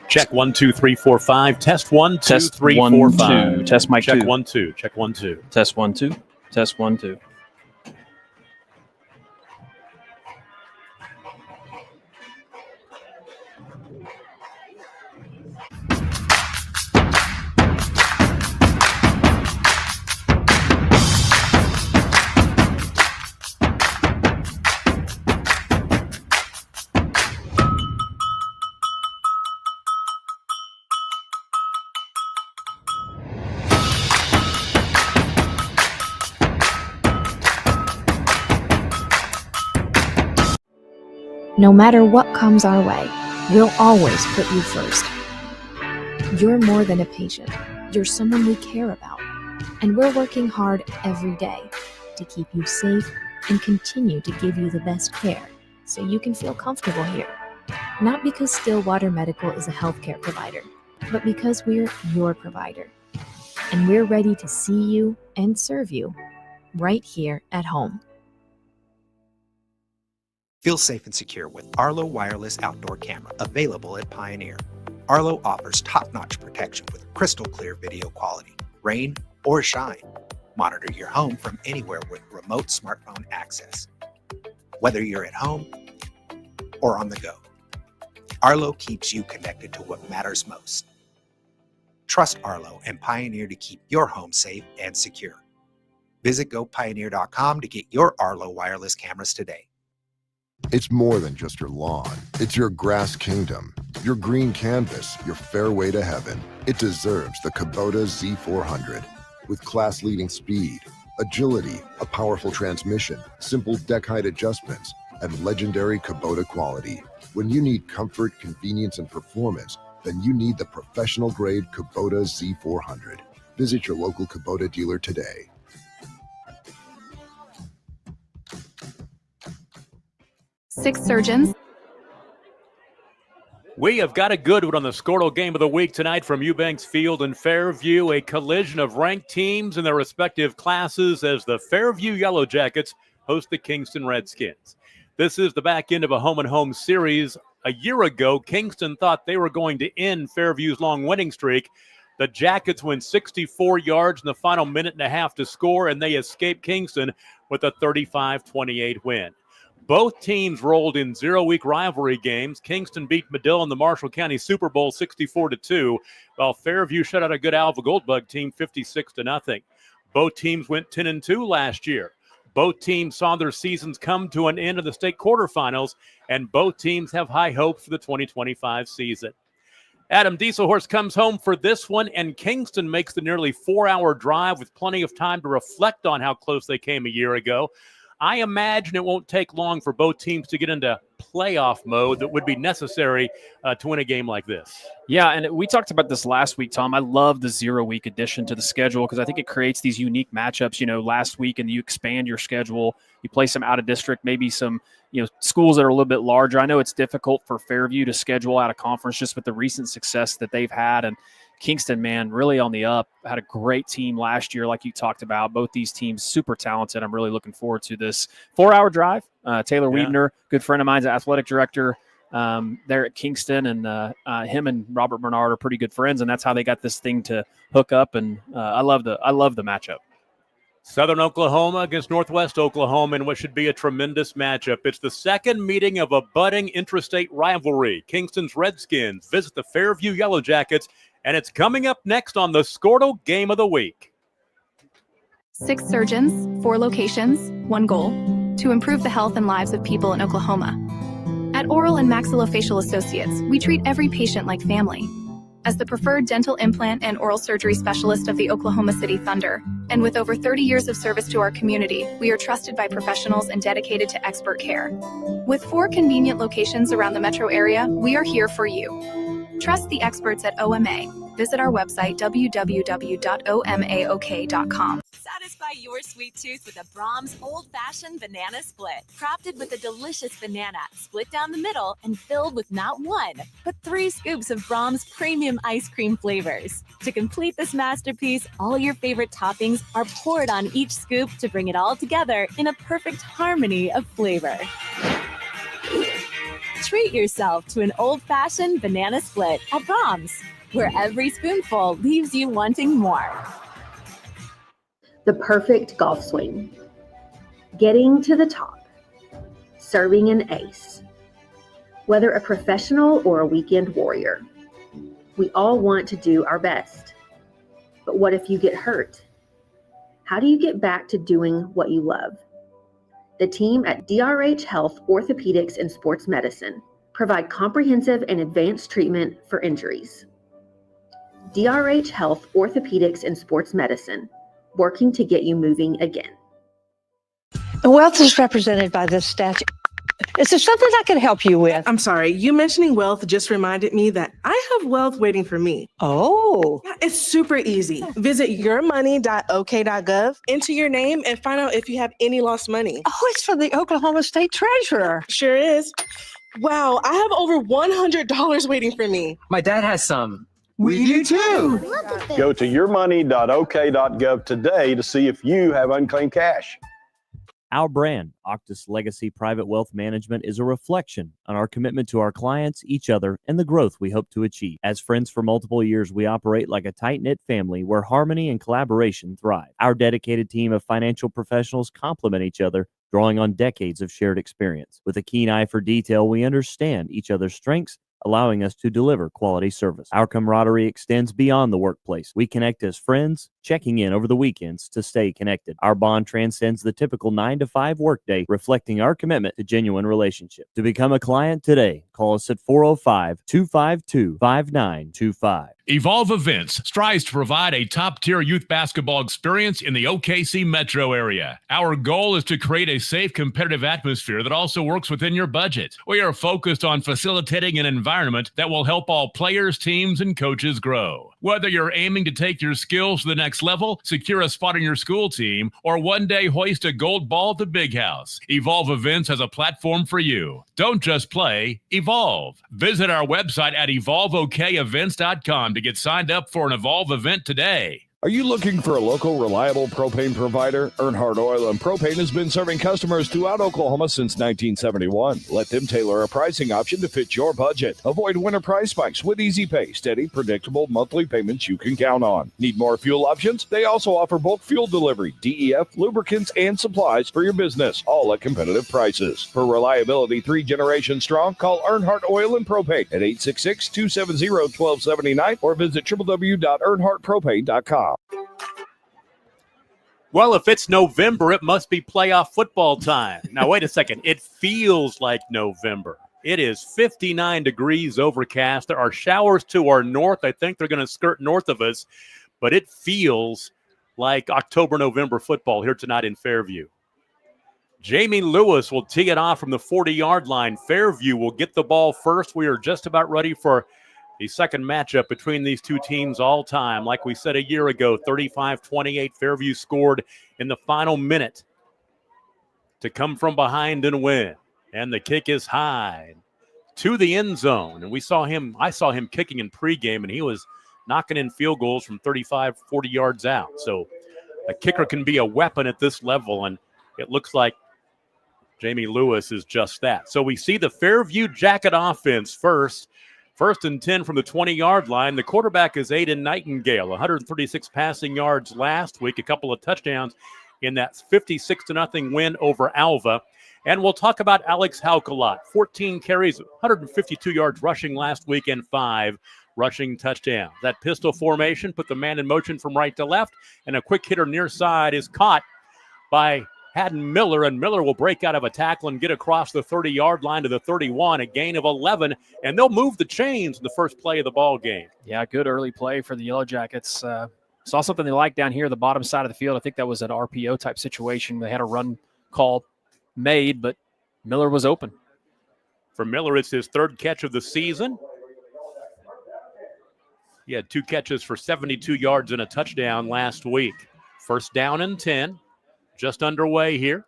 Check 1 2 3 4 5. Test 1 2 Test 3 1 4 2. 5. Test mic Check 2. 1 2. Check 1 2. Test 1 2. Test 1 2. No matter what comes our way, we'll always put you first. You're more than a patient. You're someone we care about. And we're working hard every day to keep you safe and continue to give you the best care so you can feel comfortable here. Not because Stillwater Medical is a healthcare provider, but because we're your provider. And we're ready to see you and serve you right here at home. Feel safe and secure with Arlo Wireless Outdoor Camera, available at Pioneer. Arlo offers top-notch protection with crystal clear video quality, rain or shine. Monitor your home from anywhere with remote smartphone access. Whether you're at home or on the go, Arlo keeps you connected to what matters most. Trust Arlo and Pioneer to keep your home safe and secure. Visit gopioneer.com to get your Arlo wireless cameras today. It's more than just your lawn. It's your grass kingdom, your green canvas, your fairway to heaven. It deserves the Kubota Z400. With class-leading speed, agility, a powerful transmission, simple deck height adjustments, and legendary Kubota quality. When you need comfort, convenience, and performance, then you need the professional-grade Kubota Z400. Visit your local Kubota dealer today. Six surgeons. We have got a good one on the Squirtle Game of the Week tonight from Eubanks Field in Fairview. A collision of ranked teams in their respective classes as the Fairview Yellow Jackets host the Kingston Redskins. This is the back end of a home-and-home series. A year ago, Kingston thought they were going to end Fairview's long winning streak. The Jackets win 64 yards in the final minute and a half to score, and they escape Kingston with a 35-28 win. Both teams rolled in zero-week rivalry games. Kingston beat Medill in the Marshall County Super Bowl 64-2, while Fairview shut out a good Alva Goldbug team 56-0. Both teams went 10-2 last year. Both teams saw their seasons come to an end in the state quarterfinals, and both teams have high hopes for the 2025 season. Adam Dieselhorst comes home for this one, and Kingston makes the nearly 4-hour drive with plenty of time to reflect on how close they came a year ago. I imagine it won't take long for both teams to get into playoff mode that would be necessary to win a game like this. Yeah, and we talked about this last week, Tom. I love the zero-week addition to the schedule because I think it creates these unique matchups, last week, and you expand your schedule. You play some out-of-district, maybe some, schools that are a little bit larger. I know it's difficult for Fairview to schedule out of conference just with the recent success that they've had, and Kingston, man, really on the up. Had a great team last year, like you talked about. Both these teams super talented. I'm really looking forward to this 4-hour drive. Taylor Weidner, good friend of mine, the athletic director there at Kingston, and him and Robert Bernard are pretty good friends, and that's how they got this thing to hook up. And I love the matchup. Southern Oklahoma against Northwest Oklahoma in what should be a tremendous matchup. It's the second meeting of a budding intrastate rivalry. Kingston's Redskins visit the Fairview Yellow Jackets, and it's coming up next on the Squirtle Game of the Week. 6 surgeons, 4 locations, 1 goal: to improve the health and lives of people in Oklahoma. At Oral and Maxillofacial Associates, we treat every patient like family. As the preferred dental implant and oral surgery specialist of the Oklahoma City Thunder, and with over 30 years of service to our community, we are trusted by professionals and dedicated to expert care. With 4 convenient locations around the metro area, we are here for you. Trust the experts at OMA. Visit our website, www.omaok.com. Satisfy your sweet tooth with a Brahms old-fashioned banana split. Crafted with a delicious banana, split down the middle and filled with not 1, but 3 scoops of Brahms premium ice cream flavors. To complete this masterpiece, all your favorite toppings are poured on each scoop to bring it all together in a perfect harmony of flavor. Treat yourself to an old-fashioned banana split at Brahms, where every spoonful leaves you wanting more. The perfect golf swing. Getting to the top. Serving an ace. Whether a professional or a weekend warrior, we all want to do our best. But what if you get hurt? How do you get back to doing what you love? The team at DRH Health Orthopedics and Sports Medicine provide comprehensive and advanced treatment for injuries. DRH Health Orthopedics and Sports Medicine, working to get you moving again. Wealth is represented by this statue. Is there something I can help you with? I'm sorry, you mentioning wealth just reminded me that I have wealth waiting for me. Oh. Yeah, it's super easy. Visit yourmoney.ok.gov, enter your name, and find out if you have any lost money. Oh, it's from the Oklahoma State Treasurer. Sure is. Wow, I have over $100 waiting for me. My dad has some. We do too. Go to yourmoney.ok.gov today to see if you have unclaimed cash. Our brand, Octus Legacy Private Wealth Management, is a reflection on our commitment to our clients, each other, and the growth we hope to achieve. As friends for multiple years, we operate like a tight-knit family where harmony and collaboration thrive. Our dedicated team of financial professionals complement each other, drawing on decades of shared experience. With a keen eye for detail, we understand each other's strengths, allowing us to deliver quality service. Our camaraderie extends beyond the workplace. We connect as friends, checking in over the weekends to stay connected. Our bond transcends the typical 9-to-5 workday, reflecting our commitment to genuine relationship. To become a client today, call us at 405-252-5925. Evolve Events strives to provide a top-tier youth basketball experience in the OKC metro area. Our goal is to create a safe, competitive atmosphere that also works within your budget. We are focused on facilitating an environment that will help all players, teams, and coaches grow. Whether you're aiming to take your skills to the next level, secure a spot on your school team, or one day hoist a gold ball at the Big House, Evolve Events has a platform for you. Don't just play, evolve. Visit our website at evolveokevents.com to get signed up for an Evolve event today. Are you looking for a local, reliable propane provider? Earnhardt Oil and Propane has been serving customers throughout Oklahoma since 1971. Let them tailor a pricing option to fit your budget. Avoid winter price spikes with easy pay, steady, predictable monthly payments you can count on. Need more fuel options? They also offer bulk fuel delivery, DEF, lubricants, and supplies for your business, all at competitive prices. For reliability 3 generations strong, call Earnhardt Oil and Propane at 866-270-1279 or visit www.earnhardtpropane.com. Well, if it's November, it must be playoff football time. Now, wait a second. It feels like November. It is 59 degrees overcast. There are showers to our north. I think they're going to skirt north of us, but it feels like October, November football here tonight in Fairview. Jamie Lewis will tee it off from the 40-yard line. Fairview will get the ball first. We are just about ready for the second matchup between these two teams all time. Like we said a year ago, 35-28, Fairview scored in the final minute to come from behind and win. And the kick is high to the end zone. And I saw him kicking in pregame, and he was knocking in field goals from 35, 40 yards out. So a kicker can be a weapon at this level, and it looks like Jamie Lewis is just that. So we see the Fairview Jacket offense first. First and 10 from the 20-yard line. The quarterback is Aiden Nightingale, 136 passing yards last week, a couple of touchdowns in that 56-0 win over Alva. And we'll talk about Alex Houck a lot. 14 carries, 152 yards rushing last week, and 5 rushing touchdowns. That pistol formation put the man in motion from right to left, and a quick hitter near side is caught by Haddon Miller, and Miller will break out of a tackle and get across the 30-yard line to the 31, a gain of 11, and they'll move the chains in the first play of the ball game. Yeah, good early play for the Yellow Jackets. Saw something they liked down here, the bottom side of the field. I think that was an RPO type situation. They had a run call made, but Miller was open. For Miller, it's his third catch of the season. He had 2 catches for 72 yards and a touchdown last week. First down and 10. Just underway here.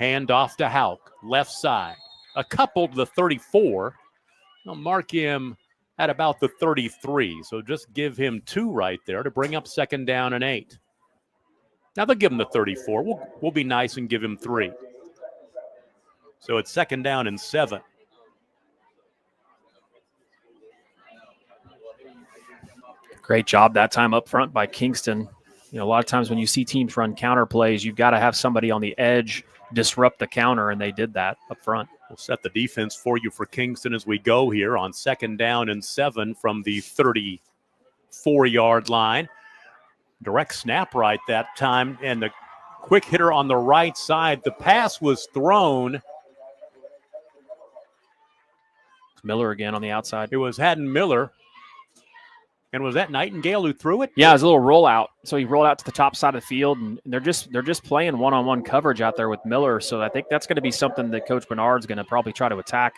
Hand off to Houck, left side. A couple to the 34. I'll mark him at about the 33. So just give him 2 right there to bring up second down and 8. Now they'll give him the 34. We'll be nice and give him 3. So it's second down and 7. Great job that time up front by Kingston. You know, a lot of times when you see teams run counter plays, you've got to have somebody on the edge disrupt the counter, and they did that up front. We'll set the defense for you for Kingston as we go here on 2nd down and 7 from the 34-yard line. Direct snap right that time, and the quick hitter on the right side. The pass was thrown. It's Miller again on the outside. It was Haddon Miller. And was that Nightingale who threw it? Yeah, it was a little rollout. So he rolled out to the top side of the field, and they're just playing one-on-one coverage out there with Miller. So I think that's going to be something that Coach Bernard's going to probably try to attack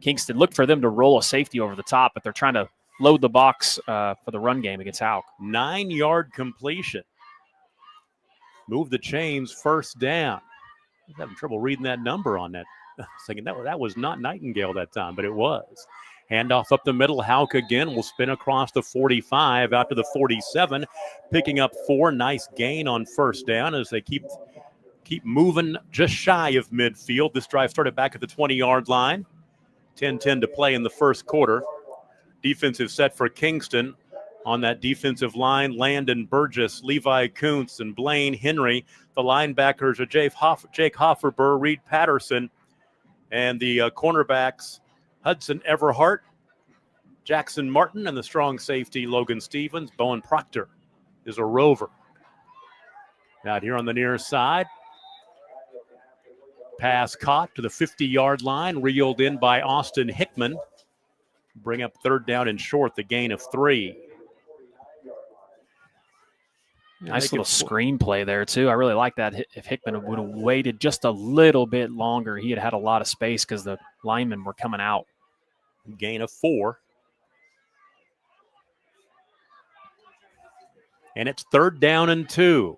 Kingston. Look for them to roll a safety over the top, but they're trying to load the box for the run game against Hauk. 9-yard completion. Move the chains, 1st down. I was having trouble reading that number on that. Thinking that was not Nightingale that time, but it was. Handoff up the middle. Hauk again will spin across the 45 out to the 47, picking up 4. Nice gain on 1st down as they keep moving just shy of midfield. This drive started back at the 20-yard line. 10-10 to play in the 1st quarter. Defensive set for Kingston. On that defensive line, Landon Burgess, Levi Kuntz, and Blaine Henry. The linebackers are Jake Hofferber, Reed Patterson, and the cornerbacks, Hudson Everhart, Jackson Martin, and the strong safety, Logan Stevens. Bowen Proctor is a rover. Out here on the near side. Pass caught to the 50-yard line, reeled in by Austin Hickman. Bring up 3rd down and short, the gain of 3. Nice little screen play there, too. I really like that. If Hickman would have waited just a little bit longer, he had had a lot of space because the linemen were coming out. Gain of 4. And it's 3rd down and 2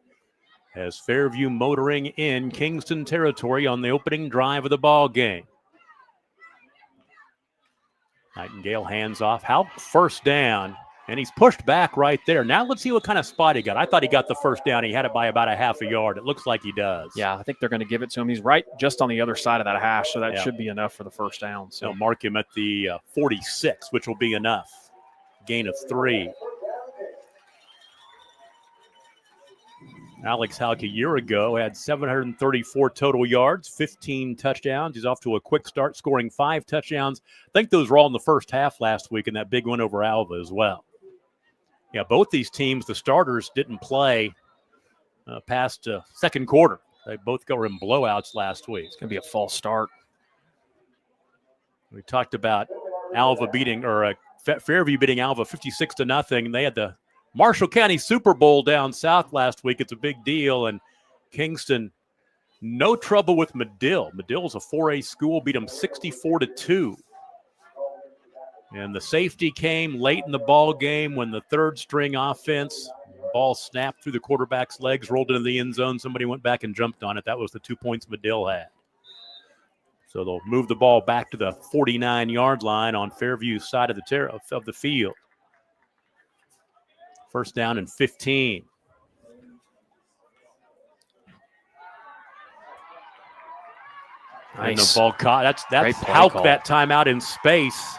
as Fairview motoring in Kingston territory on the opening drive of the ball game. Nightingale hands off. Hauk 1st down. And he's pushed back right there. Now let's see what kind of spot he got. I thought he got the 1st down. He had it by about a half a yard. It looks like he does. Yeah, I think they're going to give it to him. He's right just on the other side of that hash, so that should be enough for the 1st down. So they'll mark him at the 46, which will be enough. Gain of 3. Alex Hauk a year ago had 734 total yards, 15 touchdowns. He's off to a quick start, scoring 5 touchdowns. I think those were all in the first half last week in that big win over Alva as well. Yeah, both these teams, the starters didn't play past 2nd quarter. They both were in blowouts last week. It's going to be a false start. We talked about Alva Fairview beating Alva 56-0. They had the Marshall County Super Bowl down south last week. It's a big deal. And Kingston, no trouble with Medill. Medill's a 4A school, beat them 64-2. And the safety came late in the ball game when the 3rd-string offense, ball snapped through the quarterback's legs, rolled into the end zone. Somebody went back and jumped on it. That was the 2 points Medill had. So they'll move the ball back to the 49-yard line on Fairview's side of the field. 1st down and 15. Nice. And the ball caught. That's Hauk that time out in space.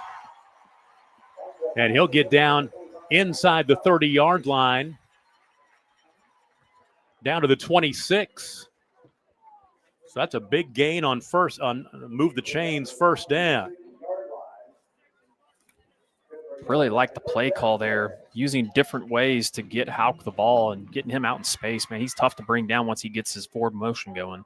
And he'll get down inside the 30-yard line, down to the 26. So that's a big gain on move the chains, 1st down. Really like the play call there, using different ways to get Hauk the ball and getting him out in space. Man, he's tough to bring down once he gets his forward motion going.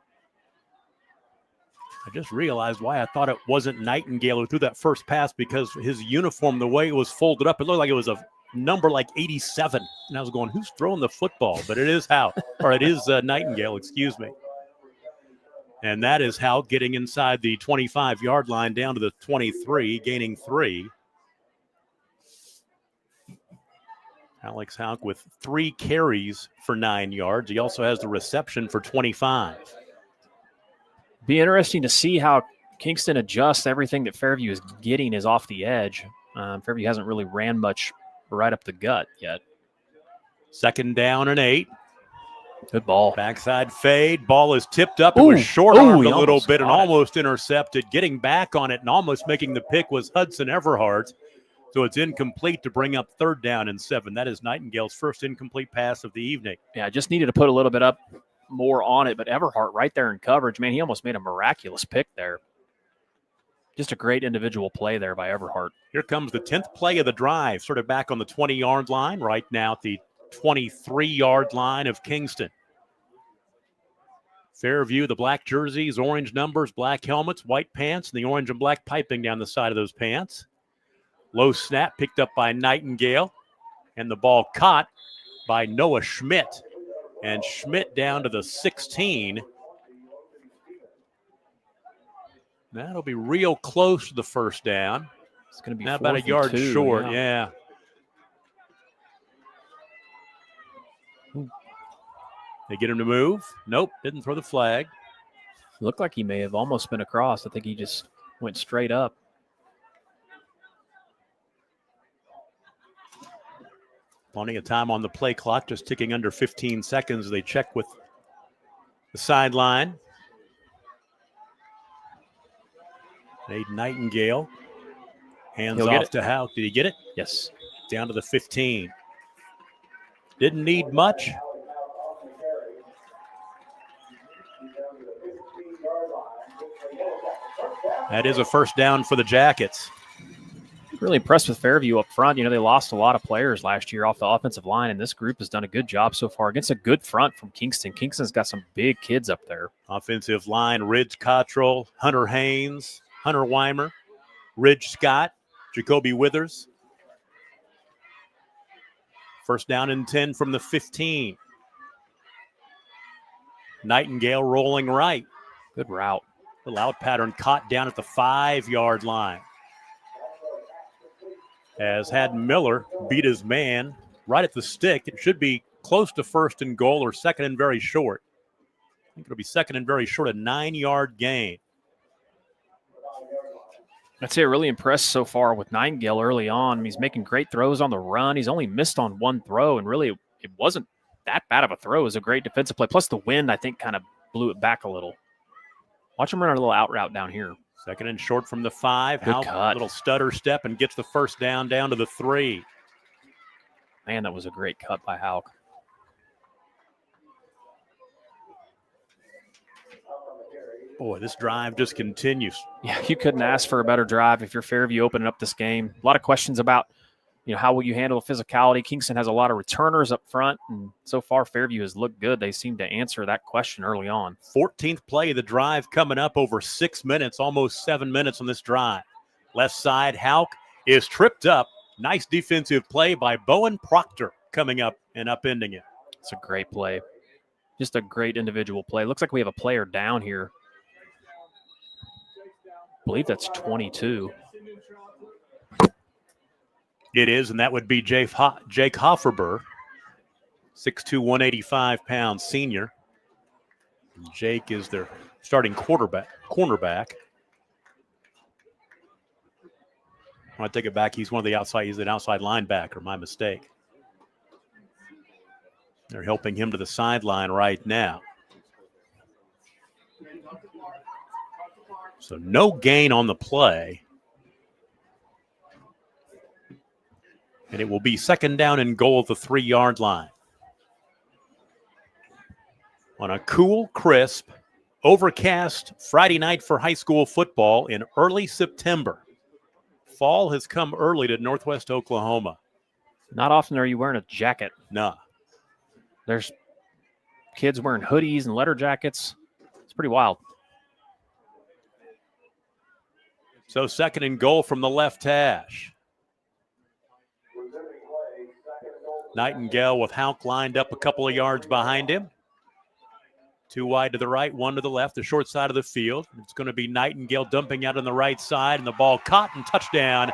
I just realized why I thought it wasn't Nightingale who threw that first pass, because his uniform, the way it was folded up, it looked like it was a number like 87. And I was going, who's throwing the football? But it is Hauk, or it is Nightingale, excuse me. And that is Hauk getting inside the 25-yard line down to the 23, gaining 3. Alex Hauk with 3 carries for 9 yards. He also has the reception for 25. Be interesting to see how Kingston adjusts. Everything that Fairview is getting is off the edge. Fairview hasn't really ran much right up the gut yet. 2nd down and 8. Good ball. Backside fade. Ball is tipped up. It was short-armed a little bit and almost intercepted. Getting back on it and almost making the pick was Hudson Everhart. So it's incomplete to bring up 3rd down and 7. That is Nightingale's first incomplete pass of the evening. Yeah, just needed to put a little bit up more on it, but Everhart right there in coverage, man, he almost made a miraculous pick there. Just a great individual play there by Everhart. Here comes the 10th play of the drive, sort of back on the 20-yard line, right now at the 23-yard line of Kingston. Fairview, the black jerseys, orange numbers, black helmets, white pants, and the orange and black piping down the side of those pants. Low snap picked up by Nightingale, and the ball caught by Noah Schmidt. And Schmidt down to the 16. That'll be real close to the first down. It's going to be now about a yard 2, short, yeah. They get him to move. Nope, didn't throw the flag. Looked like he may have almost been across. I think he just went straight up. Plenty of time on the play clock, just ticking under 15 seconds. They check with the sideline. Nate Nightingale. Hands off to Houck. Did he get it? Yes. Down to the 15. Didn't need much. That is a first down for the Jackets. Really impressed with Fairview up front. You know, they lost a lot of players last year off the offensive line, and this group has done a good job so far against a good front from Kingston. Kingston's got some big kids up there. Offensive line, Ridge Cottrell, Hunter Haynes, Hunter Weimer, Ridge Scott, Jacoby Withers. First down and 10 from the 15. Nightingale rolling right. Good route. Little out pattern caught down at the 5-yard line. As had Miller beat his man right at the stick. It should be close to first and goal or second and very short. I think it'll be second and very short, a 9-yard gain. I'd say really impressed so far with Nightingale early on. He's making great throws on the run. He's only missed on one throw, and really it wasn't that bad of a throw. It was a great defensive play. Plus the wind, I think, kind of blew it back a little. Watch him run a little out route down here. Second and short from the 5. Good cut. Little stutter step and gets the first down to the 3. Man, that was a great cut by Houck. Boy, this drive just continues. Yeah, you couldn't ask for a better drive if you're Fairview opening up this game. A lot of questions about, you know, how will you handle the physicality? Kingston has a lot of returners up front, and so far Fairview has looked good. They seem to answer that question early on. 14th play of the drive coming up, over 6 minutes, almost 7 minutes on this drive. Left side, Houck is tripped up. Nice defensive play by Bowen Proctor coming up and upending it. It's a great play. Just a great individual play. Looks like we have a player down here. I believe that's 22. It is, and that would be Jake Hofferber, 6'2", 185 pounds senior. Jake is their starting cornerback. I take it back. He's one of the outside. He's an outside linebacker. My mistake. They're helping him to the sideline right now. So no gain on the play. And it will be second down and goal at the 3-yard line. On a cool, crisp, overcast Friday night for high school football in early September. Fall has come early to Northwest Oklahoma. Not often are you wearing a jacket. Nah. There's kids wearing hoodies and letter jackets. It's pretty wild. So second and goal from the left hash. Nightingale with Houck lined up a couple of yards behind him. 2 wide to the right, 1 to the left, the short side of the field. It's going to be Nightingale dumping out on the right side, and the ball caught and touchdown.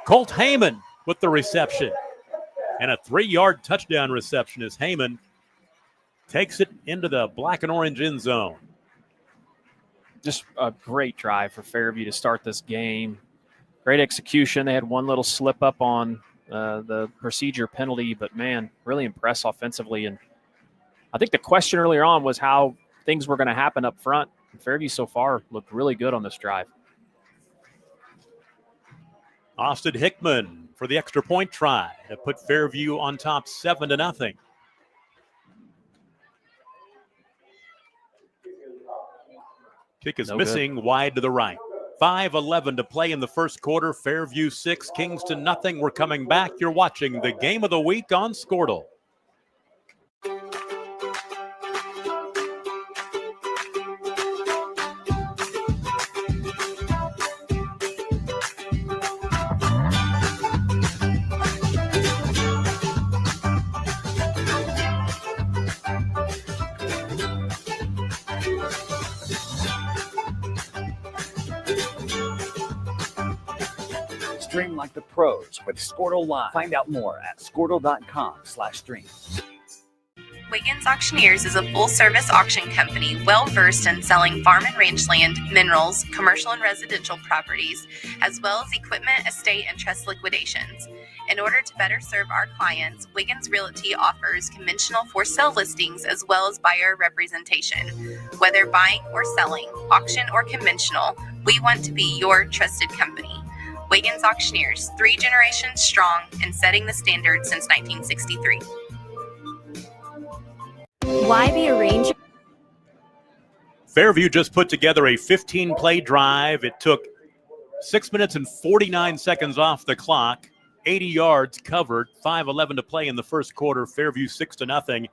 Colt Heyman with the reception. And a 3-yard touchdown reception as Heyman takes it into the black and orange end zone. Just a great drive for Fairview to start this game. Great execution. They had one little slip up on the procedure penalty, but man, really impressed offensively. And I think the question earlier on was how things were going to happen up front. Fairview so far looked really good on this drive. Austin Hickman for the extra point try to put Fairview on top 7-0. Kick is missing wide to the right. 5:11 to play in the first quarter. Fairview 6, Kingston nothing. We're coming back. You're watching the game of the week on Squirtle. Stream like the pros with Squirtle Live. Find out more at squirtle.com/stream. Wiggins Auctioneers is a full-service auction company well-versed in selling farm and range land, minerals, commercial and residential properties, as well as equipment, estate, and trust liquidations. In order to better serve our clients, Wiggins Realty offers conventional for-sale listings as well as buyer representation. Whether buying or selling, auction or conventional, we want to be your trusted company. Wiggins Auctioneers, 3 generations strong and setting the standard since 1963. Why the arranger? Fairview just put together a 15-play drive. It took 6 minutes and 49 seconds off the clock. 80 yards covered. 5:11 to play in the first quarter. Fairview 6-0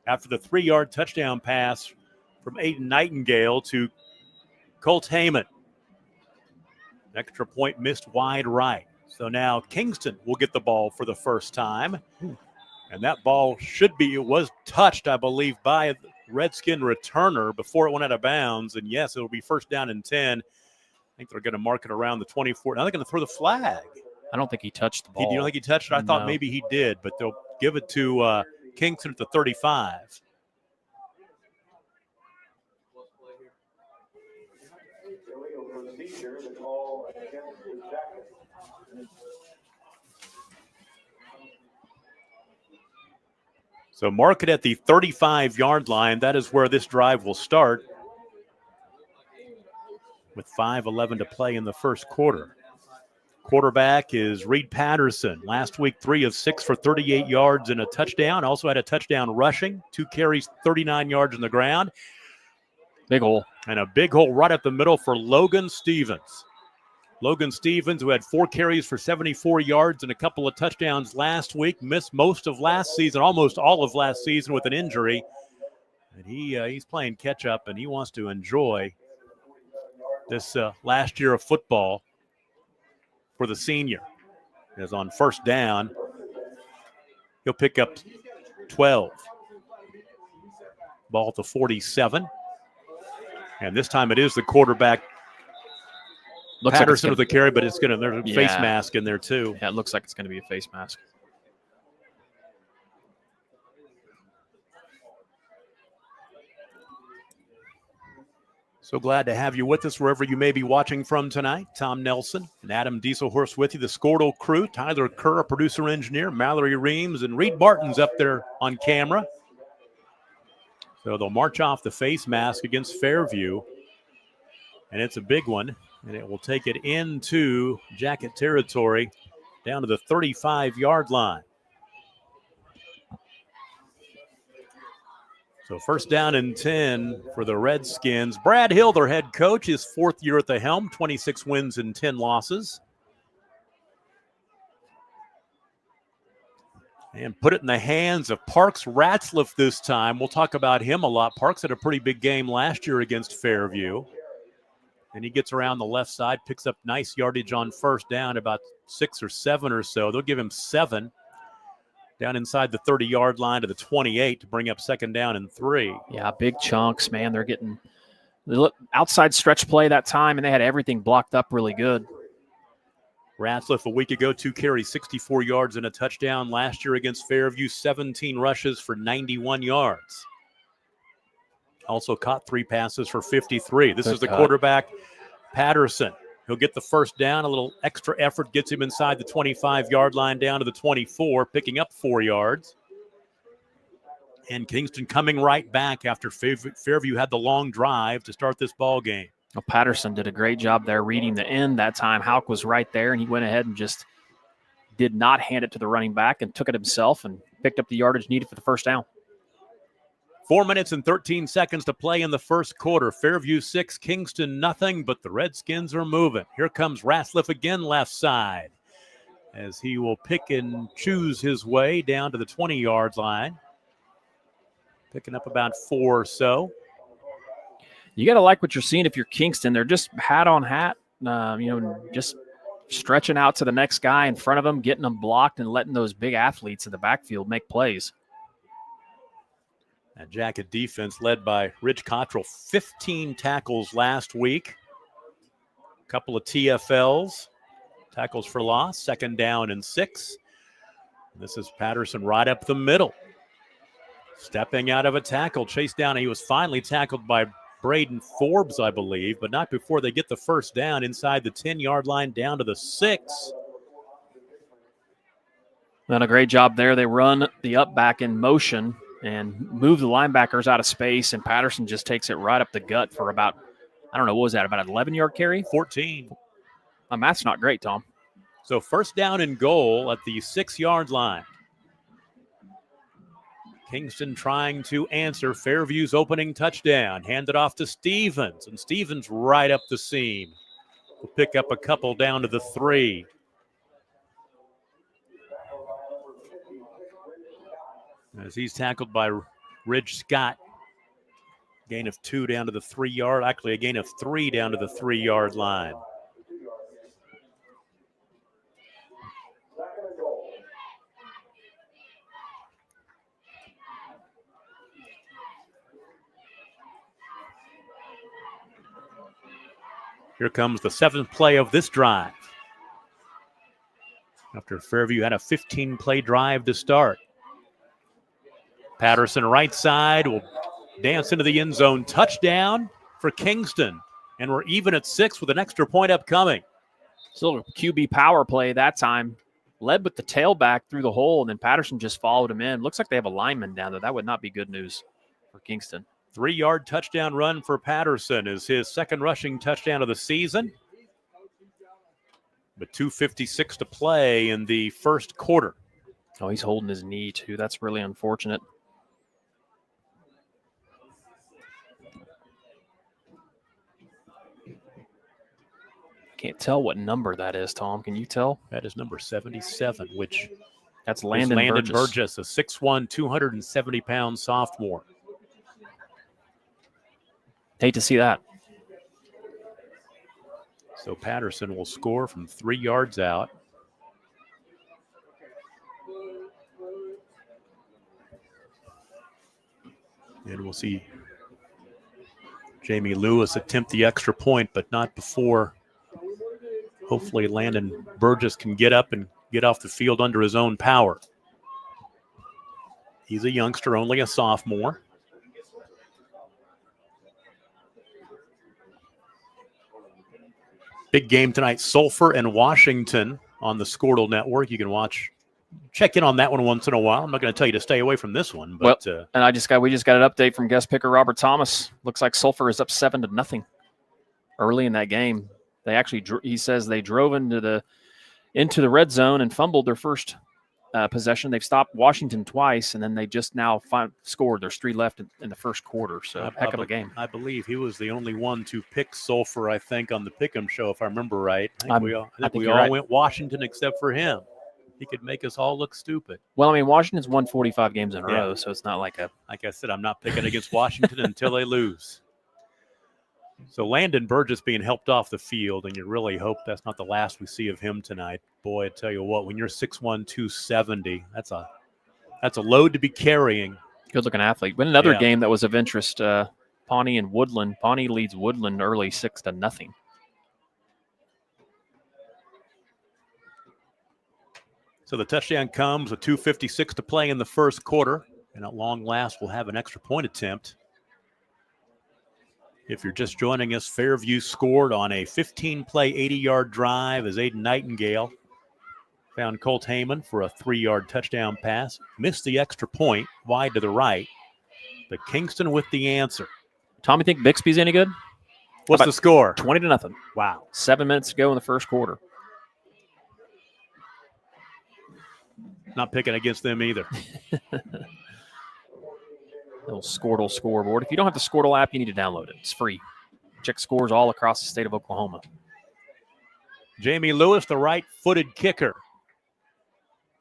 after the 3-yard touchdown pass from Aiden Nightingale to Colt Heyman. Extra point missed wide right. So now Kingston will get the ball for the first time. And that ball was touched, I believe, by a Redskin returner before it went out of bounds. And yes, it'll be first down and 10. I think they're going to mark it around the 24. Now they're going to throw the flag. I don't think he touched the ball. You don't think he touched it? I thought maybe he did, but they'll give it to Kingston at the 35. So mark it at the 35-yard line. That is where this drive will start with 5:11 to play in the first quarter. Quarterback is Reed Patterson. Last week, 3 of 6 for 38 yards and a touchdown. Also had a touchdown rushing, 2 carries, 39 yards on the ground. Big hole. And a big hole right up the middle for Logan Stevens. Logan Stevens, who had 4 carries for 74 yards and a couple of touchdowns last week, missed most of last season, almost all of last season with an injury. And he's playing catch-up, and he wants to enjoy this last year of football for the senior. As on first down, he'll pick up 12. Ball at the 47. And this time it is the quarterback, Looks Patterson like with the carry, but there's a face mask in there too. Yeah, it looks like it's going to be a face mask. So glad to have you with us wherever you may be watching from tonight. Tom Nelson and Adam Dieselhorst with you, the Squirtle crew. Tyler Kerr, producer engineer, Mallory Reams, and Reed Barton's up there on camera. So they'll march off the face mask against Fairview. And it's a big one. And it will take it into Jacket territory down to the 35-yard line. So first down and 10 for the Redskins. Brad Hill, their head coach, his 4th year at the helm, 26 wins and 10 losses. And put it in the hands of Parks Ratzliff this time. We'll talk about him a lot. Parks had a pretty big game last year against Fairview. And he gets around the left side, picks up nice yardage on first down, about 6 or 7 or so. They'll give him 7 down inside the 30-yard line to the 28 to bring up second down and 3. Yeah, big chunks, man. They're getting the outside stretch play that time, and they had everything blocked up really good. Ratzliff a week ago, 2 carries, 64 yards and a touchdown. Last year against Fairview, 17 rushes for 91 yards. Also caught 3 passes for 53. This is the quarterback, Patterson. He'll get the first down. A little extra effort gets him inside the 25-yard line down to the 24, picking up 4 yards. And Kingston coming right back after Fairview had the long drive to start this ball game. Well, Patterson did a great job there reading the end that time. Houck was right there, and he went ahead and just did not hand it to the running back and took it himself and picked up the yardage needed for the first down. 4 minutes and 13 seconds to play in the first quarter. Fairview 6, Kingston nothing, but the Redskins are moving. Here comes Rassliff again left side as he will pick and choose his way down to the 20-yard line. Picking up about 4 or so. You got to like what you're seeing if you're Kingston. They're just hat on hat, just stretching out to the next guy in front of them, getting them blocked, and letting those big athletes in the backfield make plays. That Jacket defense led by Rich Cottrell, 15 tackles last week. A couple of TFLs, tackles for loss, 2nd down and 6. This is Patterson right up the middle. Stepping out of a tackle, chased down. He was finally tackled by Braden Forbes, I believe, but not before they get the first down inside the 10-yard line down to the 6. Done a great job there. They run the up back in motion and move the linebackers out of space, and Patterson just takes it right up the gut for about, I don't know, what was that, about an 11-yard carry? 14. My math's not great, Tom. So first down and goal at the 6-yard line. Kingston trying to answer Fairview's opening touchdown. Handed off to Stevens, and Stevens right up the seam. Will pick up a couple down to the 3. As he's tackled by Ridge Scott. Gain of 2 down to the 3-yard, actually a gain of 3 down to the 3-yard line. Here comes the 7th play of this drive. After Fairview had a 15-play drive to start. Patterson right side will dance into the end zone. Touchdown for Kingston. And we're even at 6 with an extra point upcoming. Still a QB power play that time. Led with the tailback through the hole, and then Patterson just followed him in. Looks like they have a lineman down there. That would not be good news for Kingston. 3-yard touchdown run for Patterson is his 2nd rushing touchdown of the season. But 2:56 to play in the first quarter. Oh, he's holding his knee, too. That's really unfortunate. Can't tell what number that is, Tom. Can you tell? That is number 77, which that's Landon Burgess, a 6'1", 270-pound sophomore. Hate to see that. So Patterson will score from 3 yards out. And we'll see Jamie Lewis attempt the extra point, but not before. Hopefully Landon Burgess can get up and get off the field under his own power. He's a youngster, only a sophomore. Big game tonight, Sulphur and Washington on the Squirtle Network. You can check in on that one once in a while. I'm not going to tell you to stay away from this one, but and we just got an update from guest picker Robert Thomas. Looks like Sulphur is up 7-0 early in that game. They actually, he says, they drove into the red zone and fumbled their first possession. They've stopped Washington twice, and then they just now scored. There's 3 left in the first quarter, so heck of a game. I believe he was the only one to pick Sulphur, I think, on the Pick'em show, if I remember right. I think we all went Washington except for him. He could make us all look stupid. Well, I mean, Washington's won 45 games in a row, so it's not like a... Like I said, I'm not picking against Washington until they lose. So Landon Burgess being helped off the field, and you really hope that's not the last we see of him tonight. Boy, I tell you what, when you're 6'1", 270, that's a load to be carrying. Good-looking athlete. But another game that was of interest, Pawnee and Woodland. Pawnee leads Woodland early 6-0. So the touchdown comes with 2:56 to play in the first quarter, and at long last we'll have an extra point attempt. If you're just joining us, Fairview scored on a 15-play, 80-yard drive as Aiden Nightingale found Colt Heyman for a 3-yard touchdown pass. Missed the extra point wide to the right, but Kingston with the answer. Tommy, think Bixby's any good? What's the score? 20-0. Wow. 7 minutes to go in the first quarter. Not picking against them either. Little Squirtle scoreboard. If you don't have the Squirtle app, you need to download it. It's free. Check scores all across the state of Oklahoma. Jamie Lewis, the right-footed kicker.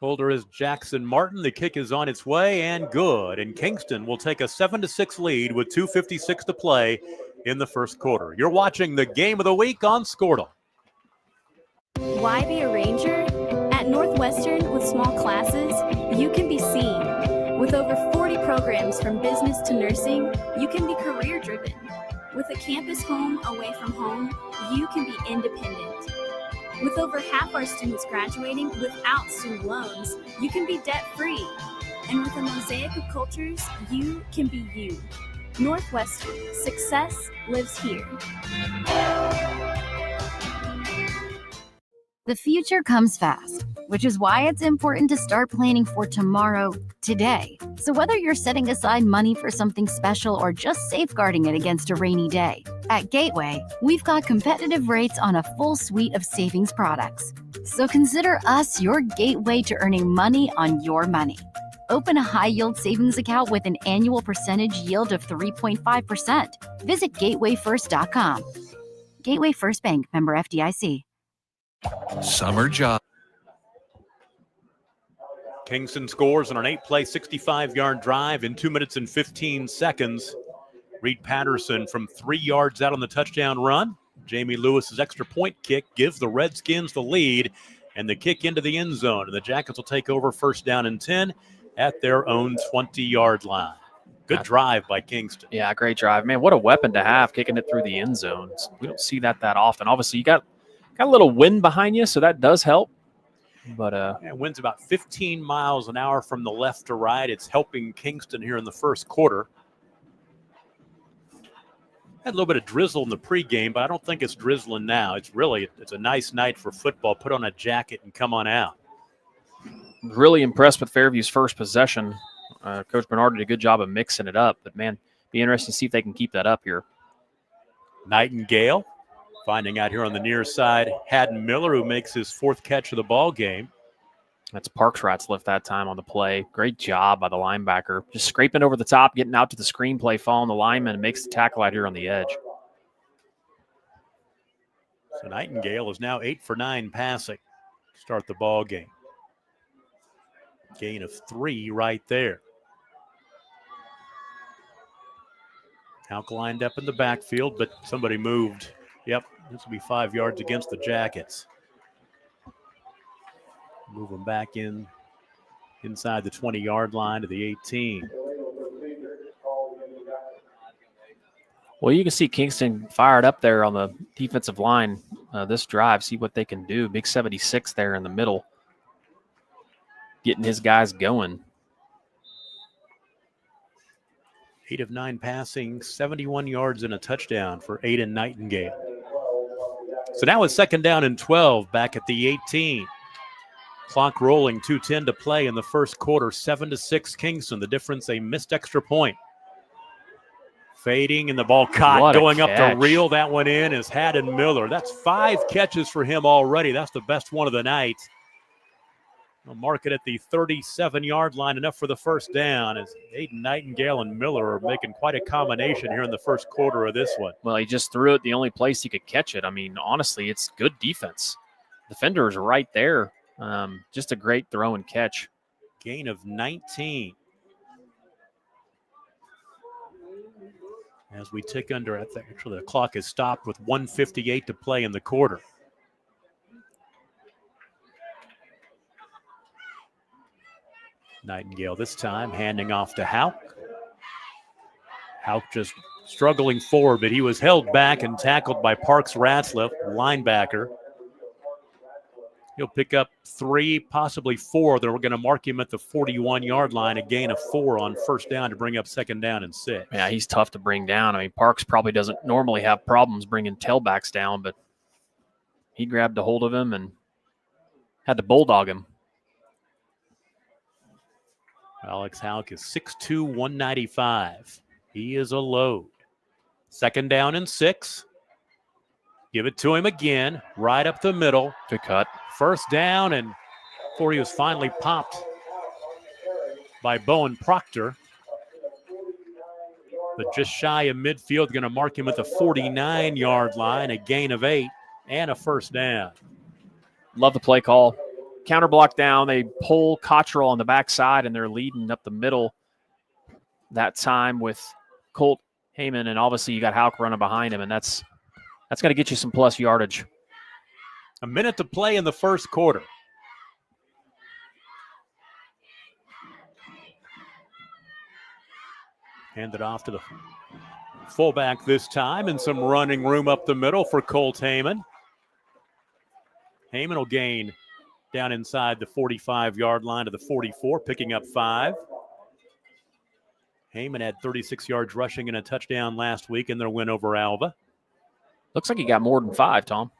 Holder is Jackson Martin. The kick is on its way and good. And Kingston will take a 7-6 lead with 2:56 to play in the first quarter. You're watching the Game of the Week on Squirtle. Why be a ranger? At Northwestern, with small classes, you can be seen. With over 40 programs from business to nursing, you can be career-driven. With a campus home away from home, you can be independent. With over half our students graduating without student loans, you can be debt-free. And with a mosaic of cultures, you can be you. Northwestern, success lives here. The future comes fast, which is why it's important to start planning for tomorrow today. So whether you're setting aside money for something special or just safeguarding it against a rainy day, at Gateway, we've got competitive rates on a full suite of savings products. So consider us your gateway to earning money on your money. Open a high-yield savings account with an annual percentage yield of 3.5%. Visit gatewayfirst.com. Gateway First Bank, member FDIC. Summer job. Kingston scores on an 8-play, 65-yard drive in 2 minutes and 15 seconds. Reed Patterson from 3 yards out on the touchdown run. Jamie Lewis's extra point kick gives the Redskins the lead, and the kick into the end zone. And the Jackets will take over first down and 10 at their own 20-yard line. Good drive by Kingston. Yeah, great drive. Man, what a weapon to have, kicking it through the end zone. We don't see that often. Obviously, you got a little wind behind you, so that does help. But wind's about 15 miles an hour from the left to right. It's helping Kingston here in the first quarter. Had a little bit of drizzle in the pregame, but I don't think it's drizzling now. It's a nice night for football. Put on a jacket and come on out. Really impressed with Fairview's first possession. Coach Bernard did a good job of mixing it up, but man, be interesting to see if they can keep that up here. Nightingale finding out here on the near side, Haddon Miller, who makes his 4th catch of the ball game. That's Parks Ratzliff that time on the play. Great job by the linebacker. Just scraping over the top, getting out to the screenplay, following the lineman, and makes the tackle out here on the edge. So Nightingale is now 8 for 9 passing to start the ball game. Gain of 3 right there. Houck lined up in the backfield, but somebody moved. Yep, this will be 5 yards against the Jackets. Move them back inside the 20-yard line to the 18. Well, you can see Kingston fired up there on the defensive line this drive. See what they can do. Big 76 there in the middle, getting his guys going. 8 of 9 passing, 71 yards and a touchdown for Aiden Nightingale. So now it's 2nd down and 12 back at the 18. Clock rolling, 2:10 to play in the first quarter, 7-6 Kingston. The difference, a missed extra point. Fading and the ball caught, going up to reel that one in is Haddon Miller. That's 5 catches for him already. That's the best one of the night. We'll mark it at the 37-yard line, enough for the first down, as Aiden Nightingale and Miller are making quite a combination here in the first quarter of this one. Well, he just threw it the only place he could catch it. I mean, honestly, it's good defense. Defenders are right there. Just a great throw and catch. Gain of 19. As we tick under, actually the clock is stopped with 1:58 to play in the quarter. Nightingale this time handing off to Houck. Houck just struggling forward, but he was held back and tackled by Parks Ratzliff, linebacker. He'll pick up 3, possibly 4. They're going to mark him at the 41-yard line, a gain of 4 on first down to bring up 2nd down and 6. Yeah, he's tough to bring down. I mean, Parks probably doesn't normally have problems bringing tailbacks down, but he grabbed a hold of him and had to bulldog him. Alex Houck is 6'2", 195. He is a load. 2nd down and 6. Give it to him again, right up the middle. Good cut. First down, and before he was finally popped by Bowen Proctor. But just shy of midfield, going to mark him at the 49-yard line, a gain of 8 and a first down. Love the play call. Counter block down. They pull Cottrell on the backside, and they're leading up the middle that time with Colt Heyman, and obviously you got Houck running behind him, and that's going to get you some plus yardage. A minute to play in the first quarter. Hand it off to the fullback this time, and some running room up the middle for Colt Heyman. Heyman will gain down inside the 45-yard line to the 44, picking up 5. Heyman had 36 yards rushing and a touchdown last week in their win over Alva. Looks like he got more than 5, Tom.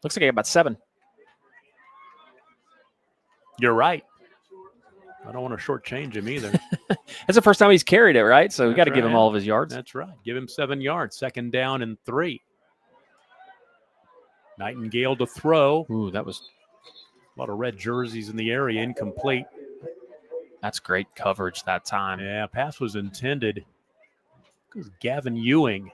Looks like he got about 7. You're right. I don't want to shortchange him either. That's the first time he's carried it, right? So we got to give him all of his yards. That's right. Give him 7 yards. Second down and 3. Nightingale to throw. Ooh, that was a lot of red jerseys in the area. Incomplete. That's great coverage that time. Yeah, pass was intended. It was Gavin Ewing.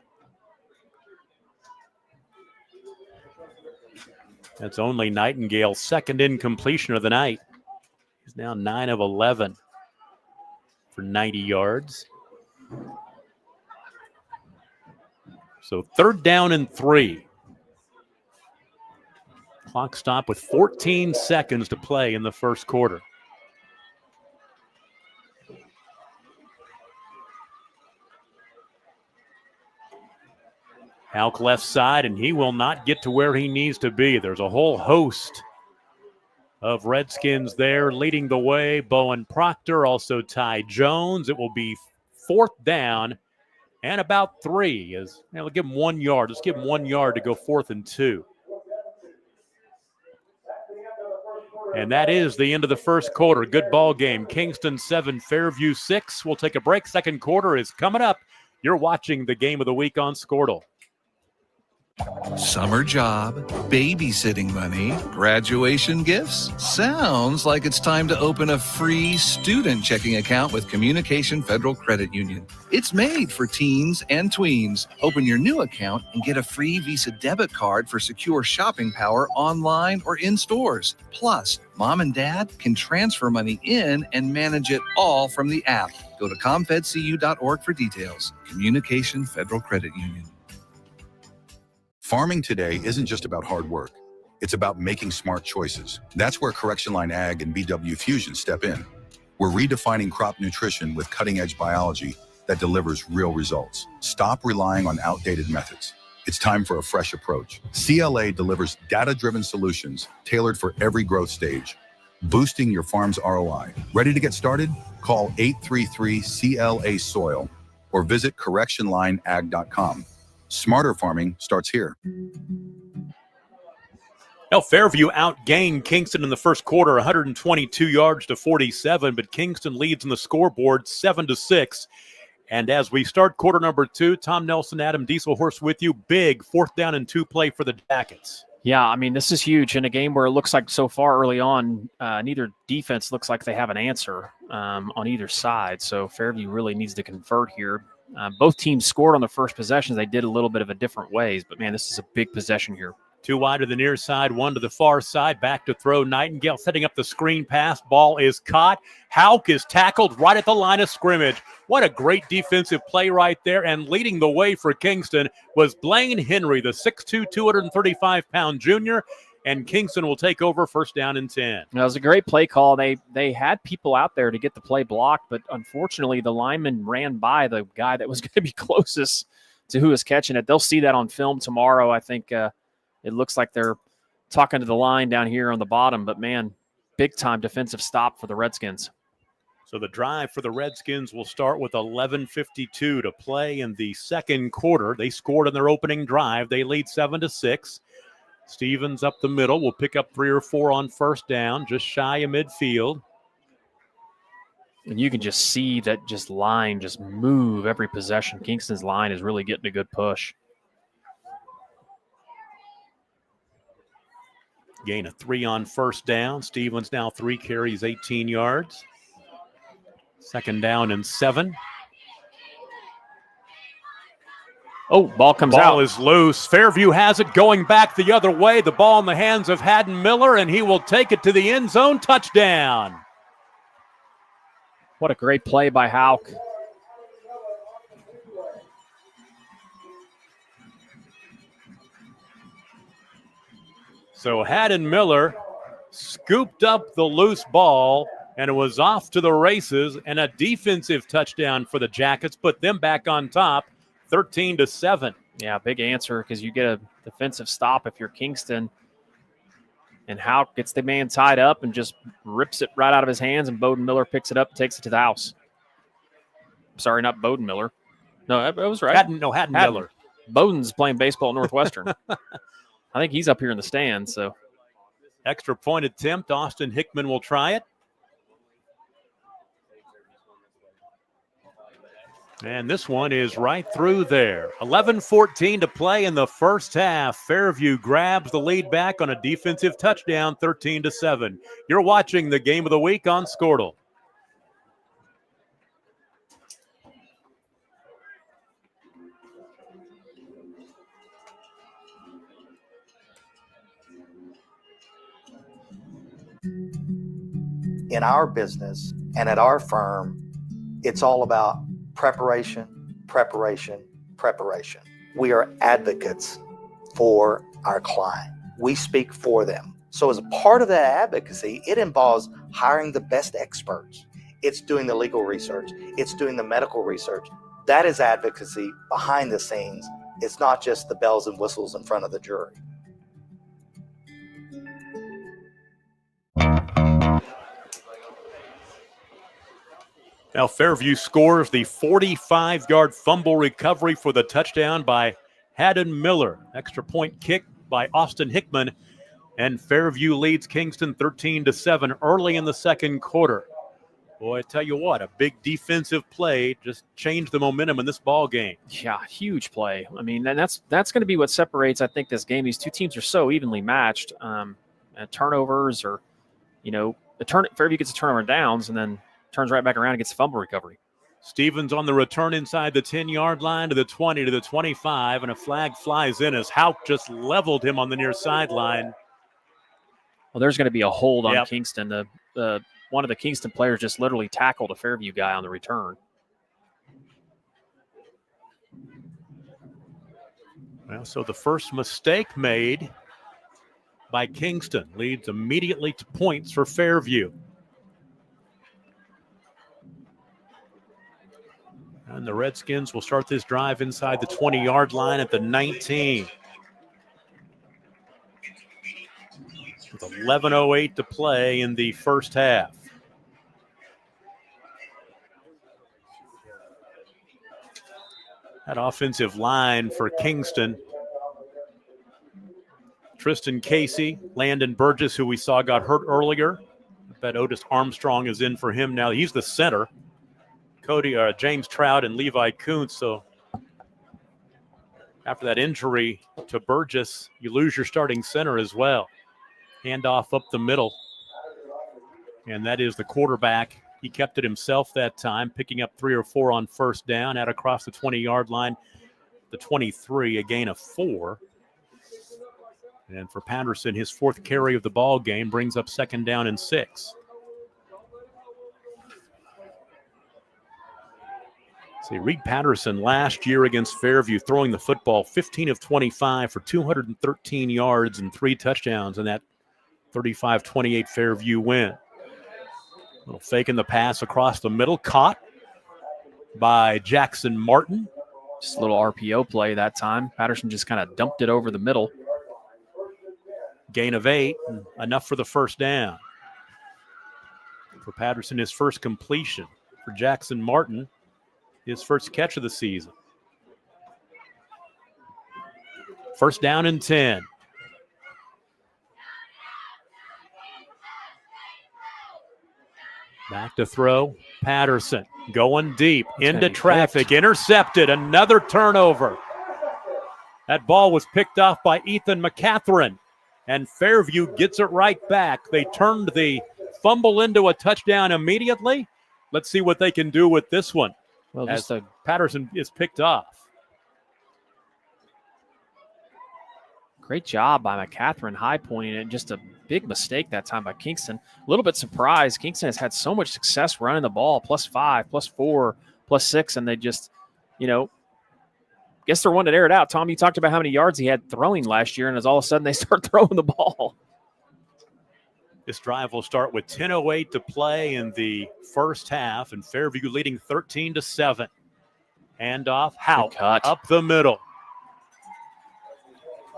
That's only Nightingale's second incompletion of the night. He's now 9 of 11 for 90 yards. So third down and 3. Clock stop with 14 seconds to play in the first quarter. Houck left side, and he will not get to where he needs to be. There's a whole host of Redskins there leading the way. Bowen Proctor, also Ty Jones. It will be fourth down and about 3. We'll give him 1 yard. Let's give him 1 yard to go 4th and 2. And that is the end of the first quarter. Good ball game. Kingston 7, Fairview 6. We'll take a break. Second quarter is coming up. You're watching the game of the week on Squirtle. Summer job, babysitting money, graduation gifts. Sounds like it's time to open a free student checking account with Communication Federal Credit Union. It's made for teens and tweens. Open your new account and get a free Visa debit card for secure shopping power online or in stores. Plus, mom and dad can transfer money in and manage it all from the app. Go to comfedcu.org for details. Communication Federal Credit Union. Farming today isn't just about hard work. It's about making smart choices. That's where Correction Line Ag and BW Fusion step in. We're redefining crop nutrition with cutting-edge biology that delivers real results. Stop relying on outdated methods. It's time for a fresh approach. CLA delivers data-driven solutions tailored for every growth stage, boosting your farm's ROI. Ready to get started? Call 833-CLA-SOIL or visit correctionlineag.com. Smarter farming starts here. Well, Fairview outgained Kingston in the first quarter, 122 yards to 47, but Kingston leads in the scoreboard 7-6. And as we start quarter number 2, Tom Nelson, Adam Dieselhorst with you. Big 4th down and 2 play for the Jackets. Yeah, I mean, this is huge in a game where it looks like so far early on, neither defense looks like they have an answer on either side. So Fairview really needs to convert here. Both teams scored on the first possessions. They did a little bit of a different ways, but man, this is a big possession here. 2 wide to the near side, 1 to the far side. Back to throw. Nightingale setting up the screen pass. Ball is caught. Houck is tackled right at the line of scrimmage. What a great defensive play right there. And leading the way for Kingston was Blaine Henry, the 6'2", 235-pound junior. And Kingston will take over first down and 10. That was a great play call. They had people out there to get the play blocked, but unfortunately the lineman ran by the guy that was going to be closest to who was catching it. They'll see that on film tomorrow. I think it looks like they're talking to the line down here on the bottom, but man, big-time defensive stop for the Redskins. So the drive for the Redskins will start with 11:52 to play in the second quarter. They scored on their opening drive. They lead 7-6. Stevens up the middle will pick up 3 or 4 on first down, just shy of midfield. And you can just see that line just move every possession. Kingston's line is really getting a good push. Gain of 3 on first down. Stevens now 3 carries, 18 yards. 2nd down and 7. Oh, ball comes out. Ball is loose. Fairview has it going back the other way. The ball in the hands of Haddon Miller, and he will take it to the end zone. Touchdown. What a great play by Hauk. So Haddon Miller scooped up the loose ball, and it was off to the races, and a defensive touchdown for the Jackets, put them back on top, 13-7. Yeah, big answer because you get a defensive stop if you're Kingston. And Hauk gets the man tied up and just rips it right out of his hands, and Bowden Miller picks it up and takes it to the house. Sorry, not Bowden Miller. No, that was right. Haddon Miller. Bowden's playing baseball at Northwestern. I think he's up here in the stands. So, extra point attempt. Austin Hickman will try it. And this one is right through there. 11-14 to play in the first half. Fairview grabs the lead back on a defensive touchdown, 13-7. You're watching the game of the week on Squirtle. In our business and at our firm, it's all about preparation, preparation, preparation. We are advocates for our client. We speak for them. So as a part of that advocacy, it involves hiring the best experts. It's doing the legal research. It's doing the medical research. That is advocacy behind the scenes. It's not just the bells and whistles in front of the jury. Now Fairview scores the 45-yard fumble recovery for the touchdown by Haddon Miller. Extra point kick by Austin Hickman, and Fairview leads Kingston 13-7 early in the second quarter. Boy, I tell you what, a big defensive play just changed the momentum in this ball game. Yeah, huge play. I mean, and that's going to be what separates, I think, this game. These two teams are so evenly matched. Turnovers, or Fairview gets a turnover and downs, and then turns right back around and gets a fumble recovery. Stevens on the return inside the 10-yard line to the 20 to the 25, and a flag flies in as Hauk just leveled him on the near sideline. Well, there's going to be a hold on Kingston. One of the Kingston players just literally tackled a Fairview guy on the return. Well, so the first mistake made by Kingston leads immediately to points for Fairview. And the Redskins will start this drive inside the 20-yard line at the 19. With 11:08 to play in the first half. That offensive line for Kingston. Tristan Casey, Landon Burgess, who we saw got hurt earlier. I bet Otis Armstrong is in for him now. He's the center. James Trout and Levi Kuntz. So after that injury to Burgess, you lose your starting center as well. Handoff up the middle. And that is the quarterback. He kept it himself that time, picking up 3 or 4 on first down, out across the 20-yard line, the 23, a gain of 4. And for Patterson, his 4th carry of the ball game brings up 2nd down and 6. See, Reed Patterson last year against Fairview throwing the football 15 of 25 for 213 yards and 3 touchdowns in that 35-28 Fairview win. Little fake in the pass across the middle, caught by Jackson Martin. Just a little RPO play that time. Patterson just kind of dumped it over the middle. Gain of 8, enough for the first down. For Patterson, his first completion. For Jackson Martin, his first catch of the season. First down and 10. Back to throw. Patterson going deep into traffic. Intercepted. Another turnover. That ball was picked off by Ethan McCatherine. and Fairview gets it right back. They turned the fumble into a touchdown immediately. Let's see what they can do with this one. Well, as Patterson is picked off. Great job by McCatherine high pointing it. Just a big mistake that time by Kingston. A little bit surprised. Kingston has had so much success running the ball, +5, +4, +6, and they just, guess they're wanting to air it out. Tom, you talked about how many yards he had throwing last year, and as all of a sudden they start throwing the ball. This drive will start with 10:08 to play in the first half, and Fairview leading 13-7. Handoff, Houck up the middle.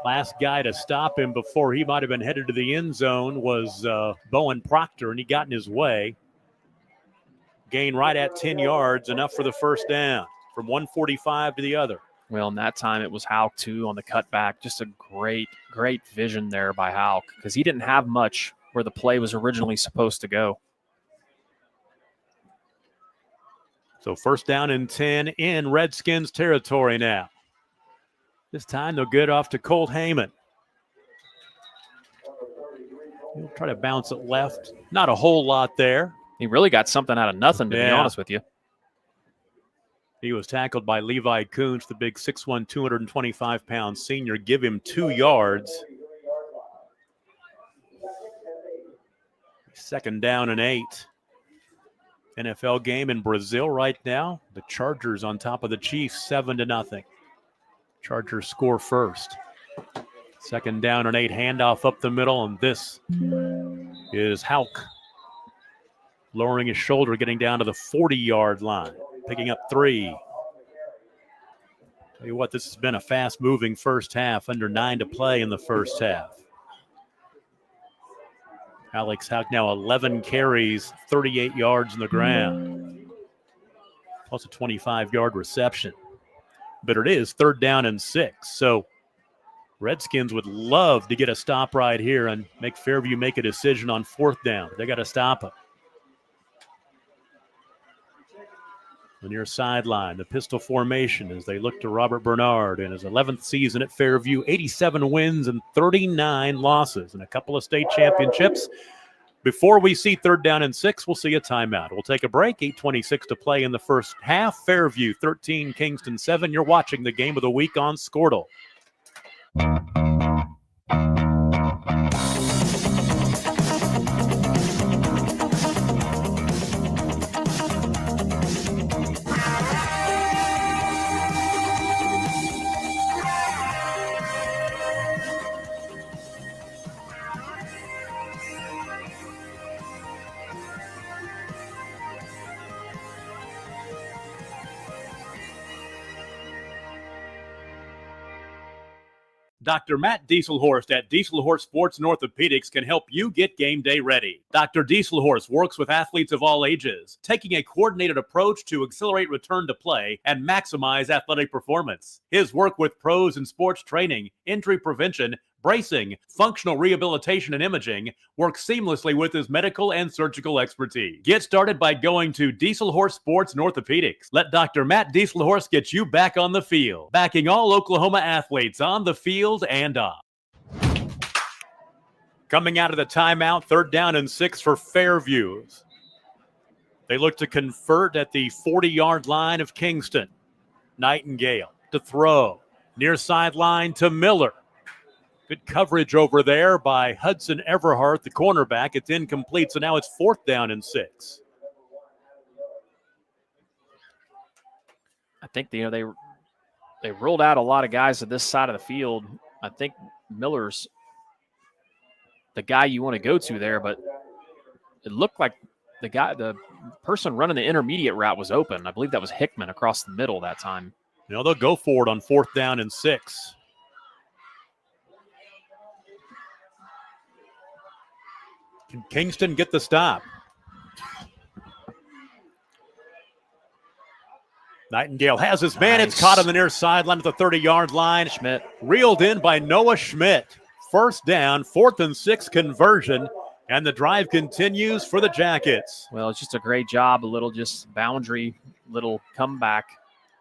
Last guy to stop him before he might have been headed to the end zone was Bowen Proctor, and he got in his way. Gain right at 10 yards, enough for the first down from 145 to the other. Well, in that time it was Houck, too, on the cutback. Just a great, great vision there by Houck because he didn't have much where the play was originally supposed to go. So first down and 10 in Redskins territory now. This time they'll get off to Colt Heyman. He'll try to bounce it left. Not a whole lot there. He really got something out of nothing, to be honest with you. He was tackled by Levi Kuntz, the big 6'1", 225-pound senior. Give him 2 yards. Second down and 8. NFL game in Brazil right now. The Chargers on top of the Chiefs, 7-0. Chargers score first. Second down and 8, handoff up the middle, and this is Houck. Lowering his shoulder, getting down to the 40-yard line, picking up 3. Tell you what, this has been a fast-moving first half, under 9 to play in the first half. Alex Houck now 11 carries, 38 yards on the ground, plus a 25-yard reception. But it is third down and 6. So Redskins would love to get a stop right here and make Fairview make a decision on fourth down. They got to stop him. The near sideline, the pistol formation as they look to Robert Bernard in his 11th season at Fairview, 87 wins and 39 losses and a couple of state championships. Before we see third down and 6, we'll see a timeout. We'll take a break. 8:26 to play in the first half. Fairview 13, Kingston 7. You're watching the game of the week on Squirtle. Dr. Matt Dieselhorst at Dieselhorst Sports and Orthopedics can help you get game day ready. Dr. Dieselhorst works with athletes of all ages, taking a coordinated approach to accelerate return to play and maximize athletic performance. His work with pros in sports training, injury prevention, bracing, functional rehabilitation, and imaging works seamlessly with his medical and surgical expertise. Get started by going to Dieselhorst Sports and Orthopedics. Let Dr. Matt Dieselhorst get you back on the field, backing all Oklahoma athletes on the field and off. Coming out of the timeout, third down and 6 for Fairview. They look to convert at the 40-yard line of Kingston. Nightingale to throw. Near sideline to Miller. Good coverage over there by Hudson Everhart, the cornerback. It's incomplete, so now it's fourth down and 6. I think they ruled out a lot of guys at this side of the field. I think Miller's the guy you want to go to there, but it looked like the person running the intermediate route was open. I believe that was Hickman across the middle that time. They'll go for it on fourth down and 6. Can Kingston get the stop? Nightingale has his man. It's caught on the near sideline at the 30-yard line. Schmidt. Reeled in by Noah Schmidt. First down, 4th and 6 conversion, and the drive continues for the Jackets. Well, it's just a great job, a little just boundary, little comeback.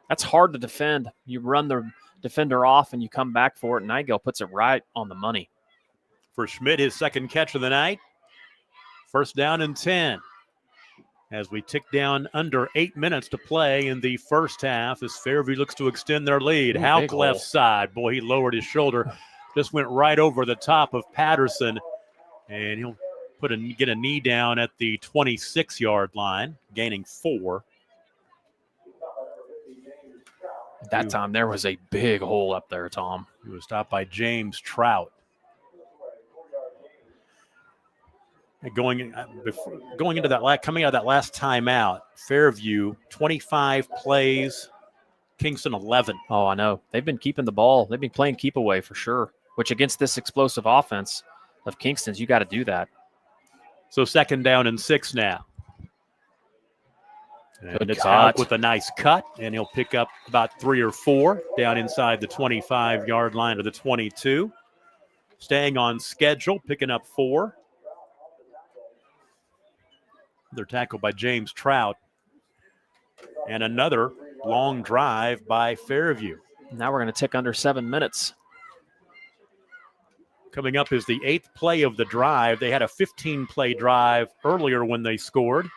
That's hard to defend. You run the defender off and you come back for it, and Nightingale puts it right on the money. for Schmidt, his second catch of the night. First down and 10. As we tick down under 8 minutes to play in the first half as Fairview looks to extend their lead. Houck left side. Boy, he lowered his shoulder. Just went right over the top of Patterson. And he'll get a knee down at the 26-yard line, gaining 4. That time there was a big hole up there, Tom. He was stopped by James Trout. Going into that coming out of that last timeout, Fairview 25 plays, Kingston 11. Oh, I know. They've been keeping the ball. They've been playing keep away for sure, which against this explosive offense of Kingston's, you got to do that. So second down and 6 now. And it's cut. with a nice cut, and he'll pick up about 3 or 4 down inside the 25-yard line to the 22. Staying on schedule, picking up 4. Another tackle by James Trout. And another long drive by Fairview. Now we're going to tick under 7 minutes. Coming up is the 8th play of the drive. They had a 15-play drive earlier when they scored.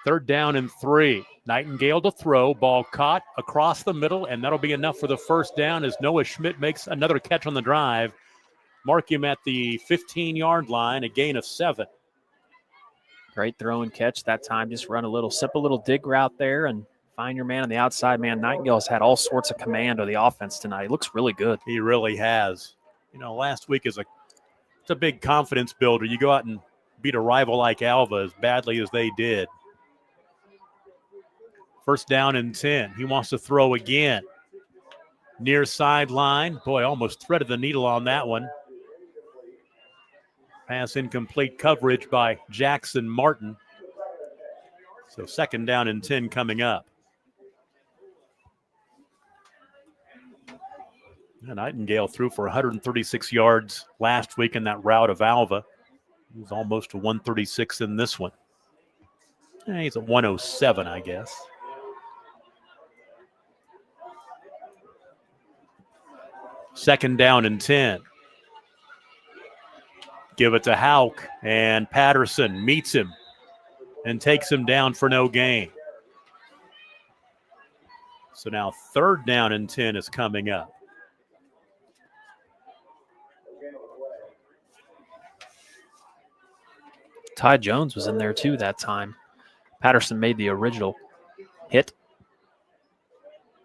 Third down and 3. Nightingale to throw. Ball caught across the middle, and that'll be enough for the first down as Noah Schmidt makes another catch on the drive. Mark him at the 15-yard line, a gain of 7. Great throw and catch that time. Just run a little simple little dig route there and find your man on the outside. Man, Nightingale's had all sorts of command of the offense tonight. He looks really good. He really has. You know, last week it's a big confidence builder. You go out and beat a rival like Alva as badly as they did. First down and 10. He wants to throw again. Near sideline. Boy, almost threaded the needle on that one. Pass incomplete, coverage by Jackson Martin. So second down and 10 coming up. Nightingale threw for 136 yards last week in that rout of Alva. He was almost to 136 in this one. He's at 107, I guess. Second down and 10. Give it to Houck, and Patterson meets him and takes him down for no gain. So now third down and 10 is coming up. Ty Jones was in there too that time. Patterson made the original hit.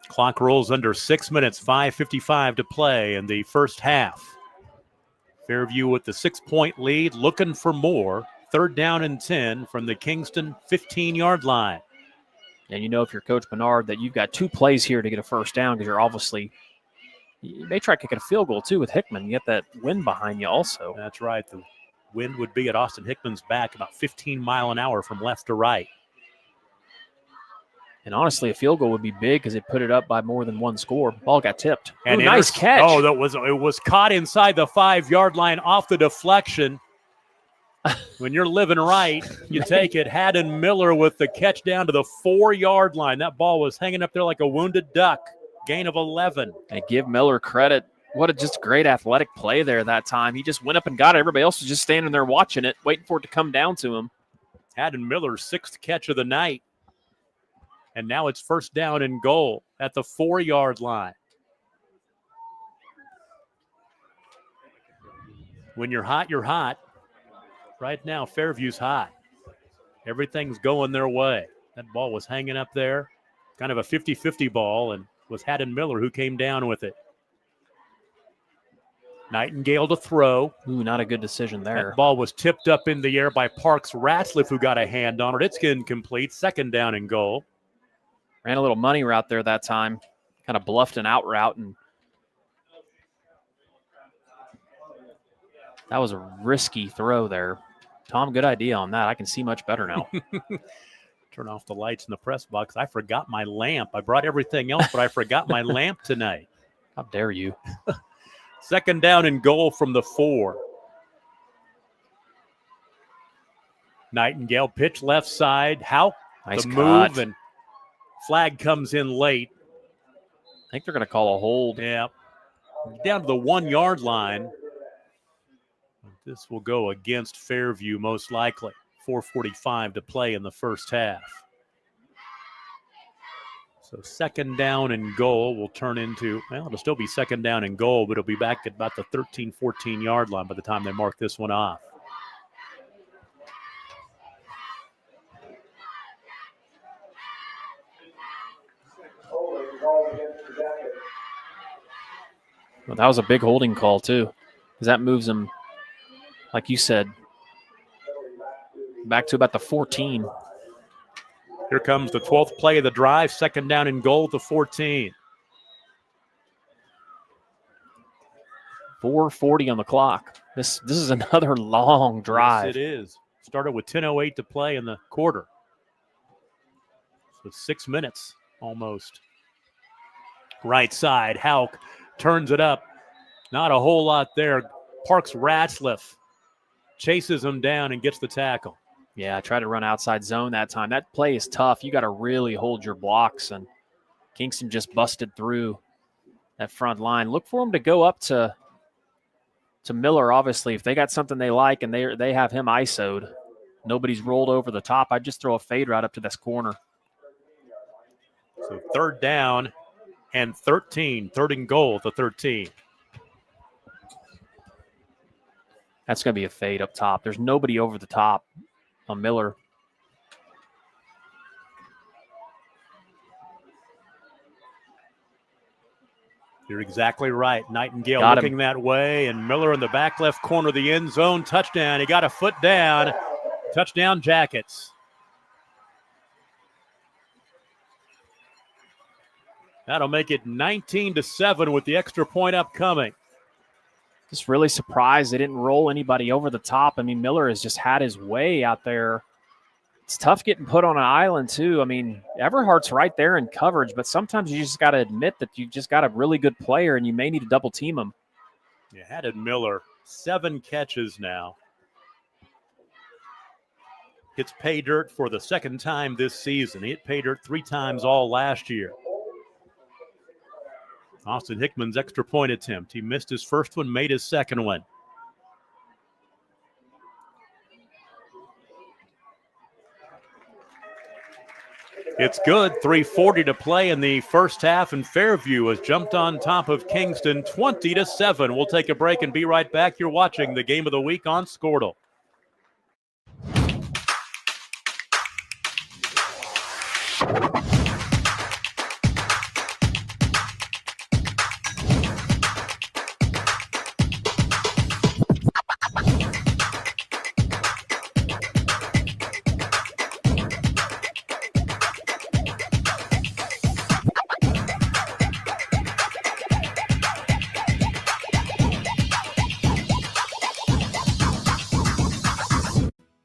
Clock rolls under 6 minutes, 5:55 to play in the first half. Fairview with the 6-point lead, looking for more. Third down and 10 from the Kingston 15-yard line. And you know, if you're Coach Bernard, that you've got 2 plays here to get a first down because you're obviously, you may try kicking a field goal too with Hickman. You get that wind behind you also. That's right. The wind would be at Austin Hickman's back about 15 mile an hour from left to right. And honestly, a field goal would be big because it put it up by more than 1 score. Ball got tipped. And ooh, nice catch. Oh, it was caught inside the 5-yard line off the deflection. When you're living right, you take it. Haddon Miller with the catch down to the 4-yard line. That ball was hanging up there like a wounded duck. Gain of 11. And give Miller credit. What a just great athletic play there that time. He just went up and got it. Everybody else was just standing there watching it, waiting for it to come down to him. Haddon Miller's 6th catch of the night. And now it's first down and goal at the 4-yard line. When you're hot, you're hot. Right now, Fairview's hot. Everything's going their way. That ball was hanging up there. Kind of a 50-50 ball, and was Haddon Miller who came down with it. Nightingale to throw. Ooh, not a good decision there. That ball was tipped up in the air by Parks Ratzliff, who got a hand on it. It's incomplete. Second down and goal. Ran a little money route there that time. Kind of bluffed an out route. And that was a risky throw there. Tom, good idea on that. I can see much better now. Turn off the lights in the press box. I forgot my lamp. I brought everything else, but I forgot my lamp tonight. How dare you? Second down and goal from the 4. Nightingale pitch left side. Houck, nice the cut. move, and flag comes in late. I think they're going to call a hold. Yeah. Down to the 1-yard line. This will go against Fairview most likely. 4:45 to play in the first half. So second down and goal will turn into, well, it'll still be second down and goal, but it'll be back at about the 13, 14-yard line by the time they mark this one off. Well, that was a big holding call, too, because that moves them, like you said, back to about the 14. Here comes the 12th play of the drive, second down and goal to 14. 4:40 on the clock. This is another long drive. Yes, it is. Started with 10:08 to play in the quarter. So 6 minutes almost. Right side, Hauk turns it up. Not a whole lot there. Parks Ratzliff chases him down and gets the tackle. Yeah, I tried to run outside zone that time. That play is tough. You got to really hold your blocks, and Kingston just busted through that front line. Look for him to go up to Miller, obviously. If they got something they like and they have him ISO'd, nobody's rolled over the top, I'd just throw a fade right up to this corner. So third down and 13, third and goal to 13. That's going to be a fade up top. There's nobody over the top on Miller. You're exactly right. Nightingale Got looking him. that way, and Miller in the back left corner of the end zone. Touchdown. He got a foot down. Touchdown, Jackets. That'll make it 19-7 with the extra point upcoming. Just really surprised they didn't roll anybody over the top. I mean, Miller has just had his way out there. It's tough getting put on an island, too. I mean, Everhart's right there in coverage, but sometimes you just got to admit that you've just got a really good player and you may need to double team him. You had it, Miller. 7 catches now. Hits pay dirt for the second time this season. He hit pay dirt 3 times all last year. Austin Hickman's extra point attempt. He missed his first one, made his second one. It's good. 3:40 to play in the first half, and Fairview has jumped on top of Kingston 20-7. We'll take a break and be right back. You're watching the Game of the Week on Squirtle.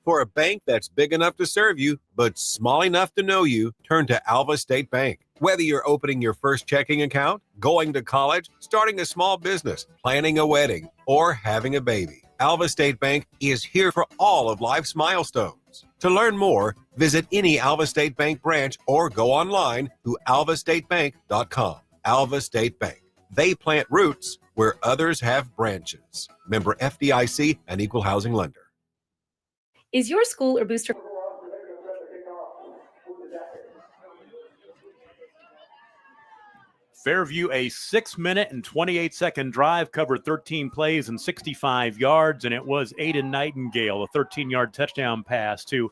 For a bank that's big enough to serve you, but small enough to know you, turn to Alva State Bank. Whether you're opening your first checking account, going to college, starting a small business, planning a wedding, or having a baby, Alva State Bank is here for all of life's milestones. To learn more, visit any Alva State Bank branch or go online to alvastatebank.com. Alva State Bank. They plant roots where others have branches. Member FDIC and Equal Housing Lender. Is your school or booster? Fairview, a 6-minute and 28-second drive, covered 13 plays and 65 yards, and it was Aiden Nightingale, a 13-yard touchdown pass to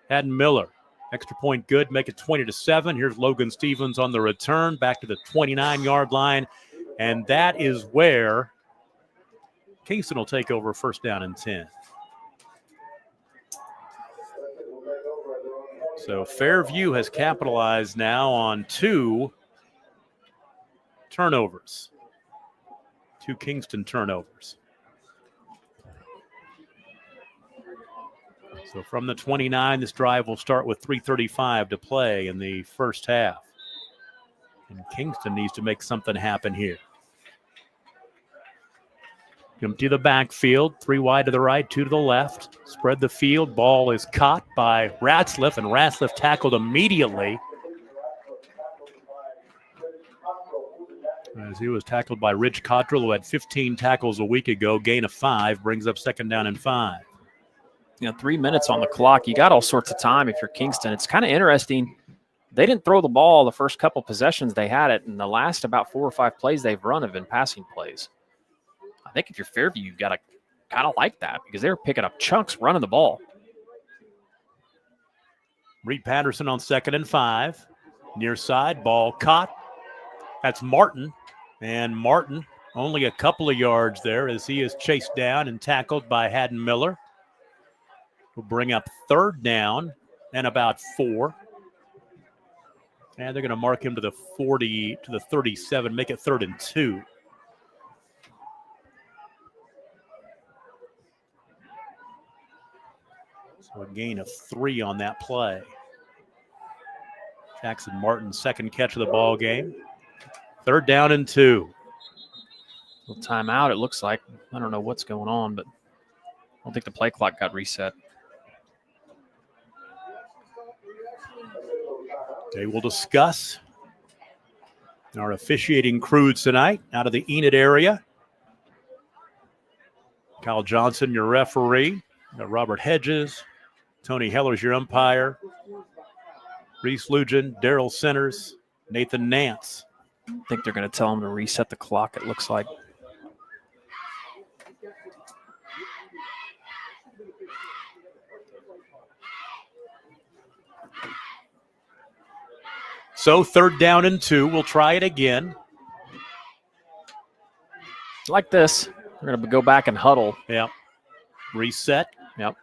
Haddon Miller. Extra point good, make it 20-7. Here's Logan Stevens on the return, back to the 29-yard line, and that is where Kingston will take over first down and 10. So Fairview has capitalized now on 2 turnovers. 2 Kingston turnovers. So from the 29, this drive will start with 3:35 to play in the first half. And Kingston needs to make something happen here. Empty the backfield, 3 wide to the right, 2 to the left. Spread the field. Ball is caught by Ratzliff, and Ratzliff tackled immediately. as he was tackled by Rich Cottrell, who had 15 tackles a week ago. Gain of 5 brings up 2nd down and 5. 3 minutes on the clock. You got all sorts of time if you're Kingston. It's kind of interesting. They didn't throw the ball the first couple possessions they had it, and the last about 4 or 5 plays they've run have been passing plays. I think if you're Fairview, you've got to kind of like that because they're picking up chunks running the ball. Reed Patterson on 2nd and 5. Near side, ball caught. That's Martin. And Martin only a couple of yards there as he is chased down and tackled by Haddon Miller. Will bring up 3rd down and about 4. And they're going to mark him to the 40, to the 37, make it 3rd and 2. So a gain of 3 on that play. Jackson Martin's 2nd catch of the ball game. 3rd down and 2. Little timeout, it looks like. I don't know what's going on, but I don't think the play clock got reset. They will discuss our officiating crew tonight out of the Enid area. Kyle Johnson, your referee. You got Robert Hedges. Tony Heller's your umpire. Reese Lujan, Daryl Centers, Nathan Nance. I think they're going to tell him to reset the clock, it looks like. So 3rd down and 2. We'll try it again. Like this. We're going to go back and huddle. Yep. Reset. Yep.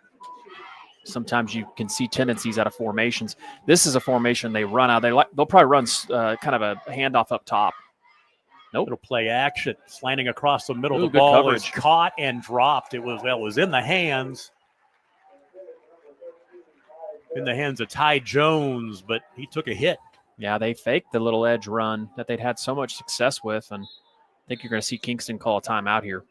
Sometimes you can see tendencies out of formations. This is a formation they run out. They'll probably run kind of a handoff up top. Nope. It'll play action. Slanting across the middle. Ooh, the ball was coverage. caught and dropped. It was in the hands. In the hands of Ty Jones, but he took a hit. Yeah, they faked the little edge run that they'd had so much success with, and I think you're going to see Kingston call a timeout here.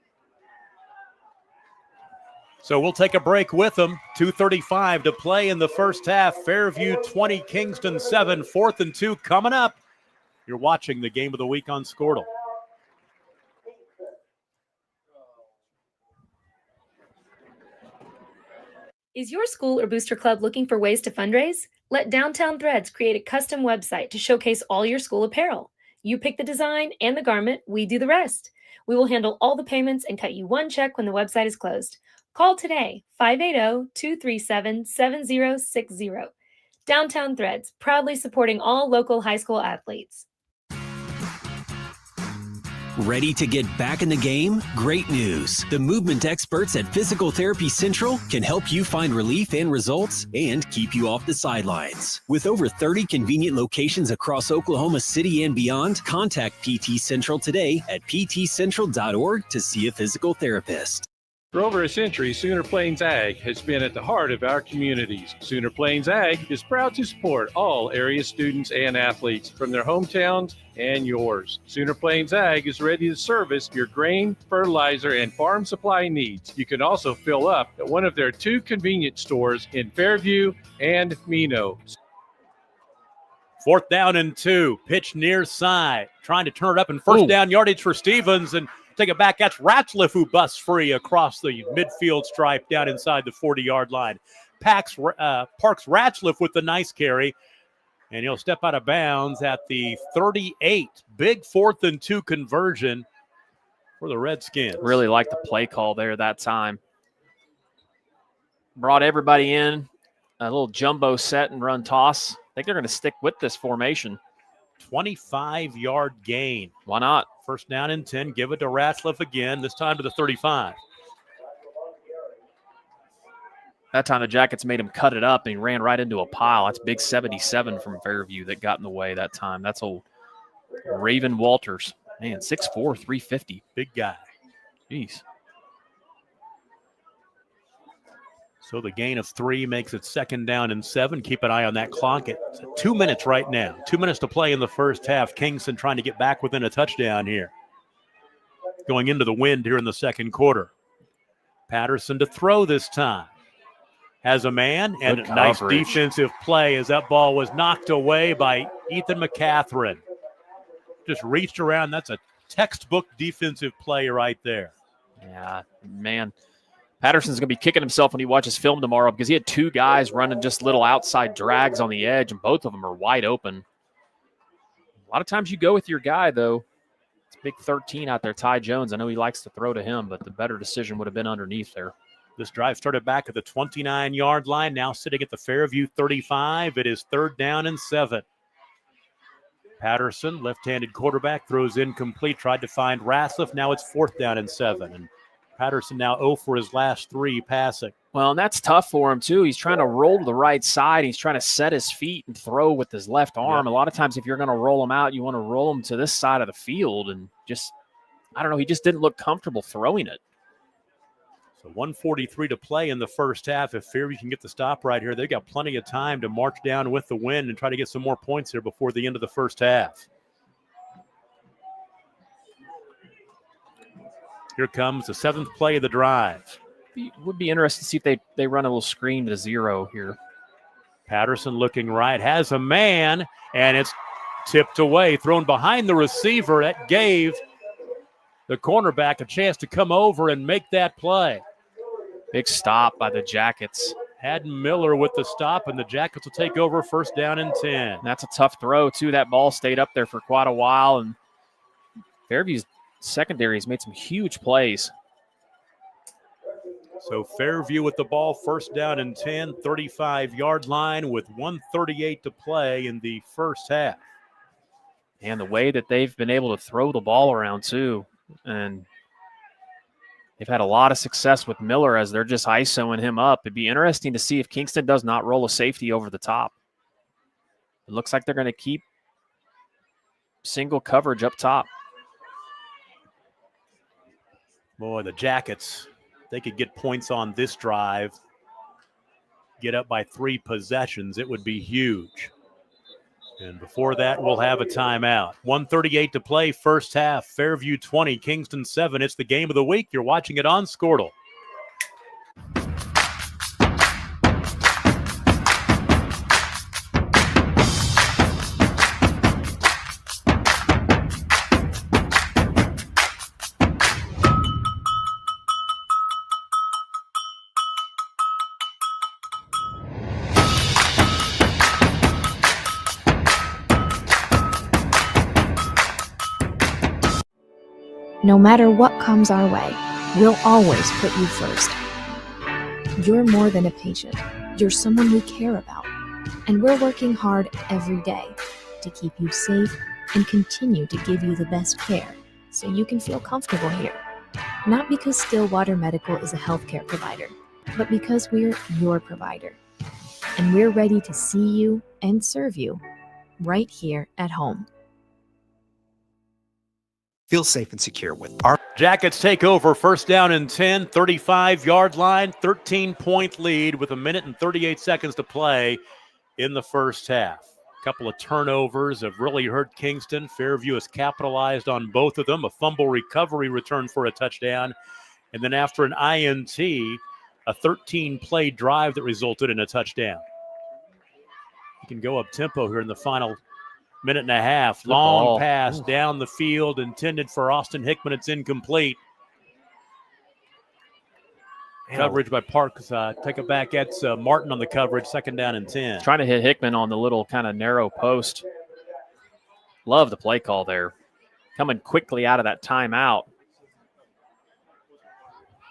So we'll take a break with them. 2:35 to play in the first half. Fairview 20, Kingston 7. 4th and 2 coming up. You're watching the Game of the Week on Squirtle. Is your school or booster club looking for ways to fundraise? Let Downtown Threads create a custom website to showcase all your school apparel. You pick the design and the garment, we do the rest. We will handle all the payments and cut you one check when the website is closed. Call today, 580-237-7060. Downtown Threads, proudly supporting all local high school athletes. Ready to get back in the game? Great news. The movement experts at Physical Therapy Central can help you find relief and results and keep you off the sidelines. With over 30 convenient locations across Oklahoma City and beyond, contact PT Central today at ptcentral.org to see a physical therapist. For over a century, Sooner Plains Ag has been at the heart of our communities. Sooner Plains Ag is proud to support all area students and athletes from their hometowns and yours. Sooner Plains Ag is ready to service your grain, fertilizer, and farm supply needs. You can also fill up at one of their 2 convenience stores in Fairview and Mino. 4th down and 2. Pitch near side. Trying to turn it up in first down yardage for Stevens and take it back. That's Ratcliffe who busts free across the midfield stripe down inside the 40-yard line. Parks Ratcliffe with the nice carry, and he'll step out of bounds at the 38. Big 4th and 2 conversion for the Redskins. Really like the play call there that time. Brought everybody in, a little jumbo set and run toss. I think they're going to stick with this formation. 25-yard gain. Why not? 1st down and 10. Give it to Ratcliffe again, this time to the 35. That time the Jackets made him cut it up, and he ran right into a pile. That's big 77 from Fairview that got in the way that time. That's old Raven Walters. Man, 6'4", 350. Big guy. Jeez. So the gain of 3 makes it 2nd down and 7. Keep an eye on that clock. It's 2 minutes right now. 2 minutes to play in the first half. Kingston trying to get back within a touchdown here. Going into the wind here in the second quarter. Patterson to throw this time. Has a man and a nice defensive play as that ball was knocked away by Ethan McCatherine. Just reached around. That's a textbook defensive play right there. Yeah, man. Patterson's going to be kicking himself when he watches film tomorrow because he had two guys running just little outside drags on the edge, and both of them are wide open. A lot of times you go with your guy, though. It's big 13 out there, Ty Jones. I know he likes to throw to him, but the better decision would have been underneath there. This drive started back at the 29-yard line, now sitting at the Fairview 35. It is 3rd down and 7. Patterson, left-handed quarterback, throws incomplete, tried to find Rassliff. Now it's 4th down and 7. And Patterson now 0 for his last 3 passing. Well, and that's tough for him, too. He's trying to roll to the right side. He's trying to set his feet and throw with his left arm. Yeah. A lot of times if you're going to roll him out, you want to roll him to this side of the field. And just, I don't know, he just didn't look comfortable throwing it. So 1:43 to play in the first half. If Fairview can get the stop right here, they've got plenty of time to march down with the win and try to get some more points here before the end of the first half. Here comes the 7th play of the drive. It would be interesting to see if they run a little screen to 0 here. Patterson looking right, has a man, and it's tipped away, thrown behind the receiver. That gave the cornerback a chance to come over and make that play. Big stop by the Jackets. Had Miller with the stop, and the Jackets will take over 1st down and 10. And that's a tough throw, too. That ball stayed up there for quite a while, and Fairview's secondary has made some huge plays. So Fairview with the ball, 1st down and 10, 35-yard line with 1:38 to play in the first half. And the way that they've been able to throw the ball around, too. And they've had a lot of success with Miller as they're just ISOing him up. It'd be interesting to see if Kingston does not roll a safety over the top. It looks like they're going to keep single coverage up top. Boy, the Jackets, they could get points on this drive, get up by 3 possessions. It would be huge. And before that, we'll have a timeout. 1:38 to play, first half. Fairview 20, Kingston 7. It's the game of the week. You're watching it on Squirtle. No matter what comes our way, we'll always put you first. You're more than a patient. You're someone we care about. And we're working hard every day to keep you safe and continue to give you the best care so you can feel comfortable here. Not because Stillwater Medical is a healthcare provider, but because we're your provider. And we're ready to see you and serve you right here at home. Feel safe and secure with our Jackets take over, 1st down and 10, 35-yard line, 13-point lead with 1 minute and 38 seconds to play in the first half. A couple of turnovers have really hurt Kingston. Fairview has capitalized on both of them, a fumble recovery return for a touchdown, and then after an INT, a 13-play drive that resulted in a touchdown. You can go up-tempo here in the final minute and a half. Long pass down the field intended for Austin Hickman. It's incomplete. Coverage by Parks. Take it back. That's Martin on the coverage. 2nd down and 10. Trying to hit Hickman on the little kind of narrow post. Love the play call there. Coming quickly out of that timeout.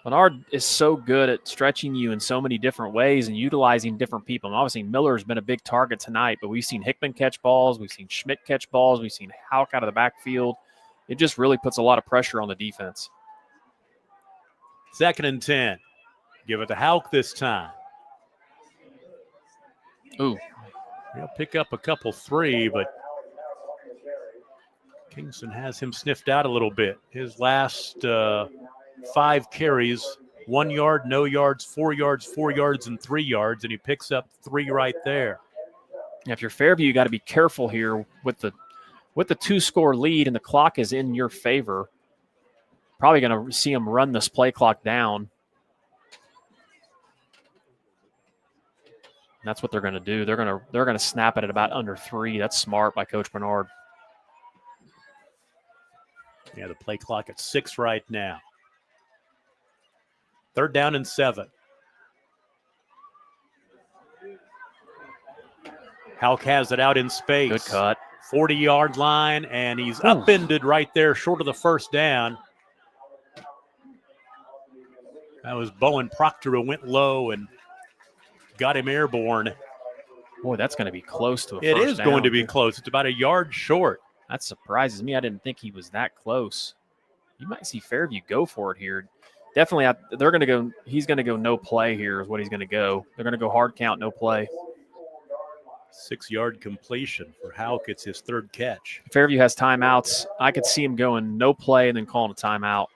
Bernard is so good at stretching you in so many different ways and utilizing different people. And obviously, Miller's been a big target tonight, but we've seen Hickman catch balls. We've seen Schmidt catch balls. We've seen Houck out of the backfield. It just really puts a lot of pressure on the defense. 2nd and 10. Give it to Houck this time. Ooh. He'll pick up a couple 3, but Kingston has him sniffed out a little bit. His last 5 carries, 1 yard, no yards, 4 yards, 4 yards, and 3 yards, and he picks up 3 right there. If you're Fairview, you got to be careful here with the 2-score lead and the clock is in your favor. Probably going to see them run this play clock down. And that's what they're going to do. They're going to snap it at about under 3. That's smart by Coach Bernard. Yeah, the play clock at 6 right now. 3rd down and 7. Houck has it out in space. Good cut. 40-yard line, and he's upended right there short of the first down. That was Bowen Proctor who went low and got him airborne. Boy, that's going to be close to a It first is down. going to be close. It's about a yard short. That surprises me. I didn't think he was that close. You might see Fairview go for it here. Definitely, they're going to go. He's going to go no play here is what he's going to go. They're going to go hard count, no play. 6-yard completion for Houck. It's his 3rd catch. Fairview has timeouts. I could see him going no play and then calling a timeout.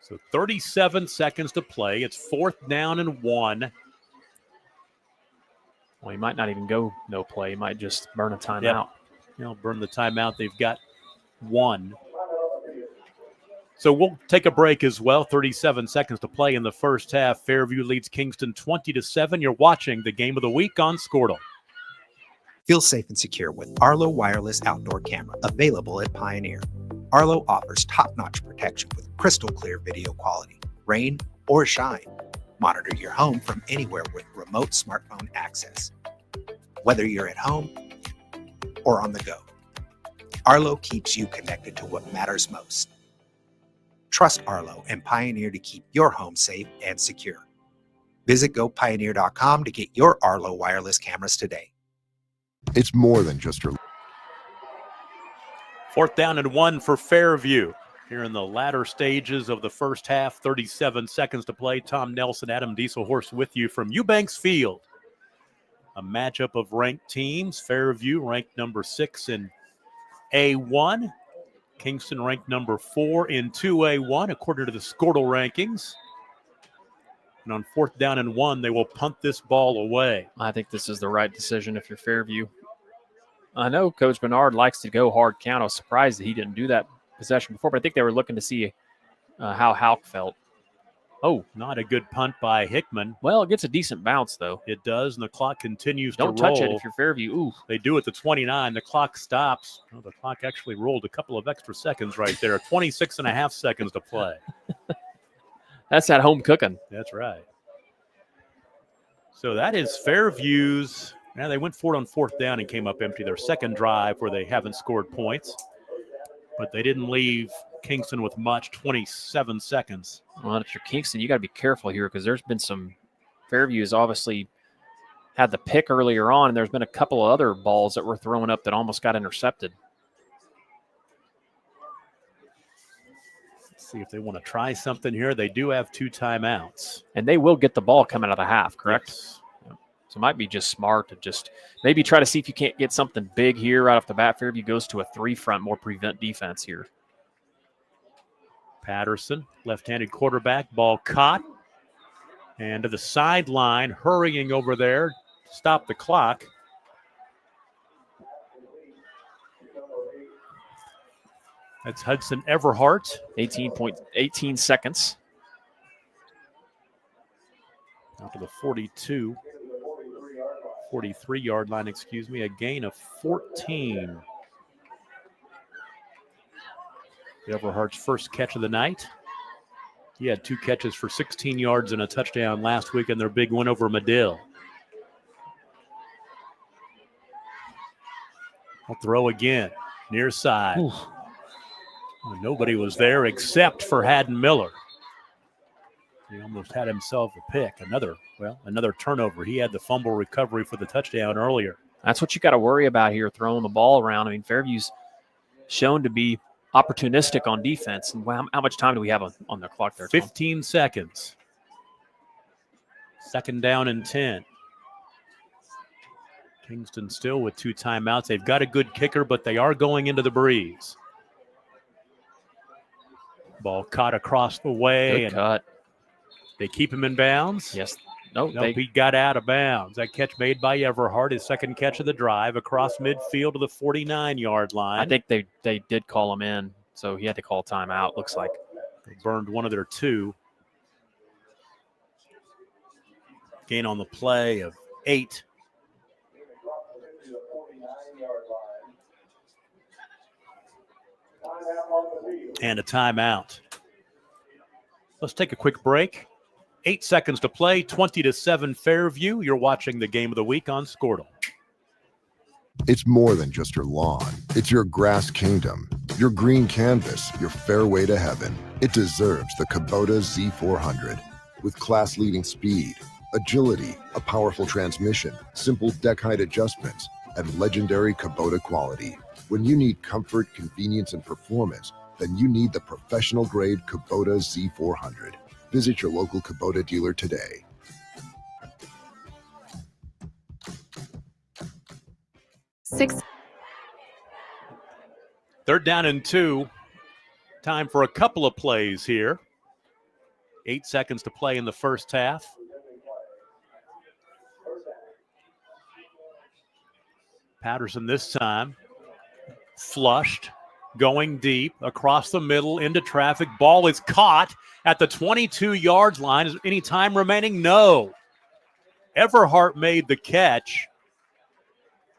So 37 seconds to play. It's 4th down and 1. Well, he might not even go no play. He might just burn a timeout. Yep. He'll burn the timeout. They've got 1. So we'll take a break as well. 37 seconds to play in the first half. Fairview leads Kingston 20-7. You're watching the game of the week on Squirtle. Feel safe and secure with Arlo Wireless Outdoor Camera, available at Pioneer. Arlo offers top-notch protection with crystal clear video quality, rain or shine. Monitor your home from anywhere with remote smartphone access. Whether you're at home or on the go, Arlo keeps you connected to what matters most. Trust Arlo and Pioneer to keep your home safe and secure. Visit gopioneer.com to get your Arlo wireless cameras today. It's more than just your... 4th down and 1 for Fairview. Here in the latter stages of the first half, 37 seconds to play. Tom Nelson, Adam Dieselhorst with you from Eubanks Field. A matchup of ranked teams. Fairview ranked number 6 in A1. Kingston ranked number 4 in 2A1, according to the Squirtle rankings. And on 4th down and 1, they will punt this ball away. I think this is the right decision if you're Fairview. I know Coach Bernard likes to go hard count. I was surprised that he didn't do that possession before, but I think they were looking to see how Houck felt. Oh, not a good punt by Hickman. Well, it gets a decent bounce, though. It does, and the clock continues to roll. Don't touch it if you're Fairview. Ooh. They do at the 29. The clock stops. Oh, the clock actually rolled a couple of extra seconds right there. 26 and a half seconds to play. That's at home cooking. That's right. So that is Fairview's. Now they went for it on 4th down and came up empty. Their second drive where they haven't scored points. But they didn't leave Kingston with much, 27 seconds. Well, if you're Kingston, you got to be careful here because there's been some Fairview has obviously had the pick earlier on, and there's been a couple of other balls that were thrown up that almost got intercepted. Let's see if they want to try something here. They do have 2 timeouts. And they will get the ball coming out of the half, correct? Yes. So it might be just smart to just maybe try to see if you can't get something big here right off the bat. Fairview goes to a 3-front, more prevent defense here. Patterson, left-handed quarterback, ball caught. And to the sideline, hurrying over there, stop the clock. That's Hudson Everhart. 18 seconds. Out to the 42. 43-yard line, excuse me, a gain of 14. Everhart's first catch of the night. He had 2 catches for 16 yards and a touchdown last week in their big win over Medill. I'll throw again, near side. Nobody was there except for Haddon Miller. He almost had himself a pick. Another turnover. He had the fumble recovery for the touchdown earlier. That's what you got to worry about here, throwing the ball around. I mean, Fairview's shown to be opportunistic on defense. And how much time do we have on the clock there, Tom? 15 seconds. 2nd down and 10. Kingston still with 2 timeouts. They've got a good kicker, but they are going into the breeze. Ball caught across the way. Good cut. They keep him in bounds. Yes. Nope, he got out of bounds. That catch made by Everhart, his second catch of the drive, across midfield to the 49-yard line. I think they did call him in, so he had to call timeout, looks like. They burned one of their 2. Gain on the play of 8. And a timeout. Let's take a quick break. 8 seconds to play, 20-7 Fairview. You're watching the game of the week on Squirtle. It's more than just your lawn. It's your grass kingdom, your green canvas, your fairway to heaven. It deserves the Kubota Z400. With class-leading speed, agility, a powerful transmission, simple deck height adjustments, and legendary Kubota quality. When you need comfort, convenience, and performance, then you need the professional-grade Kubota Z400. Visit your local Kubota dealer today. Third down and 2. Time for a couple of plays here. 8 seconds to play in the first half. Patterson this time flushed, going deep across the middle into traffic. Ball is caught at the 22-yard line. Is any time remaining? No. Everhart made the catch.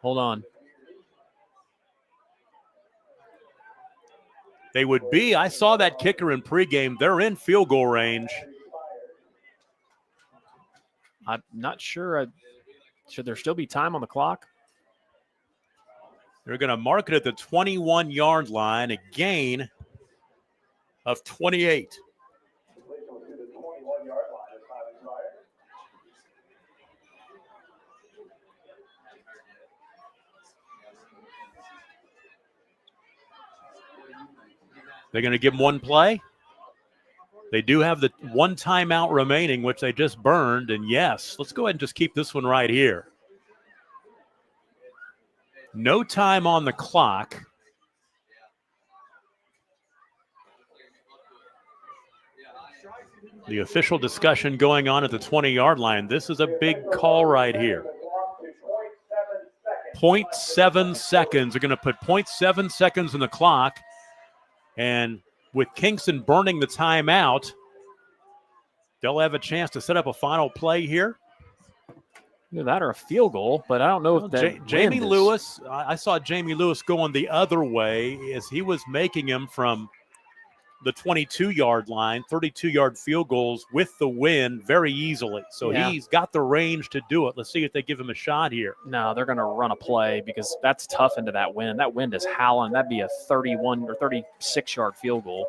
Hold on. They would be. I saw that kicker in pregame. They're in field goal range. I'm not sure. Should there still be time on the clock? They're going to mark it at the 21-yard line, a gain of 28. They're going to give them one play. They do have the one timeout remaining, which they just burned. And yes, let's go ahead and just keep this one right here. No time on the clock. The official discussion going on at the 20-yard line. This is a big call right here. 0.7 seconds. They're going to put 0.7 seconds in the clock. And with Kingston burning the timeout, they'll have a chance to set up a final play here. Either that or a field goal, but I don't know if that Jamie Lewis, I saw Jamie Lewis going the other way as he was making him from the 22-yard line, 32-yard field goals with the wind very easily. So he's got the range to do it. Let's see if they give him a shot here. No, they're going to run a play because that's tough into that wind. That wind is howling. That'd be a 31 or 36-yard field goal.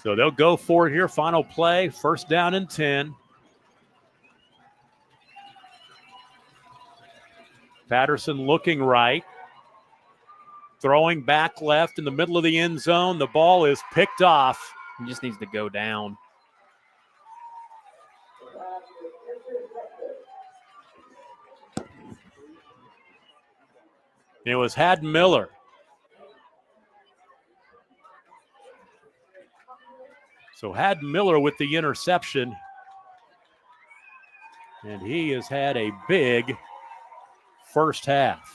So they'll go for it here. Final play, first down and 10. Patterson looking right. Throwing back left in the middle of the end zone. The ball is picked off. He just needs to go down. It was Haddon Miller. So Haddon Miller with the interception. And he has had a big first half.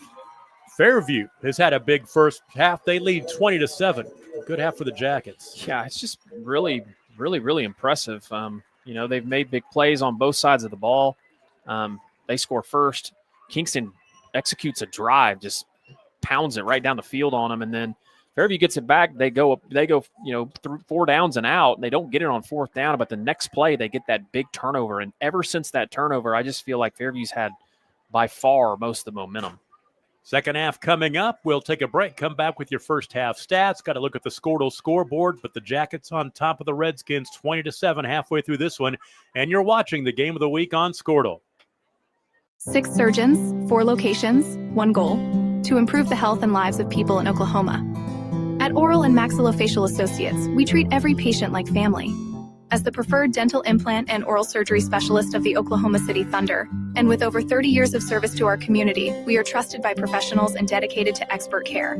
Fairview has had a big first half. They lead 20-7. Good half for the Jackets. Yeah, it's just really, really, really impressive. They've made big plays on both sides of the ball. They score first. Kingston executes a drive, just pounds it right down the field on them, and then Fairview gets it back. They go, through 4 downs and out. They don't get it on 4th down, but the next play they get that big turnover. And ever since that turnover, I just feel like Fairview's had by far most of the momentum. Second half coming up. We'll take a break. Come back with your first half stats. Got to look at the Squirtle scoreboard, but the Jackets on top of the Redskins 20-7 halfway through this one. And you're watching the game of the week on Squirtle. 6 surgeons, 4 locations, 1 goal: to improve the health and lives of people in Oklahoma. At Oral and Maxillofacial Associates, we treat every patient like family. As the preferred dental implant and oral surgery specialist of the Oklahoma City Thunder, and with over 30 years of service to our community, we are trusted by professionals and dedicated to expert care.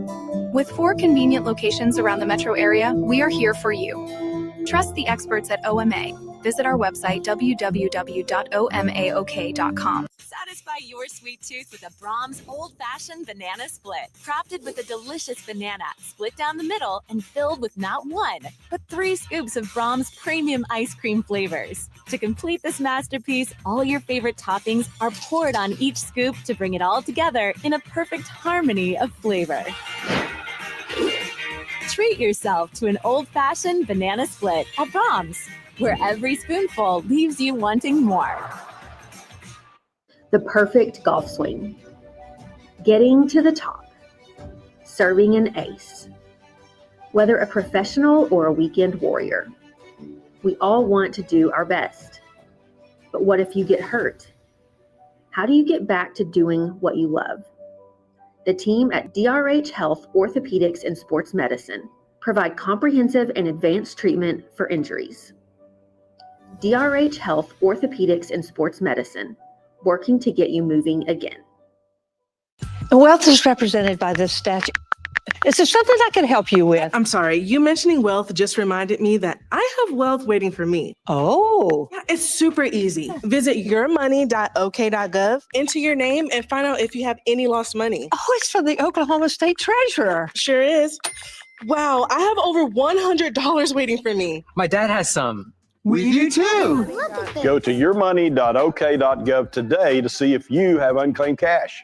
With 4 convenient locations around the metro area, we are here for you. Trust the experts at OMA. Visit our website, www.omaok.com. Satisfy your sweet tooth with a Brahms old-fashioned banana split. Crafted with a delicious banana, split down the middle and filled with not 1, but 3 scoops of Brahms premium ice cream flavors. To complete this masterpiece, all your favorite toppings are poured on each scoop to bring it all together in a perfect harmony of flavor. Treat yourself to an old-fashioned banana split at Brahms, where every spoonful leaves you wanting more. The perfect golf swing. Getting to the top. Serving an ace. Whether a professional or a weekend warrior, we all want to do our best. But what if you get hurt? How do you get back to doing what you love? The team at DRH Health Orthopedics and Sports Medicine provide comprehensive and advanced treatment for injuries. DRH Health Orthopedics and Sports Medicine, working to get you moving again. Wealth is represented by this statue. Is there something I can help you with? I'm sorry, you mentioning wealth just reminded me that I have wealth waiting for me. Oh. Yeah, it's super easy. Visit yourmoney.ok.gov, enter your name, and find out if you have any lost money. Oh, it's from the Oklahoma State Treasurer. Sure is. Wow, I have over $100 waiting for me. My dad has some. We do too. Go to yourmoney.ok.gov today to see if you have unclaimed cash.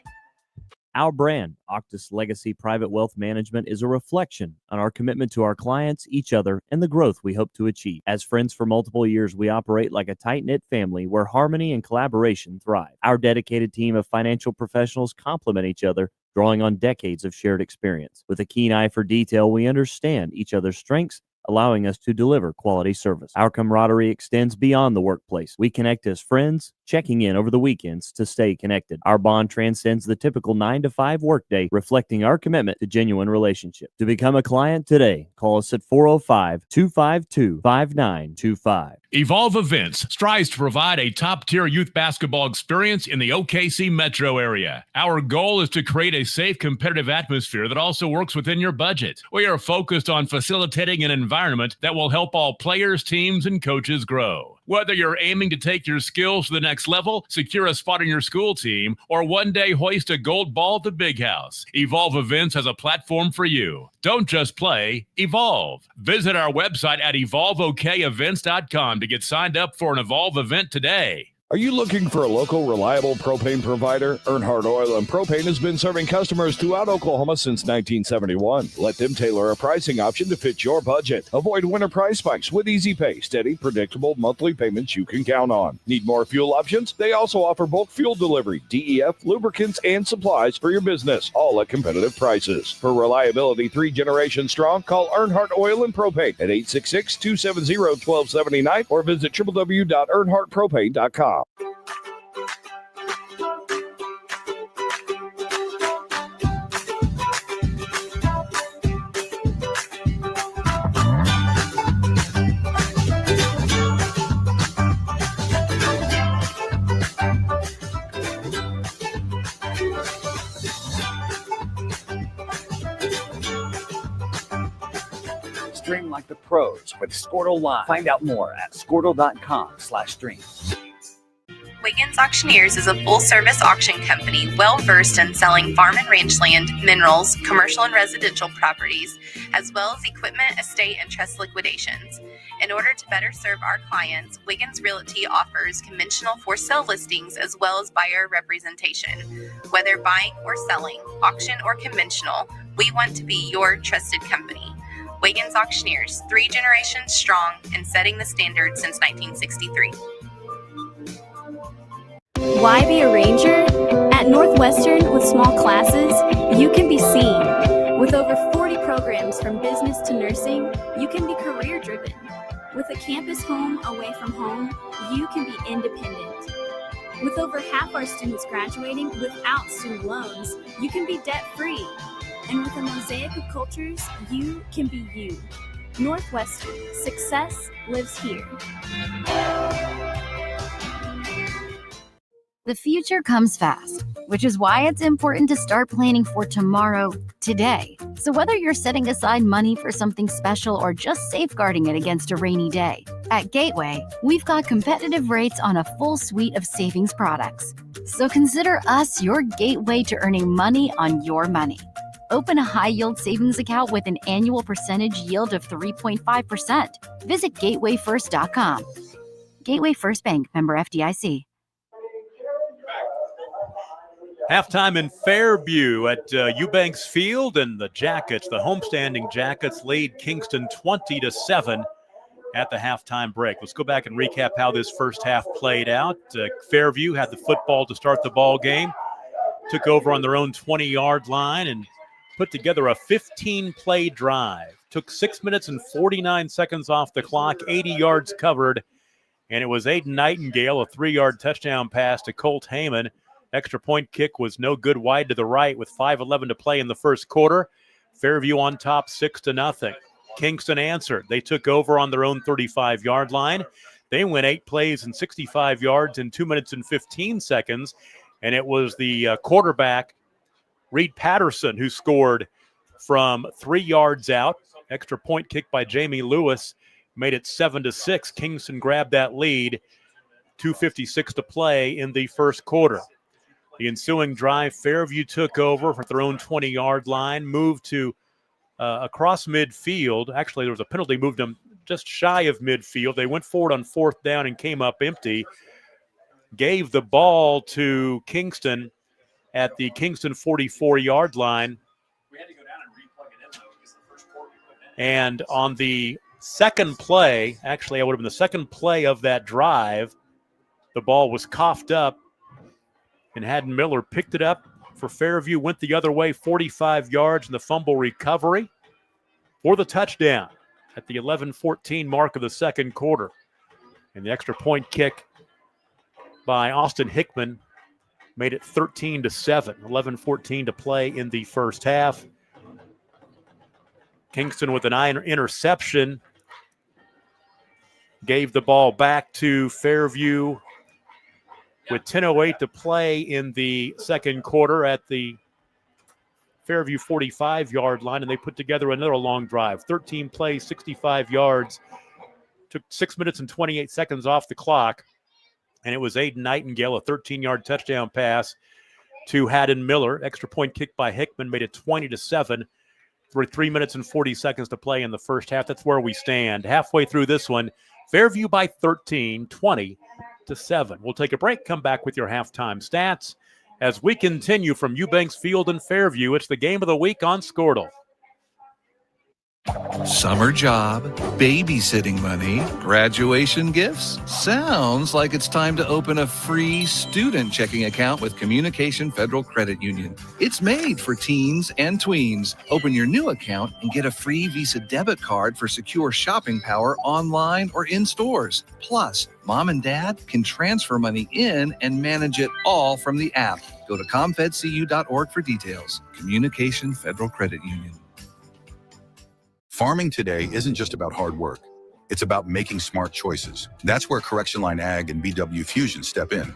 Our brand, Octus Legacy Private Wealth Management, is a reflection on our commitment to our clients, each other, and the growth we hope to achieve. As friends for multiple years, we operate like a tight-knit family where harmony and collaboration thrive. Our dedicated team of financial professionals complement each other, drawing on decades of shared experience. With a keen eye for detail, we understand each other's strengths, allowing us to deliver quality service. Our camaraderie extends beyond the workplace. We connect as friends, checking in over the weekends to stay connected. Our bond transcends the typical 9-to-5 workday, reflecting our commitment to genuine relationship. To become a client today, call us at 405-252-5925. Evolve Events strives to provide a top-tier youth basketball experience in the OKC metro area. Our goal is to create a safe, competitive atmosphere that also works within your budget. We are focused on facilitating an environment that will help all players, teams, and coaches grow. Whether you're aiming to take your skills to the next level, secure a spot on your school team, or one day hoist a gold ball at the big house, Evolve Events has a platform for you. Don't just play, evolve. Visit our website at evolveokevents.com to get signed up for an Evolve event today. Are you looking for a local, reliable propane provider? Earnhardt Oil and Propane has been serving customers throughout Oklahoma since 1971. Let them tailor a pricing option to fit your budget. Avoid winter price spikes with easy pay, steady, predictable monthly payments you can count on. Need more fuel options? They also offer bulk fuel delivery, DEF, lubricants, and supplies for your business, all at competitive prices. For reliability 3 generations strong, call Earnhardt Oil and Propane at 866-270-1279 or visit www.earnhardtpropane.com. Stream like the pros with Squirtle Live. Find out more at squirtle.com/stream. Wiggins Auctioneers is a full-service auction company well-versed in selling farm and range land, minerals, commercial and residential properties, as well as equipment, estate, and trust liquidations. In order to better serve our clients, Wiggins Realty offers conventional for-sale listings as well as buyer representation. Whether buying or selling, auction or conventional, we want to be your trusted company. Wiggins Auctioneers, 3 generations strong and setting the standard since 1963. Why be a ranger? At Northwestern, with small classes, you can be seen. With over 40 programs from business to nursing, you can be career driven. With a campus home away from home, you can be independent. With over half our students graduating without student loans, you can be debt free. And with a mosaic of cultures, you can be you. Northwestern, success lives here. The future comes fast, which is why it's important to start planning for tomorrow, today. So whether you're setting aside money for something special or just safeguarding it against a rainy day, at Gateway, we've got competitive rates on a full suite of savings products. So consider us your gateway to earning money on your money. Open a high-yield savings account with an annual percentage yield of 3.5%. Visit gatewayfirst.com. Gateway First Bank, member FDIC. Halftime in Fairview at Eubanks Field, and the Jackets, the homestanding Jackets, lead Kingston 20-7 at the halftime break. Let's go back and recap how this first half played out. Fairview had the football to start the ball game, took over on their own 20-yard line, and put together a 15-play drive. Took 6 minutes and 49 seconds off the clock, 80 yards covered, and it was Aiden Nightingale, a 3-yard touchdown pass to Colt Heyman. Extra point kick was no good, wide to the right with 5:11 to play in the first quarter. Fairview on top 6-0. Kingston answered. They took over on their own 35-yard line. They went 8 plays and 65 yards in 2 minutes and 15 seconds, and it was the quarterback, Reed Patterson, who scored from 3 yards out. Extra point kick by Jamie Lewis made it 7-6. Kingston grabbed that lead. 2:56 to play in the first quarter. The ensuing drive, Fairview took over for their own 20-yard line, moved to across midfield. Actually, there was a penalty, moved them just shy of midfield. They went forward on 4th down and came up empty. Gave the ball to Kingston at the Kingston 44-yard line. And on the second play, actually, it would have been the second play of that drive, the ball was coughed up, and Haddon Miller picked it up for Fairview, went the other way, 45 yards in the fumble recovery for the touchdown at the 11-14 mark of the second quarter. And the extra point kick by Austin Hickman made it 13-7, 11-14 to play in the first half. Kingston with an interception gave the ball back to Fairview with 10:08 to play in the second quarter at the Fairview 45-yard line, and they put together another long drive. 13 plays, 65 yards. Took 6 minutes and 28 seconds off the clock, and it was Aiden Nightingale, a 13-yard touchdown pass to Haddon Miller. Extra point kick by Hickman made it 20-7. 3 minutes and 40 seconds to play in the first half. That's where we stand. Halfway through this one, Fairview by 13, 20-7. We'll take a break, come back with your halftime stats as we continue from Eubanks Field in Fairview. It's the game of the week on Squirtle. Summer job, babysitting money, graduation gifts. Sounds like it's time to open a free student checking account with Communication Federal Credit Union. It's made for teens and tweens. Open your new account and get a free Visa debit card for secure shopping power online or in stores. Plus, mom and dad can transfer money in and manage it all from the app. Go to comfedcu.org for details. Communication Federal Credit Union. Farming today isn't just about hard work. It's about making smart choices. That's where Correction Line Ag and BW Fusion step in.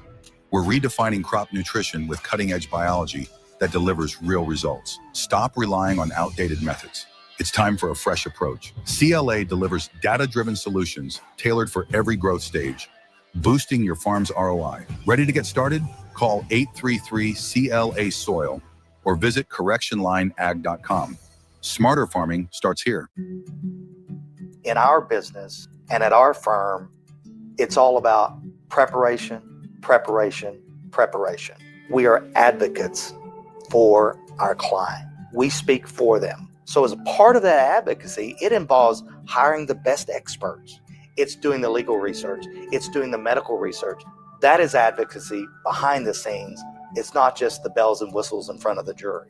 We're redefining crop nutrition with cutting-edge biology that delivers real results. Stop relying on outdated methods. It's time for a fresh approach. CLA delivers data-driven solutions tailored for every growth stage, boosting your farm's ROI. Ready to get started? Call 833-CLA-SOIL or visit correctionlineag.com. Smarter farming starts here. In our business and at our firm, it's all about preparation, preparation, preparation. We are advocates for our client. We speak for them. So as a part of that advocacy, it involves hiring the best experts. It's doing the legal research. It's doing the medical research. That is advocacy behind the scenes. It's not just the bells and whistles in front of the jury.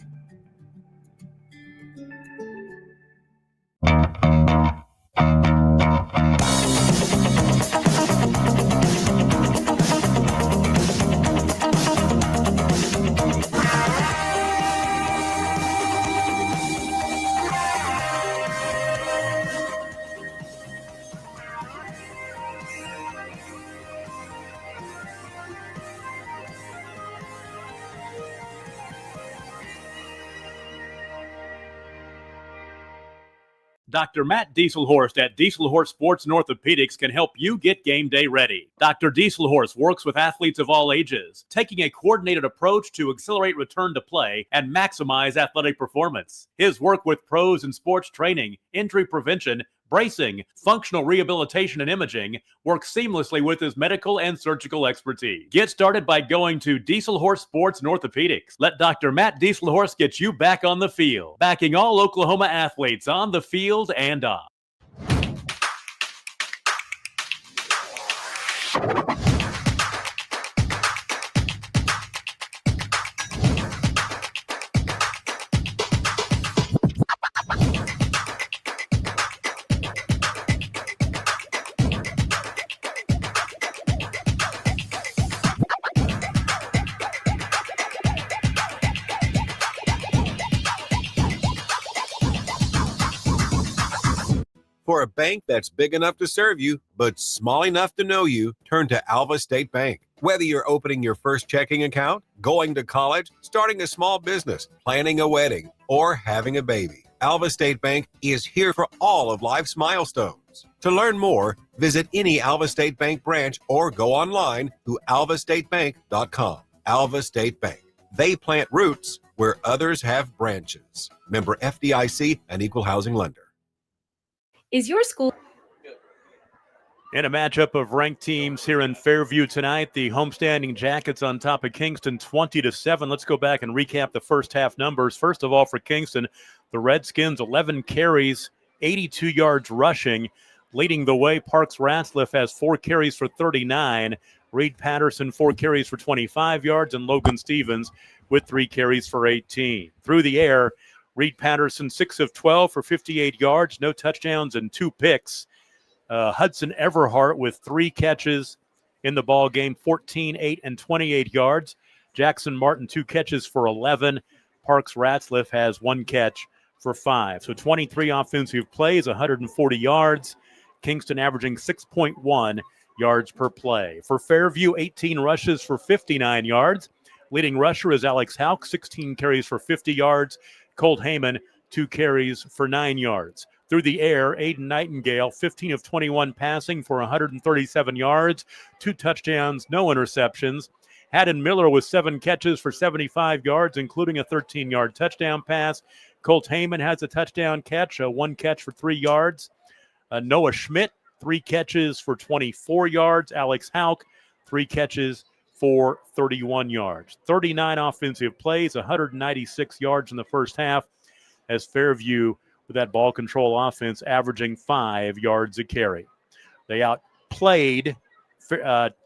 Dr. Matt Dieselhorst at Dieselhorst Sports and Orthopedics can help you get game day ready. Dr. Dieselhorst works with athletes of all ages, taking a coordinated approach to accelerate return to play and maximize athletic performance. His work with pros in sports training, injury prevention, bracing, functional rehabilitation, and imaging work seamlessly with his medical and surgical expertise. Get started by going to Dieselhorse Sports and Orthopedics. Let Dr. Matt Dieselhorse get you back on the field, backing all Oklahoma athletes on the field and off. For a bank that's big enough to serve you, but small enough to know you, turn to Alva State Bank. Whether you're opening your first checking account, going to college, starting a small business, planning a wedding, or having a baby, Alva State Bank is here for all of life's milestones. To learn more, visit any Alva State Bank branch or go online to alvastatebank.com. Alva State Bank. They plant roots where others have branches. Member FDIC and Equal Housing Lender. Is your school... In a matchup of ranked teams here in Fairview tonight, the homestanding Jackets on top of Kingston 20-7. Let's go back and recap the first half numbers. First of all, for Kingston, the Redskins 11 carries, 82 yards rushing. Leading the way, Parks Ratzliff has 4 carries for 39. Reed Patterson 4 carries for 25 yards, and Logan Stevens with 3 carries for 18. Through the air, Reed Patterson 6 of 12 for 58 yards, no touchdowns and 2 picks. Hudson Everhart with 3 catches in the ball game, 14, 8, and 28 yards. Jackson Martin 2 catches for 11. Parks Ratzliff has 1 catch for 5. So 23 offensive plays, 140 yards. Kingston averaging 6.1 yards per play. For Fairview, 18 rushes for 59 yards. Leading rusher is Alex Hauk, 16 carries for 50 yards. Colt Heyman, 2 carries for 9 yards. Through the air, Aiden Nightingale, 15 of 21 passing for 137 yards, 2 touchdowns, no interceptions. Haddon Miller with 7 catches for 75 yards, including a 13-yard touchdown pass. Colt Heyman has a touchdown catch, 1 catch for 3 yards. Noah Schmidt, 3 catches for 24 yards. Alex Hauk, 3 catches for 31 yards. 39 offensive plays, 196 yards in the first half, as Fairview, with that ball control offense, averaging 5 yards a carry. They outplayed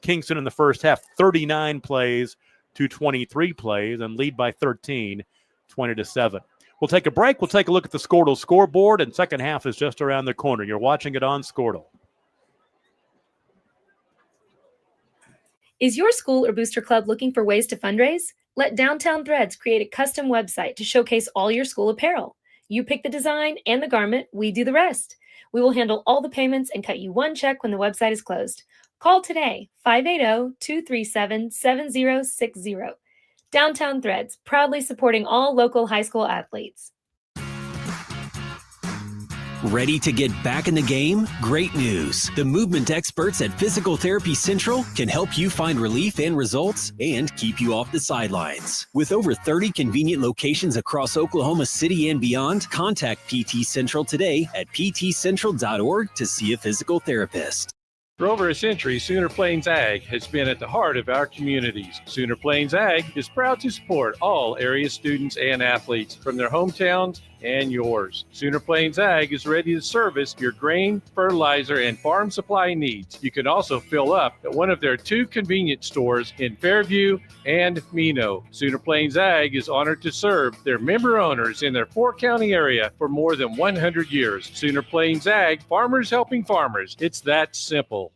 Kingston in the first half, 39 plays to 23 plays, and lead by 13, 20-7. We'll take a break. We'll take a look at the Squirtle scoreboard, and second half is just around the corner. You're watching it on Squirtle. Is your school or booster club looking for ways to fundraise? Let Downtown Threads create a custom website to showcase all your school apparel. You pick the design and the garment, we do the rest. We will handle all the payments and cut you 1 check when the website is closed. Call today, 580-237-7060. Downtown Threads, proudly supporting all local high school athletes. Ready to get back in the game? Great news. The movement experts at Physical Therapy Central can help you find relief and results and keep you off the sidelines. With over 30 convenient locations across Oklahoma City and beyond, contact PT Central today at ptcentral.org to see a physical therapist. For over a century, Sooner Plains Ag has been at the heart of our communities. Sooner Plains Ag is proud to support all area students and athletes from their hometowns and yours. Sooner Plains Ag is ready to service your grain, fertilizer, and farm supply needs. You can also fill up at one of their 2 convenience stores in Fairview and Mino. Sooner Plains Ag is honored to serve their member owners in their 4-county area for more than 100 years. Sooner Plains Ag, farmers helping farmers. It's that simple.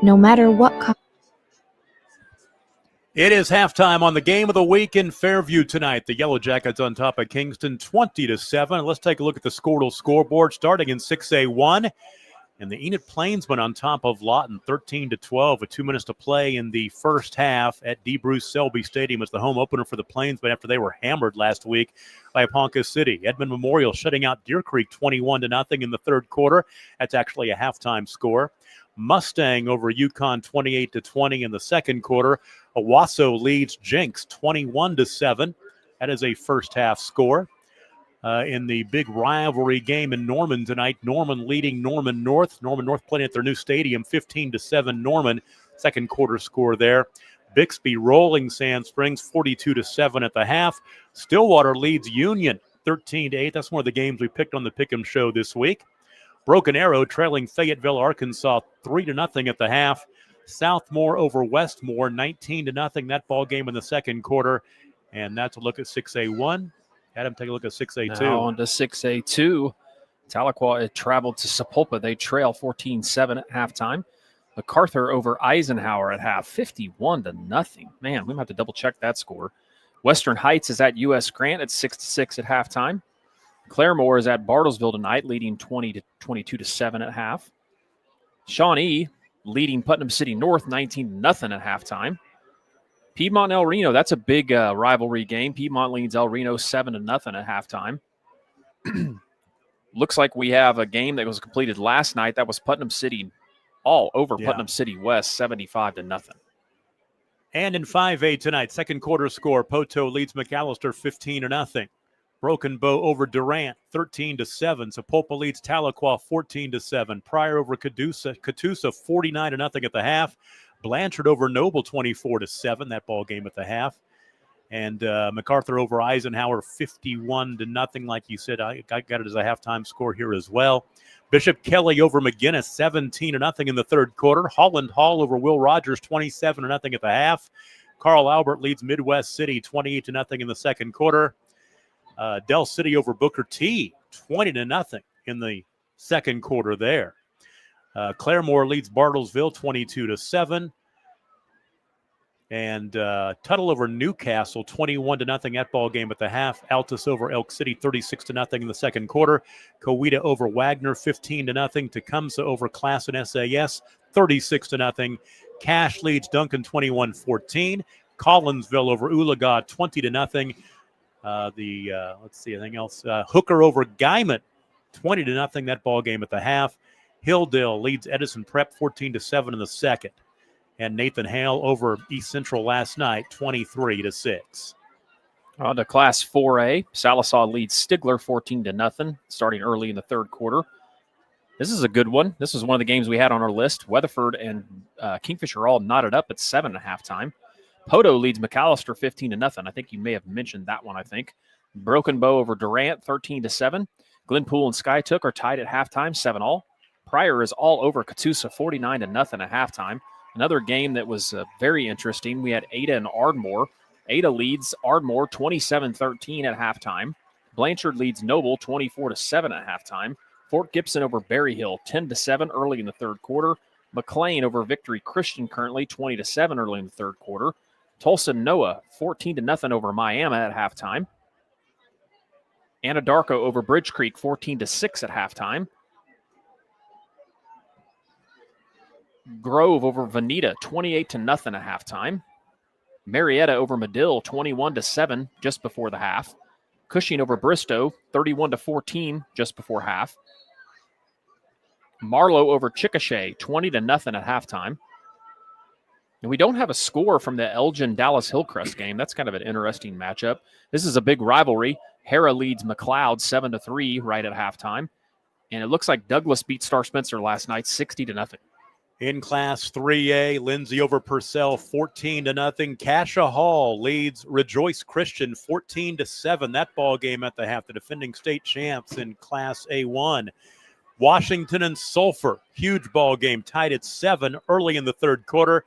No matter what. It is halftime on the game of the week in Fairview tonight. The Yellow Jackets on top of Kingston 20-7. Let's take a look at the Squirtle scoreboard starting in 6A1. And the Enid Plainsmen on top of Lawton, 13-12, with 2 minutes to play in the first half at D. Bruce Selby Stadium as the home opener for the Plainsmen after they were hammered last week by Ponca City. Edmond Memorial shutting out Deer Creek 21-0 in the third quarter. That's actually a halftime score. Mustang over Yukon 28-20 in the second quarter. Owasso leads Jenks 21-7. That is a first half score. In the big rivalry game in Norman tonight, Norman leading Norman North. Norman North playing at their new stadium, 15-7 Norman. Second quarter score there. Bixby rolling Sand Springs, 42-7 at the half. Stillwater leads Union, 13-8. That's one of the games we picked on the Pick'em show this week. Broken Arrow trailing Fayetteville, Arkansas, 3-0 at the half. Southmore over Westmore, 19-0. That ball game in the second quarter. And that's a look at 6A1. Adam, take a look at 6A2. Now on to 6A2. Tahlequah had traveled to Sapulpa. They trail 14-7 at halftime. MacArthur over Eisenhower at half, 51-0. Man, we might have to double-check that score. Western Heights is at U.S. Grant at 6-6 at halftime. Claremore is at Bartlesville tonight, leading 22-7 at half. Shawnee leading Putnam City North, 19-0 at halftime. Piedmont El Reno, that's a big rivalry game. Piedmont leads El Reno 7-0 at halftime. Looks like we have a game that was completed last night. That was Putnam City all over Putnam City West, 75-0. And in 5A tonight, second quarter score, Poteau leads McAllister 15-0. Broken Bow over Durant, 13-7. Sapulpa leads Tahlequah 14-7. Pryor over Catoosa 49-0 at the half. Blanchard over Noble 24-7, that ball game at the half. And MacArthur over Eisenhower 51-0, like you said. I got it as a halftime score here as well. Bishop Kelly over McGinnis 17-0 in the third quarter. Holland Hall over Will Rogers 27-0 at the half. Carl Albert leads Midwest City 28-0 in the second quarter. Del City over Booker T 20-0 in the second quarter there. Claremore leads Bartlesville 22-7. And Tuttle over Newcastle 21-0 that ball game at the half. Altus over Elk City 36-0 in the second quarter. Coweta over Wagner 15-0. Tecumseh over Class and SAS 36-0. Cash leads Duncan 21-14. Collinsville over Oologah 20-0. Let's see anything else. Hooker over Guyman 20-0 that ball game at the half. Hilldale leads Edison Prep 14-7 in the second. And Nathan Hale over East Central last night, 23-6. On to Class 4A. Sallisaw leads Stigler 14-0, starting early in the third quarter. This is a good one. This is one of the games we had on our list. Weatherford and Kingfisher are all knotted up at 7 at halftime. Poteau leads McAllister 15-0. I think you may have mentioned that one, I think. Broken Bow over Durant, 13-7. Glenpool and Skytook are tied at halftime, 7-all. Pryor is all over Catoosa, 49-0 at halftime. Another game that was very interesting. We had Ada and Ardmore. Ada leads Ardmore 27-13 at halftime. Blanchard leads Noble 24-7 at halftime. Fort Gibson over Berry Hill 10-7 early in the third quarter. McLean over Victory Christian currently 20-7 early in the third quarter. Tulsa Noah 14-0 over Miami at halftime. Anadarko over Bridge Creek 14-6 at halftime. Grove over Veneta, 28-0 at halftime. Marietta over Medill, 21-7 just before the half. Cushing over Bristow, 31-14 just before half. Marlow over Chickasha, 20-0 at halftime. And we don't have a score from the Elgin-Dallas Hillcrest game. That's kind of an interesting matchup. This is a big rivalry. Hera leads McLeod 7-3 right at halftime. And it looks like Douglas beat Star Spencer last night 60-0. In Class 3A, Lindsay over Purcell 14-0. Cassia Hall leads Rejoice Christian 14-7. That ball game at the half, the defending state champs in Class A1. Washington and Sulphur, huge ball game, tied at 7 early in the third quarter.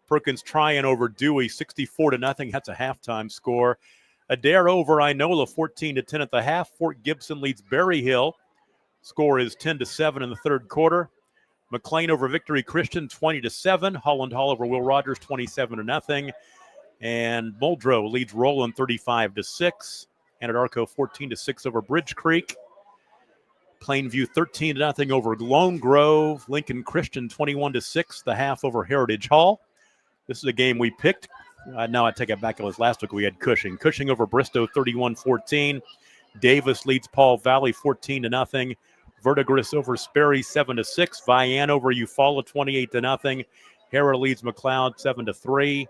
Perkins Tryon over Dewey 64-0. That's a halftime score. Adair over Inola 14-10 at the half. Fort Gibson leads Berry Hill. Score is 10-7 in the third quarter. McLean over Victory Christian, 20-7. Holland Hall over Will Rogers, 27-0. And Muldrow leads Roland, 35-6. Anadarko, 14-6 over Bridge Creek. Plainview 13-0 over Lone Grove. Lincoln Christian 21-6, the half over Heritage Hall. This is a game we picked. Now I take it back. It was last week we had Cushing. Cushing over Bristow 31-14. Davis leads Paul Valley 14-0. Verdigris over Sperry 7-6. Vian over Eufaula 28-0. Hera leads McLeod 7-3.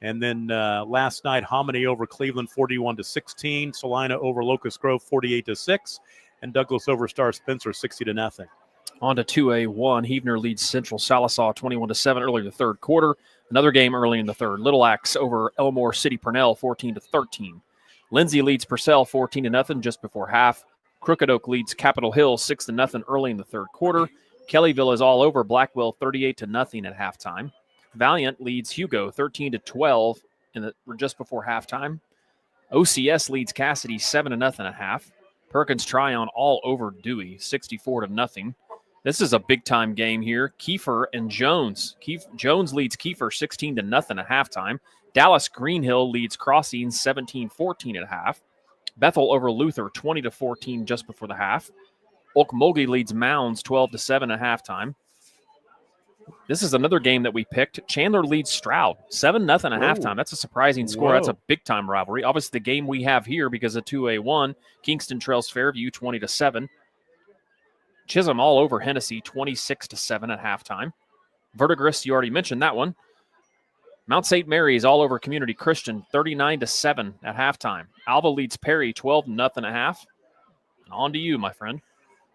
And then last night, Hominy over Cleveland 41-16. Salina over Locust Grove 48-6. And Douglas over Star Spencer 60-0. On to 2A1. Heavener leads Central Salisaw 21-7 early in the third quarter. Another game early in the third. Little Axe over Elmore City Purnell 14-13. Lindsay leads Purcell 14-0 just before half. Crooked Oak leads Capitol Hill 6-0 early in the third quarter. Kellyville is all over Blackwell 38-0 at halftime. Valiant leads Hugo 13-12 just before halftime. OCS leads Cassidy 7-0 at half. Perkins Tryon all over Dewey 64-0. This is a big-time game here. Kiefer and Jones. Jones leads Kiefer 16-0 at halftime. Dallas Greenhill leads Crossing 17-14 at half. Bethel over Luther 20-14 just before the half. Okmulgee leads Mounds 12-7 at halftime. This is another game that we picked. Chandler leads Stroud 7-0 at halftime. That's a surprising score. That's a big-time rivalry. Obviously, the game we have here because of 2A1, Kingston trails Fairview 20-7. Chisholm all over Hennessy 26-7 at halftime. Verdigris, you already mentioned that one. Mount St. Mary's all over Community Christian 39-7 at halftime. Alva leads Perry 12-0 at half. And on to you, my friend.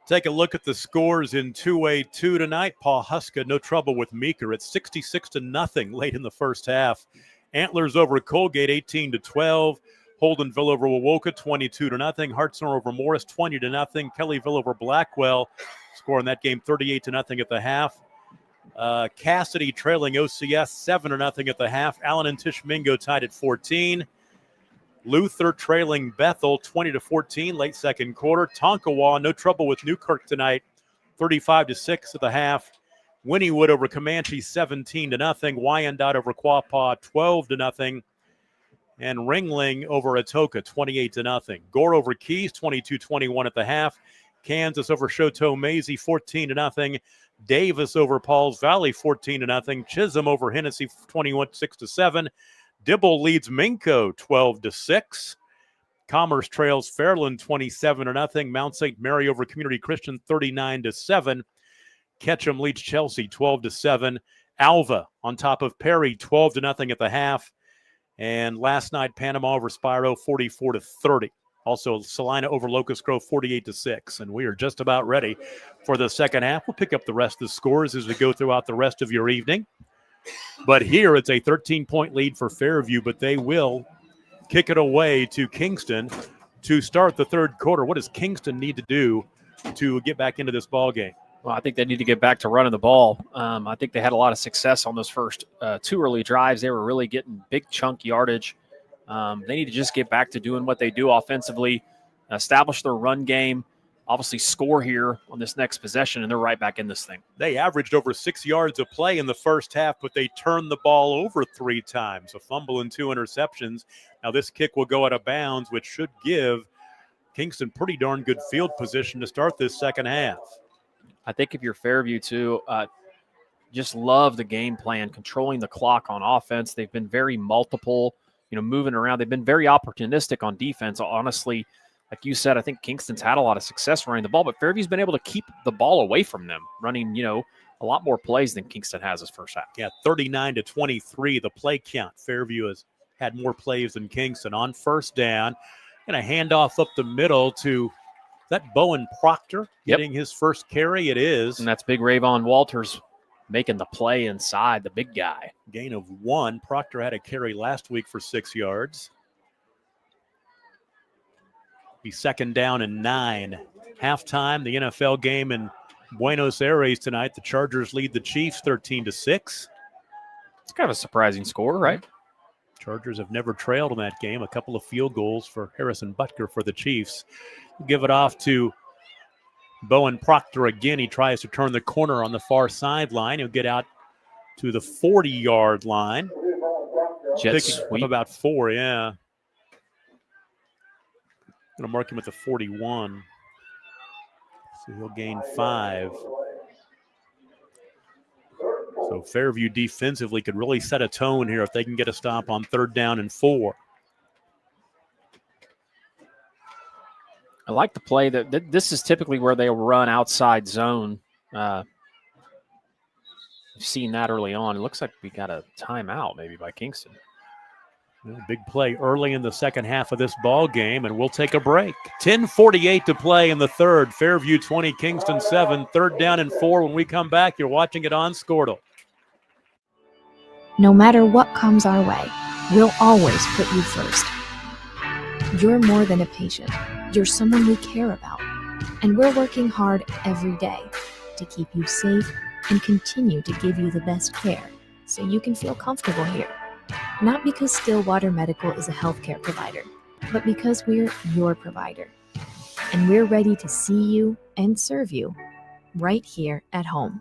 Take a look at the scores in 2A2 tonight. Pawhuska, no trouble with Meeker. It's 66-0 late in the first half. Antlers over Colgate 18-12. Holdenville over Wowoka 22-0. Hartsoner over Morris 20-0. Kellyville over Blackwell, scoring that game 38-0 at the half. Cassidy trailing OCS 7-0 at the half. Allen and Tishmingo tied at 14. Luther trailing Bethel 20-14 late second quarter. Tonkawa, no trouble with Newkirk tonight, 35-6 at the half. Wynnewood over Comanche 17-0. Wyandotte over Quapaw 12-0. And Ringling over Atoka 28-0. Gore over Keys 22-21 at the half. Kansas over Choteau Maisie 14-0. Davis over Pauls Valley 14-0. Chisholm over Hennessy 21-6-7. Dibble leads Minco 12-6. Commerce trails Fairland 27-0. Mount St. Mary over Community Christian 39-7. Ketchum leads Chelsea 12-7. Alva on top of Perry 12-0 at the half. And last night, Panama over Spiro 44-30. Also, Salina over Locust Grove 48-6. And we are just about ready for the second half. We'll pick up the rest of the scores as we go throughout the rest of your evening. But here it's a 13-point lead for Fairview, but they will kick it away to Kingston to start the third quarter. What does Kingston need to do to get back into this ball game? Well, I think they need to get back to running the ball. I think they had a lot of success on those first two early drives. They were really getting big chunk yardage. They need to just get back to doing what they do offensively, establish their run game, obviously score here on this next possession, and they're right back in this thing. They averaged over 6 yards of play in the first half, but they turned the ball over 3 times, a fumble and 2 interceptions. Now this kick will go out of bounds, which should give Kingston pretty darn good field position to start this second half. I think if you're Fairview too, just love the game plan, controlling the clock on offense. They've been very multiple, moving around. They've been very opportunistic on defense. Honestly, like you said, I think Kingston's had a lot of success running the ball, but Fairview's been able to keep the ball away from them, running, a lot more plays than Kingston has this first half. Yeah, 39-23, the play count. Fairview has had more plays than Kingston. On first down, and a handoff up the middle to that Bowen Proctor getting his first carry. It is. And that's big Rayvon Walters making the play inside, the big guy. Gain of 1. Proctor had a carry last week for 6 yards. Be second down and 9. Halftime, the NFL game in Buenos Aires tonight. The Chargers lead the Chiefs 13-6. It's kind of a surprising score, right? Chargers have never trailed in that game. A couple of field goals for Harrison Butker for the Chiefs. Give it off to Bowen Proctor again. He tries to turn the corner on the far sideline. He'll get out to the 40-yard line. Jet sweep. About 4, yeah. I'm going to mark him at the 41. So he'll gain 5. So Fairview defensively could really set a tone here if they can get a stop on 3rd down and 4. I like the play that this is typically where they'll run outside zone. We've seen that early on. It looks like we got a timeout maybe by Kingston. Well, big play early in the second half of this ball game, and we'll take a break. 10:48 to play in the third. Fairview 20, Kingston 7. 3rd down and 4. When we come back, you're watching it on Squirtle. No matter what comes our way, we'll always put you first. You're more than a patient. You're someone we care about. And we're working hard every day to keep you safe and continue to give you the best care so you can feel comfortable here. Not because Stillwater Medical is a healthcare provider, but because we're your provider. And we're ready to see you and serve you right here at home.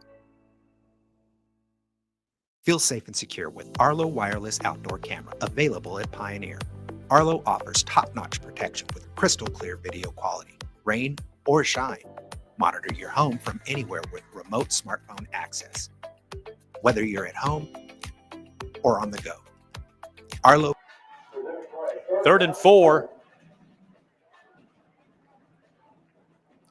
Feel safe and secure with Arlo Wireless Outdoor Camera, available at Pioneer. Arlo offers top-notch protection with crystal clear video quality, rain or shine. Monitor your home from anywhere with remote smartphone access, whether you're at home or on the go. Arlo. 3rd and 4.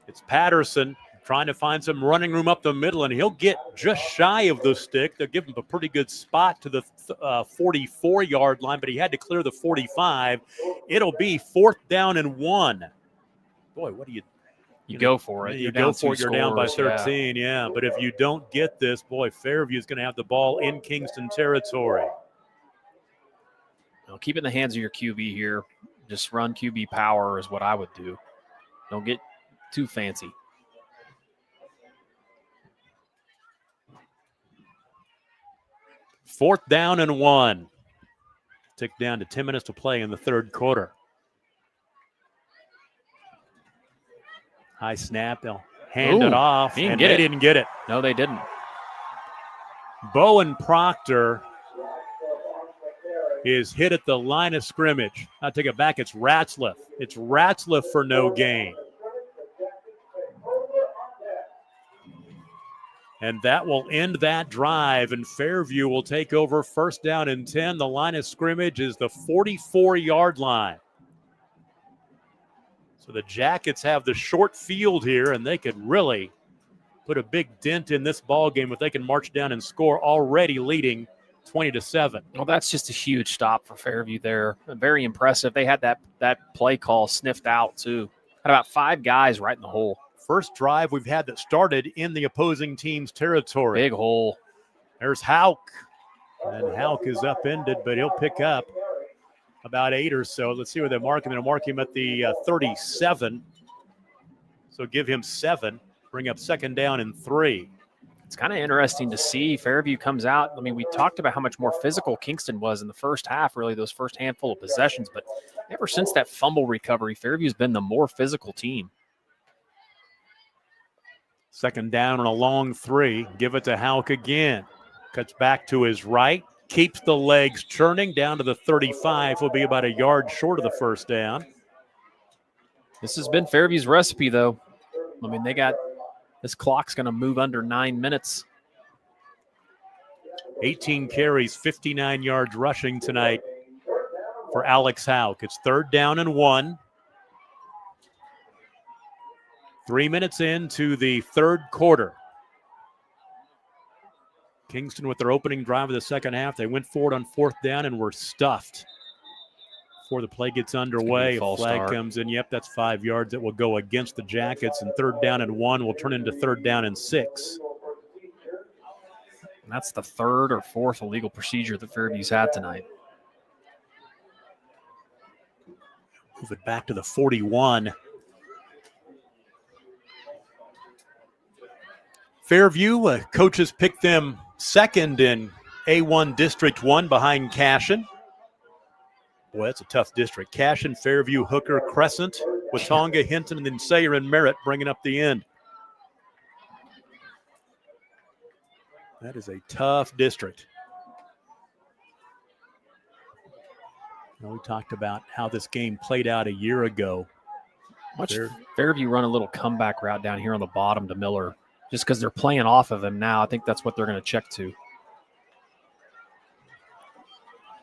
It's Patterson trying to find some running room up the middle, and he'll get just shy of the stick. They'll give him a pretty good spot to the 44-yard line, but he had to clear the 45. It'll be 4th down and 1. Boy, what do you go for it. You go for it. You're down by 13, yeah. But if you don't get this, boy, Fairview's going to have the ball in Kingston territory. Now, keep it in the hands of your QB here. Just run QB power is what I would do. Don't get too fancy. Fourth down and 1. Tick down to 10 minutes to play in the 3rd quarter. High snap. They'll hand it off, and they didn't get it. No, they didn't. Bowen Proctor is hit at the line of scrimmage. I take it back. It's Ratzliff. It's Ratzliff for no gain. And that will end that drive, and Fairview will take over 1st down and 10. The line of scrimmage is the 44-yard line. So the Jackets have the short field here, and they could really put a big dent in this ball game if they can march down and score, already leading 20-7. Well, that's just a huge stop for Fairview there. Very impressive. They had that play call sniffed out, too. Had about 5 guys right in the hole. First drive we've had that started in the opposing team's territory. Big hole. There's Hauk. And Hauk is upended, but he'll pick up about 8 or so. Let's see where they're marking. They'll mark him at the 37. So give him 7. Bring up 2nd down and 3. It's kind of interesting to see. Fairview comes out. I mean, we talked about how much more physical Kingston was in the first half, really, those first handful of possessions. But ever since that fumble recovery, Fairview's been the more physical team. 2nd down and a long 3. Give it to Hauk again. Cuts back to his right. Keeps the legs churning down to the 35. Will be about a yard short of the 1st down. This has been Fairview's recipe, though. I mean, this clock's going to move under 9 minutes. 18 carries, 59 yards rushing tonight for Alex Hauk. It's 3rd down and 1. 3 minutes into the 3rd quarter. Kingston with their opening drive of the second half. They went forward on 4th down and were stuffed. Before the play gets underway, a flag comes in. Yep, that's 5 yards that will go against the Jackets. And 3rd down and 1 will turn into 3rd down and 6. And that's the 3rd or 4th illegal procedure that Fairview's had tonight. Move it back to the 41. Fairview, coaches picked them 2nd in A1 District 1 behind Cashin. Boy, that's a tough district. Cashin, Fairview, Hooker, Crescent, Watonga, Hinton, and then Sayre and Merritt bringing up the end. That is a tough district. Now, we talked about how this game played out a year ago. Watch Fairview run a little comeback route down here on the bottom to Miller. Just because they're playing off of him now, I think that's what they're going to check to.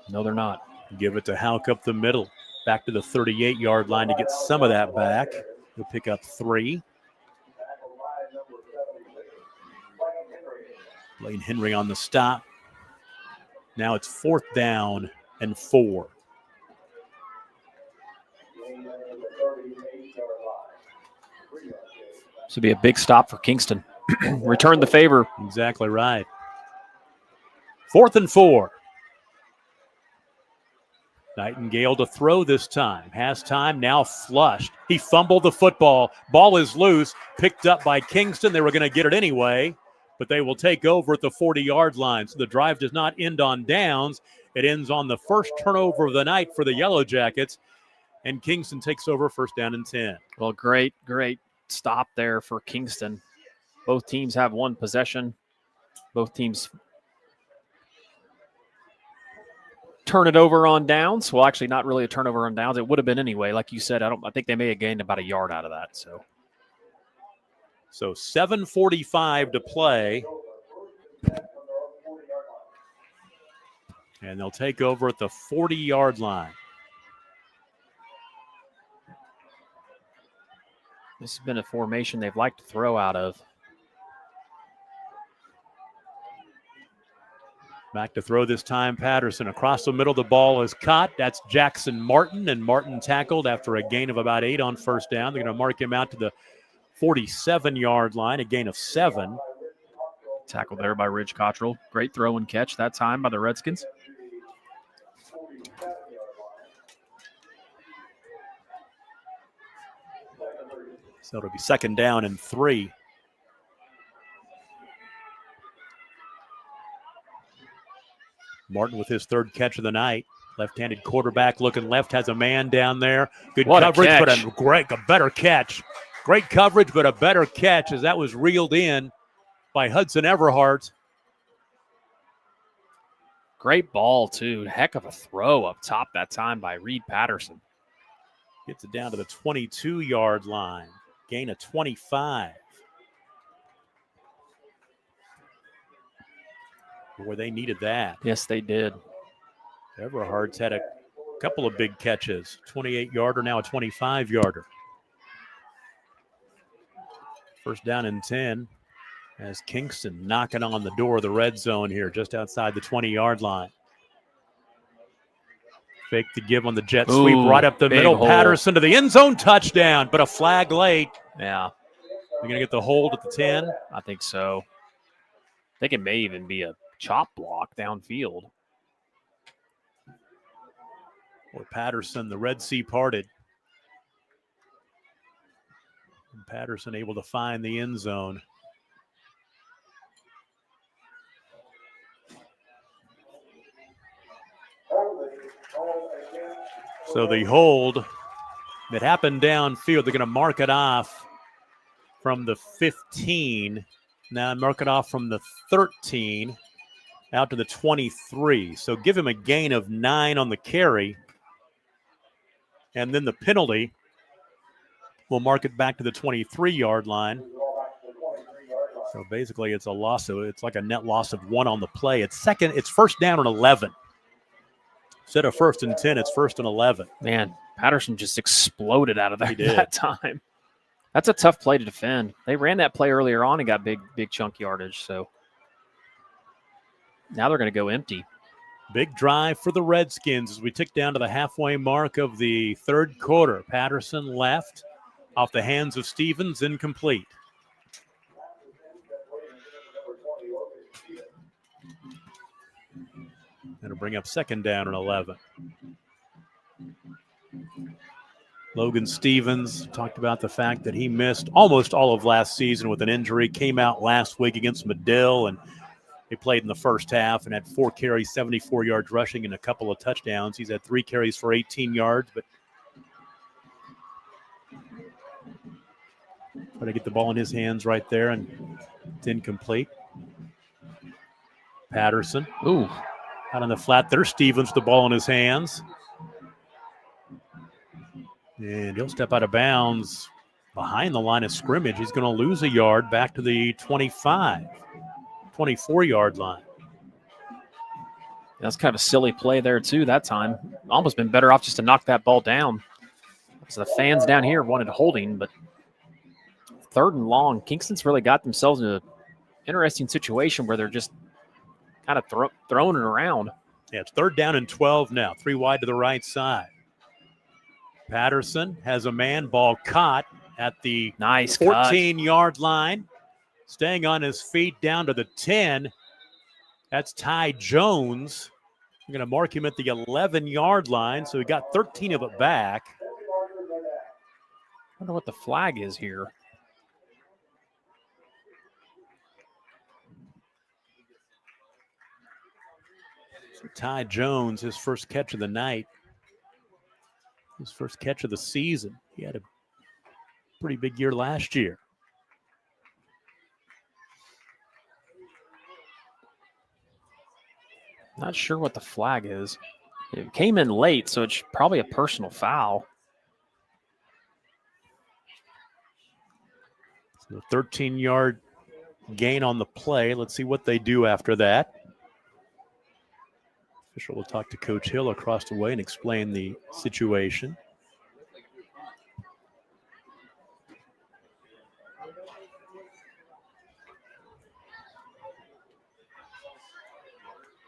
No, they're not. Give it to Hauk up the middle. Back to the 38-yard line to get some of that back. He'll pick up 3. Blaine Henry on the stop. Now it's 4th down and 4. This would be a big stop for Kingston. Return the favor. Exactly right. 4th and 4. Nightingale to throw this time. Has time, now flushed. He fumbled the football. Ball is loose, picked up by Kingston. They were going to get it anyway, but they will take over at the 40-yard line. So the drive does not end on downs. It ends on the first turnover of the night for the Yellow Jackets, and Kingston takes over 1st down and 10. Well, great stop there for Kingston. Both teams have one possession. Both teams turn it over on downs. Well, actually, not really a turnover on downs. It would have been anyway. Like you said, I think they may have gained about a yard out of that. So 7:45 to play. And they'll take over at the 40-yard line. This has been a formation they've liked to throw out of. Back to throw this time, Patterson. Across the middle, the ball is caught. That's Jackson Martin, and Martin tackled after a gain of about 8 on 1st down. They're going to mark him out to the 47-yard line, a gain of 7. Tackled there by Ridge Cottrell. Great throw and catch that time by the Redskins. So it'll be 2nd down and 3. Martin with his 3rd catch of the night. Left-handed quarterback looking left, has a man down there. Good coverage, but a better catch. Great coverage, but a better catch as that was reeled in by Hudson Everhart. Great ball, too. Heck of a throw up top that time by Reed Patterson. Gets it down to the 22-yard line. Gain of 25. Where they needed that. Yes, they did. Everhart's had a couple of big catches. 28-yarder, now a 25-yarder. 1st down and 10 as Kingston knocking on the door of the red zone here just outside the 20-yard line. Fake the give on the jet sweep right up the middle. Hole. Patterson to the end zone, touchdown, but a flag late. Yeah. They're going to get the hold at the 10? I think so. I think it may even be a chop block downfield. Or Patterson, the Red Sea parted. And Patterson able to find the end zone. So the hold that happened downfield, they're going to mark it off from the 15. Now mark it off from the 13 out to the 23. So give him a gain of 9 on the carry. And then the penalty will mark it back to the 23-yard line. So basically it's a loss. So it's like a net loss of 1 on the play. It's 1st down and 11. Instead of 1st and 10, it's 1st and 11. Man, Patterson just exploded out of that time. That's a tough play to defend. They ran that play earlier on and got big chunk yardage. So now they're going to go empty. Big drive for the Redskins as we tick down to the halfway mark of the 3rd quarter. Patterson left off the hands of Stevens, incomplete. That'll bring up 2nd down and 11. Logan Stevens talked about the fact that he missed almost all of last season with an injury. Came out last week against Medill, and he played in the first half and had 4 carries, 74 yards rushing, and a couple of touchdowns. He's had 3 carries for 18 yards, but try to get the ball in his hands right there, and it's incomplete. Patterson. Ooh. Out on the flat there. Stevens, the ball in his hands. And he'll step out of bounds behind the line of scrimmage. He's going to lose a yard back to the 24-yard line. That's kind of a silly play there, too, that time. Almost been better off just to knock that ball down. So the fans down here wanted holding, but 3rd and long, Kingston's really got themselves in an interesting situation where they're just kind of throwing it around. Yeah, it's 3rd down and 12 now, 3 wide to the right side. Patterson has a man, ball caught at the 14-yard line, staying on his feet down to the 10. That's Ty Jones. I'm going to mark him at the 11-yard line, so he got 13 of it back. I wonder what the flag is here. So Ty Jones, his first catch of the night. His first catch of the season. He had a pretty big year last year. Not sure what the flag is. It came in late, so it's probably a personal foul. So 13-yard gain on the play. Let's see what they do after that. Official will talk to Coach Hill across the way and explain the situation.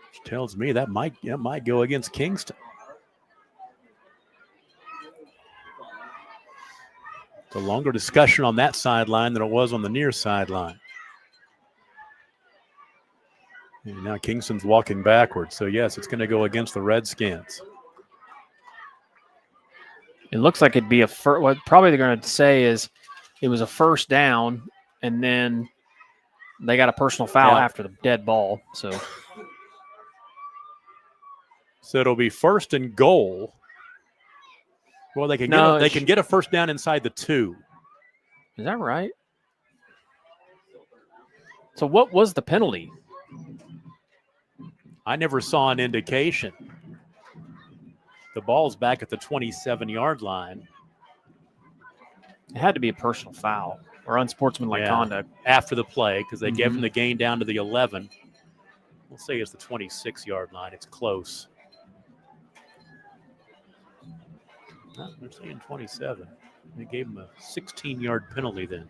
Which tells me that might go against Kingston. It's a longer discussion on that sideline than it was on the near sideline. And now Kingston's walking backwards. So, yes, it's going to go against the Redskins. It looks like it'd be what probably they're going to say is it was a first down, and then they got a personal foul after the dead ball. So it'll be 1st and goal. Well, they can get a first down inside the 2. Is that right? So what was the penalty? I never saw an indication. The ball's back at the 27-yard line. It had to be a personal foul or unsportsmanlike conduct. After the play, because they gave him the gain down to the 11. We'll say it's the 26-yard line. It's close. No, they're saying 27. They gave him a 16-yard penalty then.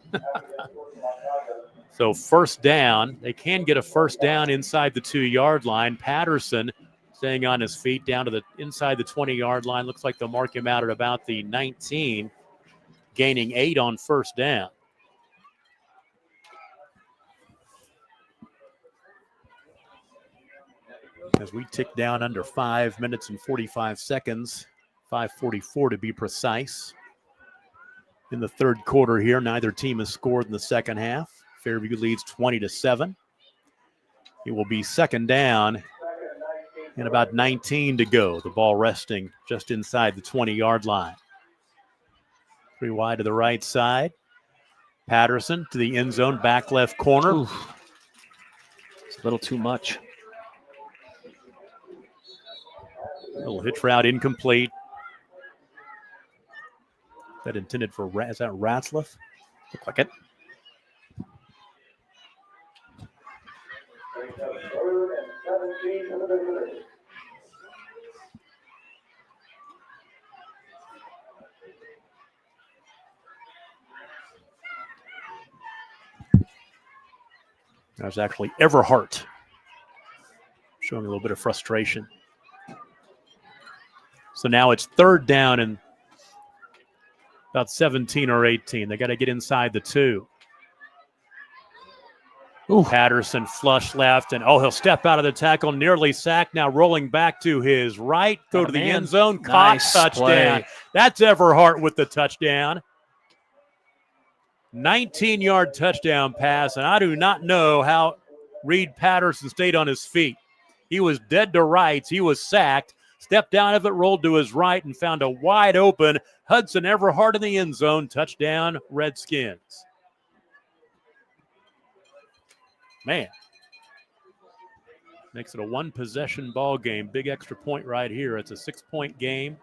So first down. They can get a first down inside the 2-yard line. Patterson staying on his feet down to the inside the 20-yard line. Looks like they'll mark him out at about the 19, gaining 8 on first down. As we tick down under 5 minutes and 45 seconds, 5:44 to be precise. In the third quarter here, neither team has scored in the second half. Fairview leads 20-7. It will be second down and about 19 to go. The ball resting just inside the 20-yard line. 3 wide to the right side. Patterson to the end zone, back left corner. Ooh. It's a little too much. Little hitch route incomplete. That intended for, is that Ratzlaff? Look like it. That was actually Everhart showing a little bit of frustration. So now it's third down and about 17 or 18. They got to get inside the 2. Ooh. Patterson flush left, and he'll step out of the tackle, nearly sacked. Now rolling back to his right, go to the end zone, caught, nice touchdown. Play. That's Everhart with the touchdown. 19-yard touchdown pass, and I do not know how Reed Patterson stayed on his feet. He was dead to rights. He was sacked, stepped down of it, rolled to his right, and found a wide open Hudson Everhart in the end zone. Touchdown, Redskins. Man, makes it a 1-possession ball game. Big extra point right here. It's a 6-point game.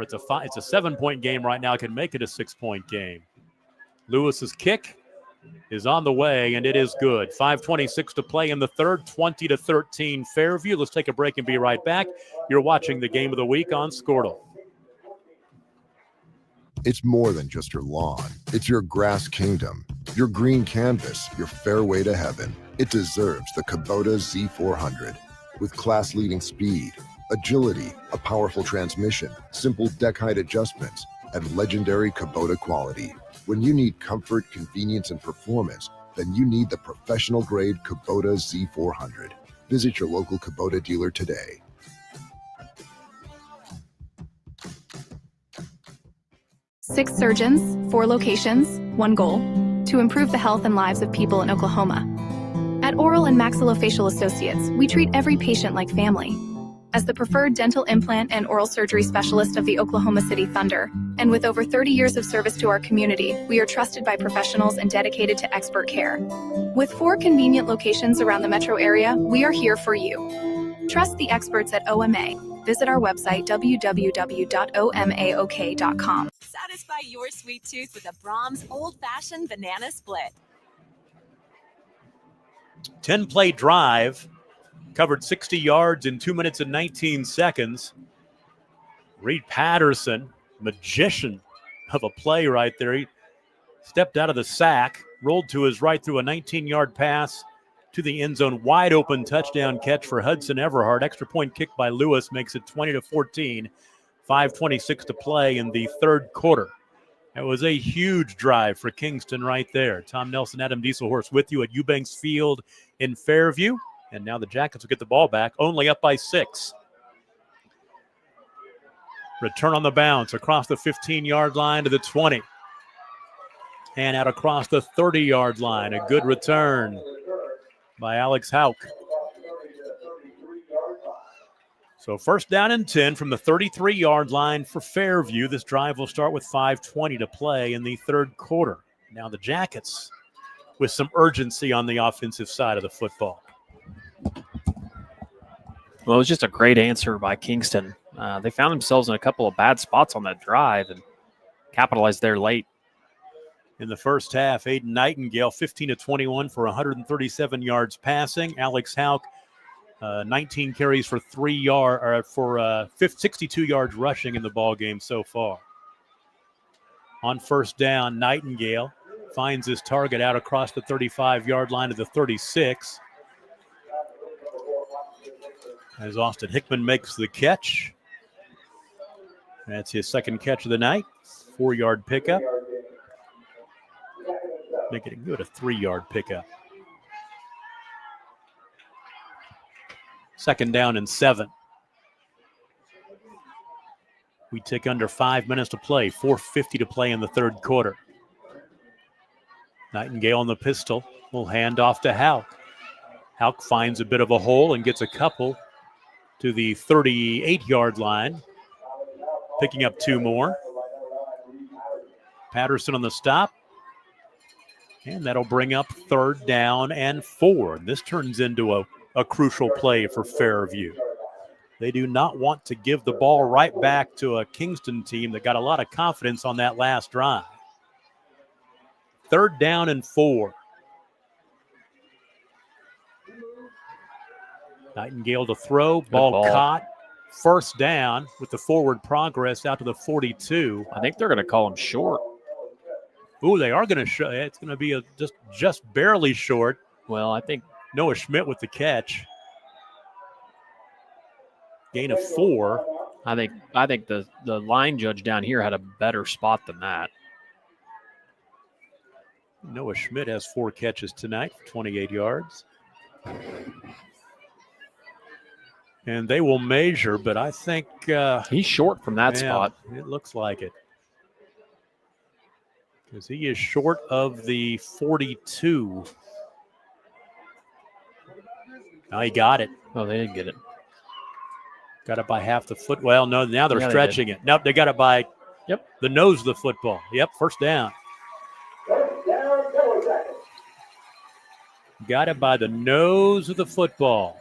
or it's a 7-point game right now, can make it a 6-point game. Lewis's kick is on the way, and it is good. 5:26 to play in the third, 20-13 Fairview. Let's take a break and be right back. You're watching the Game of the Week on Squirtle. It's more than just your lawn. It's your grass kingdom, your green canvas, your fairway to heaven. It deserves the Kubota Z400. With class-leading speed, agility, a powerful transmission, simple deck height adjustments, and legendary Kubota quality. When you need comfort, convenience, and performance, then you need the professional-grade Kubota Z400. Visit your local Kubota dealer today. Six surgeons, 4 locations, 1 goal: to improve the health and lives of people in Oklahoma. At Oral and Maxillofacial Associates, we treat every patient like family. As the preferred dental implant and oral surgery specialist of the Oklahoma City Thunder, and with over 30 years of service to our community, we are trusted by professionals and dedicated to expert care. With 4 convenient locations around the metro area, we are here for you. Trust the experts at OMA. Visit our website, www.omaok.com. Satisfy your sweet tooth with a Brahms old-fashioned banana split. 10-play drive, covered 60 yards in 2 minutes and 19 seconds. Reed Patterson, magician of a play right there. He stepped out of the sack, rolled to his right through a 19-yard pass to the end zone. Wide open touchdown catch for Hudson Everhart. Extra point kick by Lewis makes it 20-14. 5:26 to play in the third quarter. It was a huge drive for Kingston right there. Tom Nelson, Adam Dieselhorst with you at Eubanks Field in Fairview. And now the Jackets will get the ball back, only up by 6. Return on the bounce across the 15-yard line to the 20. And out across the 30-yard line. A good return by Alex Hauk. So first down and 10 from the 33-yard line for Fairview. This drive will start with 5:20 to play in the third quarter. Now the Jackets with some urgency on the offensive side of the football. Well, it was just a great answer by Kingston. They found themselves in a couple of bad spots on that drive and capitalized there late. In the first half, Aiden Nightingale, 15-21 for 137 yards passing. Alex Hauk, 19 carries for 62 yards rushing in the ball game so far. On first down, Nightingale finds his target out across the 35-yard line to the 36. As Austin Hickman makes the catch. That's his second catch of the night. 4-yard pickup. Making it good, a 3-yard pickup. Second down and 7. We tick under 5 minutes to play. 4:50 to play in the third quarter. Nightingale on the pistol. Will hand off to Hauk. Hauk finds a bit of a hole and gets a couple to the 38-yard line. Picking up 2 more. Patterson on the stop. And that'll bring up third down and 4. This turns into a crucial play for Fairview. They do not want to give the ball right back to a Kingston team that got a lot of confidence on that last drive. Third down and 4. Nightingale to throw, ball caught. First down with the forward progress out to the 42. I think they're going to call him short. Ooh, they are going to show. It's going to be just barely short. Well, I think Noah Schmidt with the catch. Gain of 4. I think the line judge down here had a better spot than that. Noah Schmidt has 4 catches tonight for 28 yards. And they will measure, but I think he's short from that spot. It looks like it. Because he is short of the 42. Now he got it. Oh, they didn't get it. Got it by half the foot. Well, no, now they're stretching it. Nope, they got it by the nose of the football. Yep, first down. Got it by the nose of the football.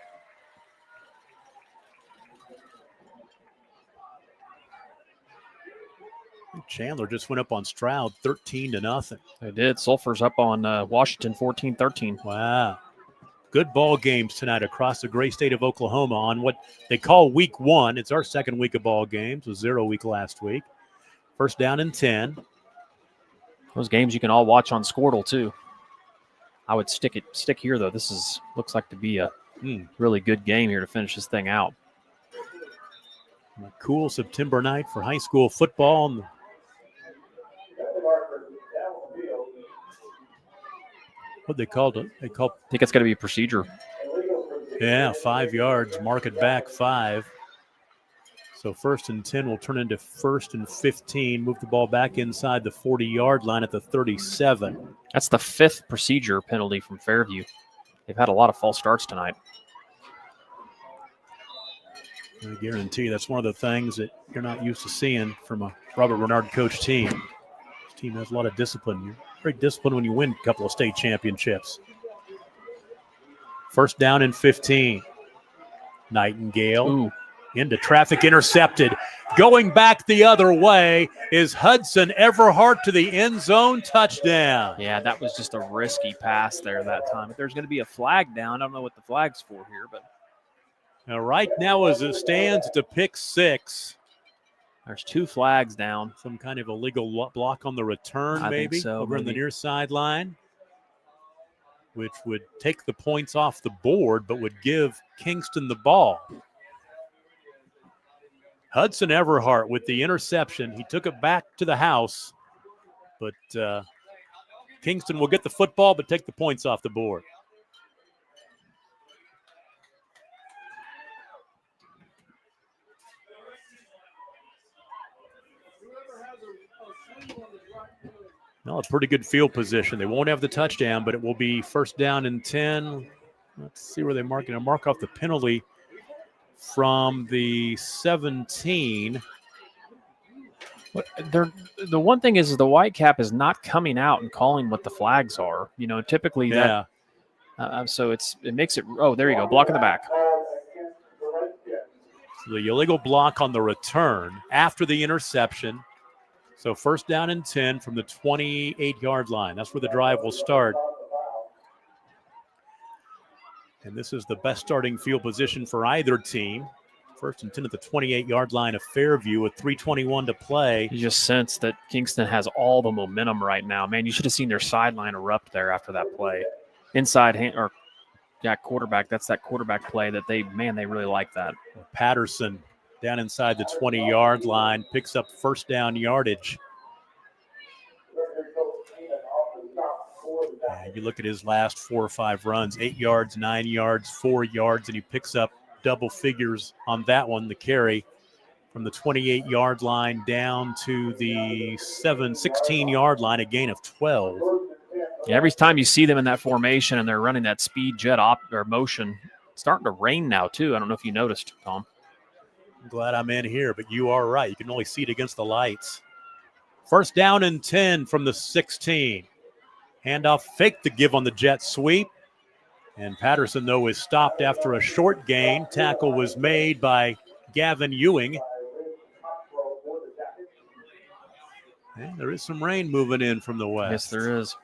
Chandler just went up on Stroud 13-0. They did. Sulphur's up on Washington 14-13. Wow. Good ball games tonight across the great state of Oklahoma on what they call week 1. It's our second week of ball games. It was 0 week last week. First down and 10. Those games you can all watch on Squirtle too. I would stick here though. Looks like to be a really good game here to finish this thing out. A cool September night for high school football. What they called it? I think it's going to be a procedure. Yeah, 5 yards. Mark it back 5. So 1st and 10 will turn into 1st and 15. Move the ball back inside the 40-yard line at the 37. That's the 5th procedure penalty from Fairview. They've had a lot of false starts tonight. I guarantee you that's one of the things that you're not used to seeing from a Robert Bernard coach team. This team has a lot of discipline. You're very disciplined when you win a couple of state championships. First down and 15. Nightingale into traffic, intercepted. Going back the other way is Hudson Everhart to the end zone, touchdown. Yeah, that was just a risky pass there that time. If there's going to be a flag down, I don't know what the flag's for here, but right now as it stands, it's a pick 6. There's 2 flags down. Some kind of illegal block on the return, I maybe, think so, over on the near sideline, which would take the points off the board, but would give Kingston the ball. Hudson Everhart with the interception. He took it back to the house, but Kingston will get the football, but take the points off the board. Well, a pretty good field position. They won't have the touchdown, but it will be first down and 10. Let's see where they mark it. I'll mark off the penalty from the 17. The one thing is the Whitecap is not coming out and calling what the flags are. You know, typically that. So it makes it. Oh, there you go. Block in the back. So the illegal block on the return after the interception. So first down and 10 from the 28-yard line. That's where the drive will start. And this is the best starting field position for either team. First and 10 at the 28-yard line of Fairview with 3:21 to play. You just sense that Kingston has all the momentum right now. Man, you should have seen their sideline erupt there after that play. Inside hand or quarterback. That's that quarterback play that they really like that. Patterson down inside the 20-yard line, picks up first down yardage. And you look at his last 4 or 5 runs, 8 yards, 9 yards, 4 yards, and he picks up double figures on that one, the carry from the 28-yard line down to the 16-yard line, a gain of 12. Yeah, every time you see them in that formation and they're running that speed jet motion, it's starting to rain now too. I don't know if you noticed, Tom. I'm glad I'm in here, but you are right. You can only see it against the lights. First down and 10 from the 16. Handoff, fake the give on the jet sweep. And Patterson, though, is stopped after a short gain. Tackle was made by Gavin Ewing. And there is some rain moving in from the west. Yes, there is.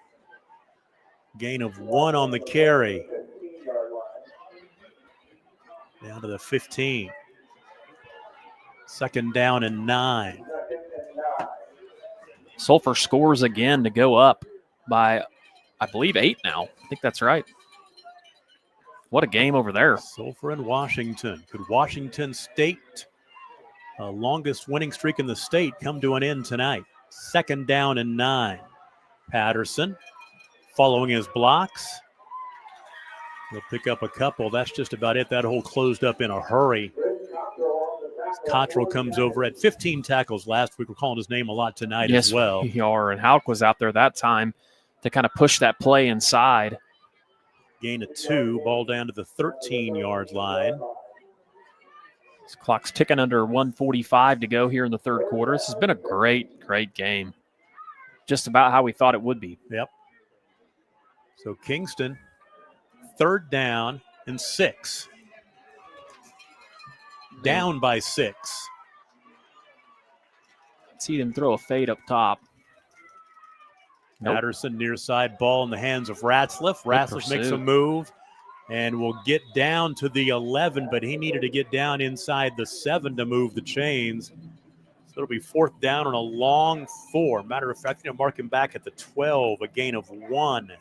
Gain of 1 on the carry. Down to the 15. Second down and 9. Sulphur scores again to go up by, I believe, 8 now. I think that's right. What a game over there. Sulphur and Washington. Could Washington State, longest winning streak in the state, come to an end tonight? Second down and 9. Patterson following his blocks. He'll pick up a couple. That's just about it. That hole closed up in a hurry. Cottrell comes over at 15 tackles last week. We're calling his name a lot tonight as well. Yes, we are. And Houck was out there that time to kind of push that play inside. Gain of 2. Ball down to the 13-yard line. This clock's ticking under 1:45 to go here in the third quarter. This has been a great, great game. Just about how we thought it would be. Yep. So Kingston, third down and 6. Down by 6. see them throw a fade up top. Patterson near side ball in the hands of Ratzliff. Ratzliff makes a move and will get down to the 11, but he needed to get down inside the 7 to move the chains. So it'll be 4th down on a long 4. Matter of fact, mark him back at the 12, a gain of 1.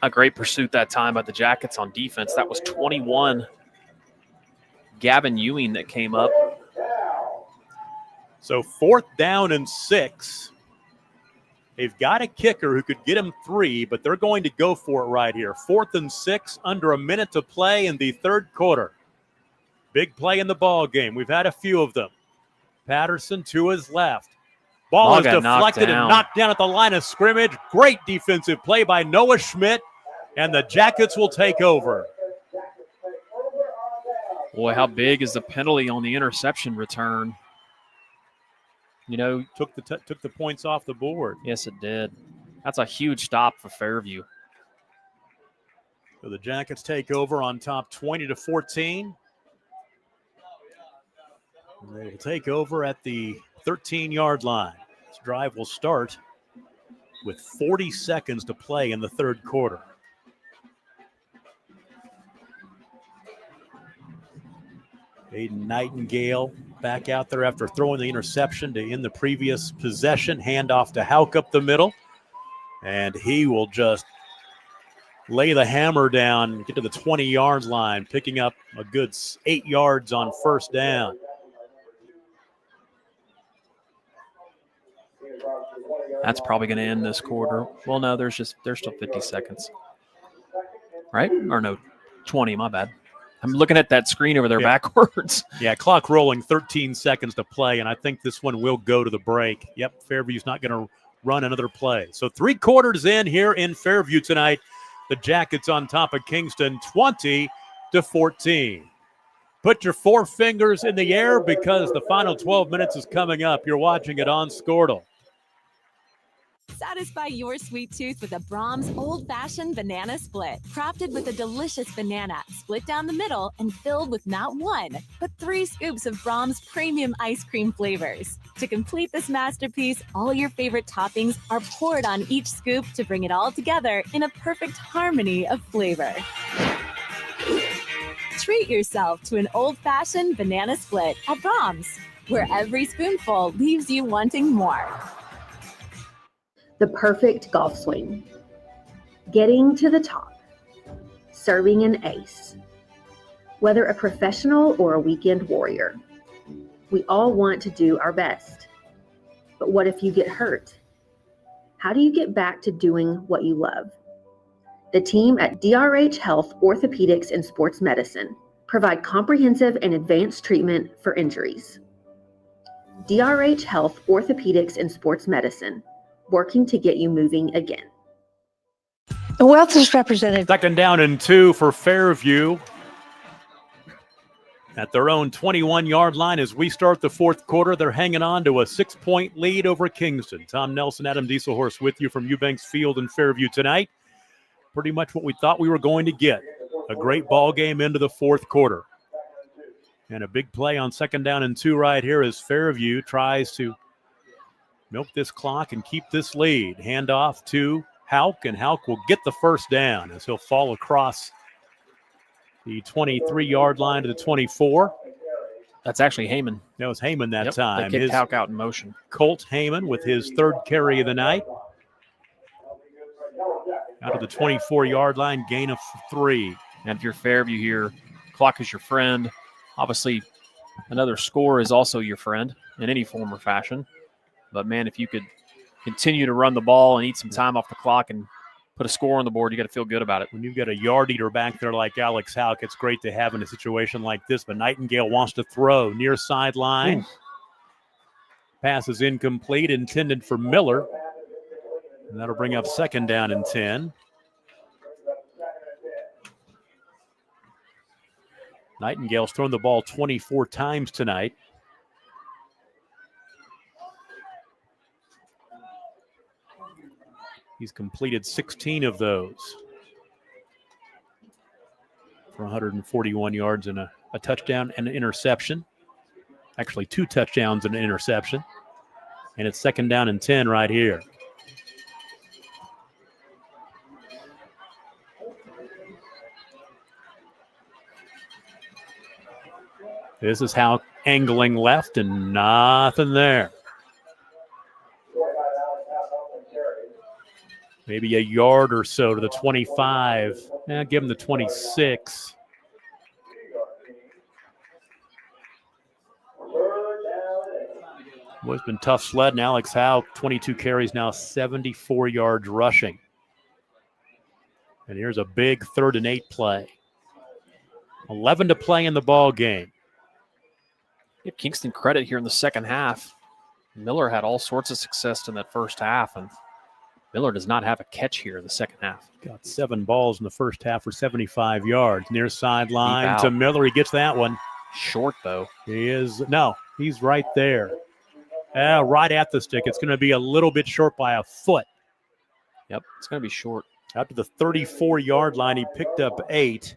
A great pursuit that time by the Jackets on defense. That was 21. Gavin Ewing that came up. So 4th down and 6. They've got a kicker who could get him 3, but they're going to go for it right here. 4th and 6, under a minute to play in the 3rd quarter. Big play in the ball game. We've had a few of them. Patterson to his left. Ball is deflected and knocked down at the line of scrimmage. Great defensive play by Noah Schmidt, and the Jackets will take over. Boy, how big is the penalty on the interception return? Took the points off the board. Yes, it did. That's a huge stop for Fairview. So the Jackets take over on top 20-14. They will take over at the 13-yard line. This drive will start with 40 seconds to play in the 3rd quarter. Aiden Nightingale back out there after throwing the interception to end the previous possession. Handoff to Hauk up the middle. And he will just lay the hammer down, get to the 20-yard line, picking up a good 8 yards on 1st down. That's probably going to end this quarter. Well, no, there's still 50 seconds. Right? Or no, 20, my bad. I'm looking at that screen over there backwards. Yeah, clock rolling, 13 seconds to play, and I think this one will go to the break. Yep, Fairview's not going to run another play. So 3 quarters in here in Fairview tonight. The Jackets on top of Kingston, 20-14. Put your 4 fingers in the air because the final 12 minutes is coming up. You're watching it on Squirtle. Satisfy your sweet tooth with a Brahms old-fashioned banana split. Crafted with a delicious banana, split down the middle and filled with not 1, but 3 scoops of Brahms premium ice cream flavors. To complete this masterpiece, all your favorite toppings are poured on each scoop to bring it all together in a perfect harmony of flavor. Treat yourself to an old-fashioned banana split at Brahms, where every spoonful leaves you wanting more. The perfect golf swing, getting to the top, serving an ace. Whether a professional or a weekend warrior, we all want to do our best. But what if you get hurt? How do you get back to doing what you love? The team at DRH Health Orthopedics and Sports Medicine provide comprehensive and advanced treatment for injuries. DRH Health Orthopedics and Sports Medicine, working to get you moving again. The Wealth is represented. 2nd down and 2 for Fairview at their own 21-yard line as we start the 4th quarter. They're hanging on to a 6-point lead over Kingston. Tom Nelson, Adam Dieselhorst with you from Eubanks Field in Fairview tonight. Pretty much what we thought we were going to get. A great ball game into the 4th quarter. And a big play on 2nd down and 2 right here as Fairview tries to milk this clock and keep this lead. Handoff to Hauk, and Hauk will get the 1st down as he'll fall across the 23-yard line to the 24. That's actually Heyman. That was Heyman that time. They kicked Hauk out in motion. Colt Heyman with his 3rd carry of the night. Out of the 24-yard line, gain of 3. And if you're Fairview here, clock is your friend. Obviously, another score is also your friend in any form or fashion. But, man, if you could continue to run the ball and eat some time off the clock and put a score on the board, you got to feel good about it. When you've got a yard eater back there like Alex Hauk, it's great to have in a situation like this. But Nightingale wants to throw near sideline. Pass is incomplete, intended for Miller. And that'll bring up 2nd down and 10. Nightingale's thrown the ball 24 times tonight. He's completed 16 of those for 141 yards and a touchdown and an interception. Actually, 2 touchdowns and an interception. And it's 2nd down and 10 right here. This is how angling left and nothing there. Maybe a yard or so to the 25. Give him the 26. Well, it's been tough sledding. Alex Howe, 22 carries now, 74 yards rushing. And here's a big 3rd and 8 play. 11 to play in the ball game. Give Kingston credit here in the second half. Miller had all sorts of success in that first half, and Miller does not have a catch here in the second half. Got 7 balls in the first half for 75 yards. Near sideline to Miller. He gets that one. Short, though. He is. No, he's right there. Right at the stick. It's going to be a little bit short by a foot. Yep, it's going to be short. Out to the 34-yard line, he picked up 8,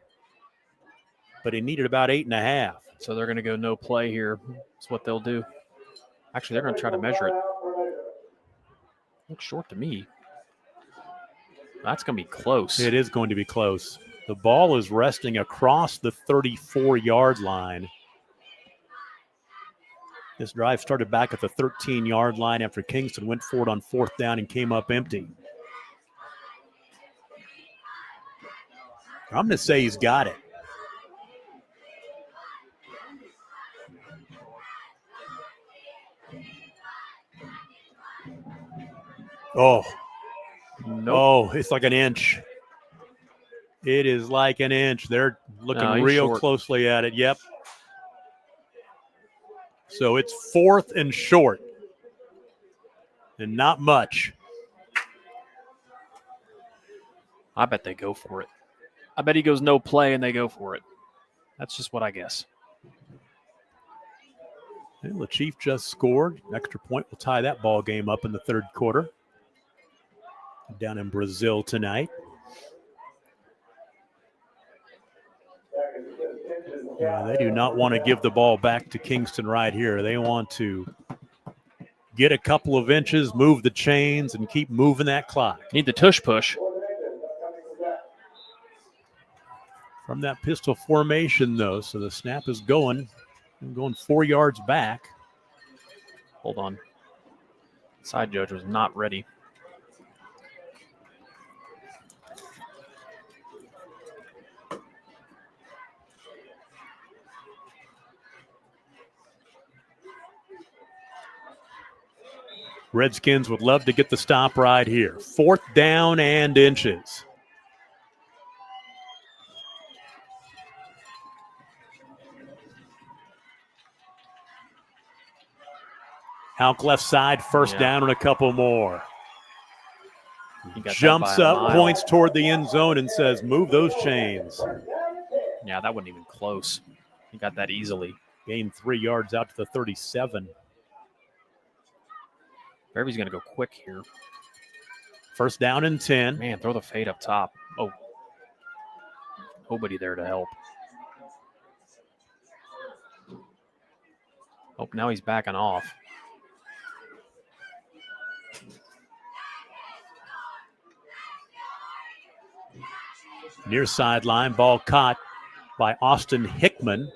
but he needed about 8.5. So they're going to go no play here. That's what they'll do. Actually, they're going to try to measure it. Looks short to me. That's going to be close. It is going to be close. The ball is resting across the 34-yard line. This drive started back at the 13-yard line after Kingston went for it on 4th down and came up empty. I'm going to say he's got it. Oh. Nope. Oh, it's like an inch. It is like an inch. They're looking real short. closely at it. Yep. So it's 4th and short. And not much. I bet they go for it. I bet he goes no play and they go for it. That's just what I guess. And the Chief just scored. An extra point will tie that ball game up in the 3rd quarter. Down in Brazil tonight. They do not want to give the ball back to Kingston right here. They want to get a couple of inches, move the chains, and keep moving that clock. Need the tush push. From that pistol formation, though, so the snap is going 4 yards back. Hold on. Side judge was not ready. Redskins would love to get the stop right here. 4th down and inches. Houck left side, first down and a couple more. Jumps up, points toward the end zone and says, move those chains. Yeah, that wasn't even close. He got that easily. Gained 3 yards out to the 37. Fairview's going to go quick here. First down and 10. Man, throw the fade up top. Oh. Nobody there to help. Oh, now he's backing off. Near sideline, ball caught by Austin Hickman.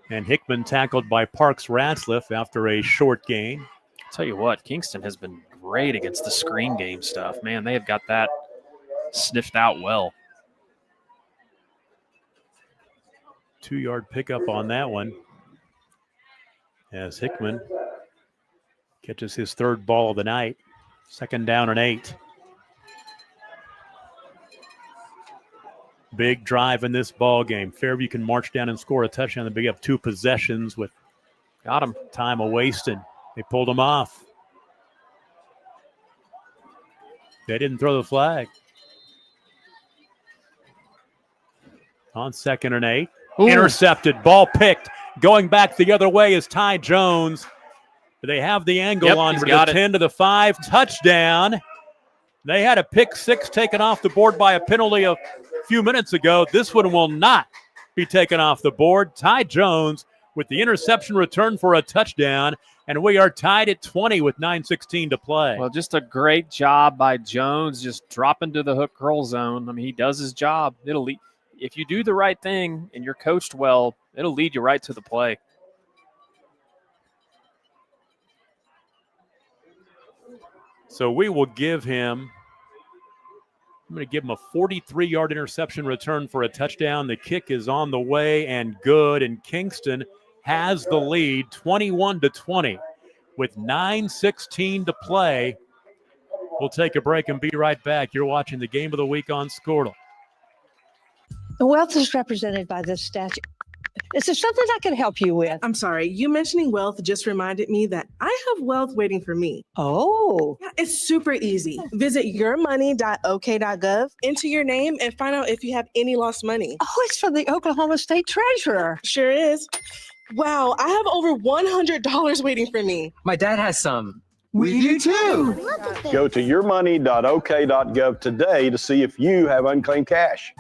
And Hickman tackled by Parks Ratzliff after a short gain. I'll tell you what, Kingston has been great against the screen game stuff. Man, they have got that sniffed out well. 2-yard pickup on that one. As Hickman catches his 3rd ball of the night. 2nd down and 8. Big drive in this ball game. Fairview can march down and score a touchdown. They have 2 possessions with time of wasting. They pulled him off. They didn't throw the flag. On 2nd and 8. Ooh. Intercepted. Ball picked. Going back the other way is Ty Jones. They have the angle on the 10 to the 5. Touchdown. They had a pick 6 taken off the board by a penalty a few minutes ago. This one will not be taken off the board. Ty Jones with the interception return for a touchdown. And we are tied at 20 with 9:16 to play. Well, just a great job by Jones, just dropping to the hook curl zone. I mean, he does his job. It'll lead, if you do the right thing and you're coached well, it'll lead you right to the play. So we will give him, I'm going to give him a 43-yard interception return for a touchdown. The kick is on the way and good, and Kingston has the lead 21-20 with 9:16 to play. We'll take a break and be right back. You're watching the Game of the Week on Squirtle. The wealth is represented by this statue. Is there something I can help you with? I'm sorry, you mentioning wealth just reminded me that I have wealth waiting for me. Oh. Yeah, it's super easy. Visit yourmoney.ok.gov, enter your name, and find out if you have any lost money. Oh, it's from the Oklahoma State Treasurer. Sure is. Wow, I have over $100 waiting for me. My dad has some. We do too. Go to yourmoney.ok.gov today to see if you have unclaimed cash.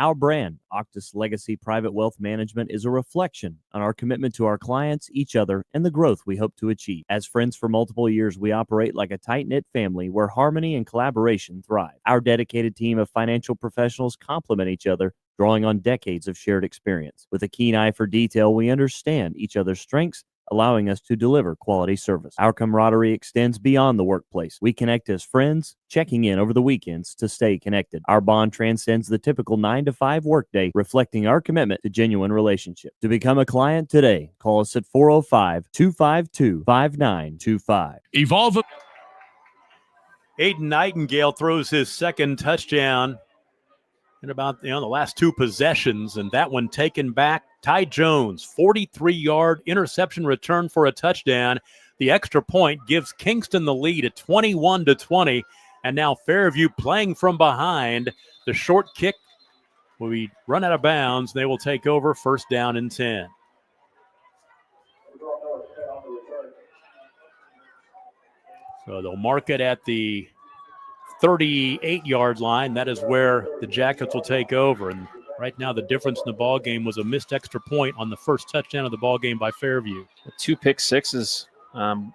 Our brand, Octus Legacy Private Wealth Management, is a reflection on our commitment to our clients, each other, and the growth we hope to achieve. As friends for multiple years, we operate like a tight-knit family where harmony and collaboration thrive. Our dedicated team of financial professionals complement each other, drawing on decades of shared experience. With a keen eye for detail, we understand each other's strengths, allowing us to deliver quality service. Our camaraderie extends beyond the workplace. We connect as friends, checking in over the weekends to stay connected. Our bond transcends the typical 9-to-5 workday, reflecting our commitment to genuine relationship. To become a client today, call us at 405-252-5925. Evolve. Aiden Nightingale throws his second touchdown in about the last two possessions, and that one taken back. Ty Jones, 43-yard interception return for a touchdown. The extra point gives Kingston the lead at 21-20, and now Fairview playing from behind. The short kick will be run out of bounds. They will take over, first down and 10. So they'll mark it at the 38-yard line. That is where the Jackets will take over. And right now the difference in the ball game was a missed extra point on the first touchdown of the ball game by Fairview. 2 pick sixes, only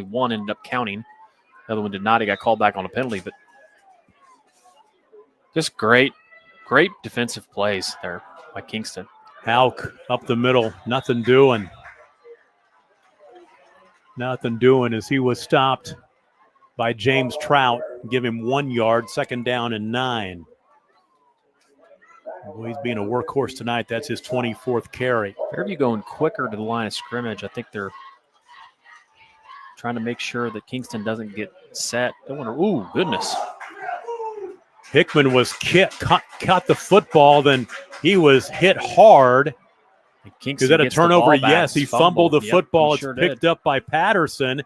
one ended up counting. The other one did not. He got called back on a penalty, but just great defensive plays there by Kingston. Hauk up the middle, nothing doing. Nothing doing as he was stopped by James Trout. Give him 1 yard, second down and 9. Well, he's being a workhorse tonight. That's his 24th carry. Fairview going quicker to the line of scrimmage. I think they're trying to make sure that Kingston doesn't get set. Ooh, goodness. Hickman was caught the football, then he was hit hard. Is that a turnover? Yes, he fumbled the football. It's picked up by Patterson,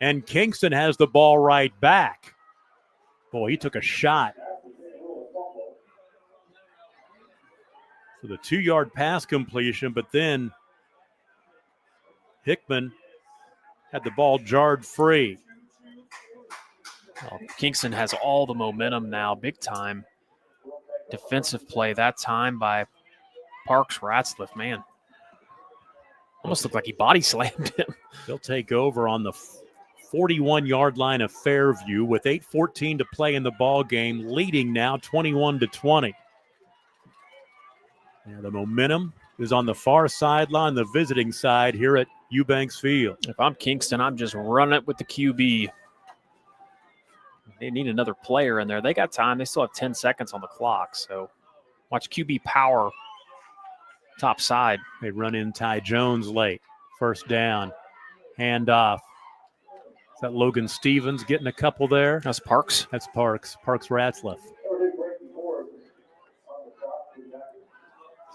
and Kingston has the ball right back. Boy, he took a shot. So the 2-yard pass completion, but then Hickman had the ball jarred free. Well, Kingston has all the momentum now, big time. Defensive play that time by Parks Ratzliff, man. Almost looked like he body slammed him. They'll take over on the 41-yard line of Fairview with 8:14 to play in the ball game, leading now 21-20. Yeah, the momentum is on the far sideline, the visiting side here at Eubanks Field. If I'm Kingston, I'm just running it with the QB. They need another player in there. They got time. They still have 10 seconds on the clock. So watch QB power top side. They run in Ty Jones late. First down. Hand off. Is that Logan Stevens getting a couple there? That's Parks. That's Parks. Parks Ratzliff.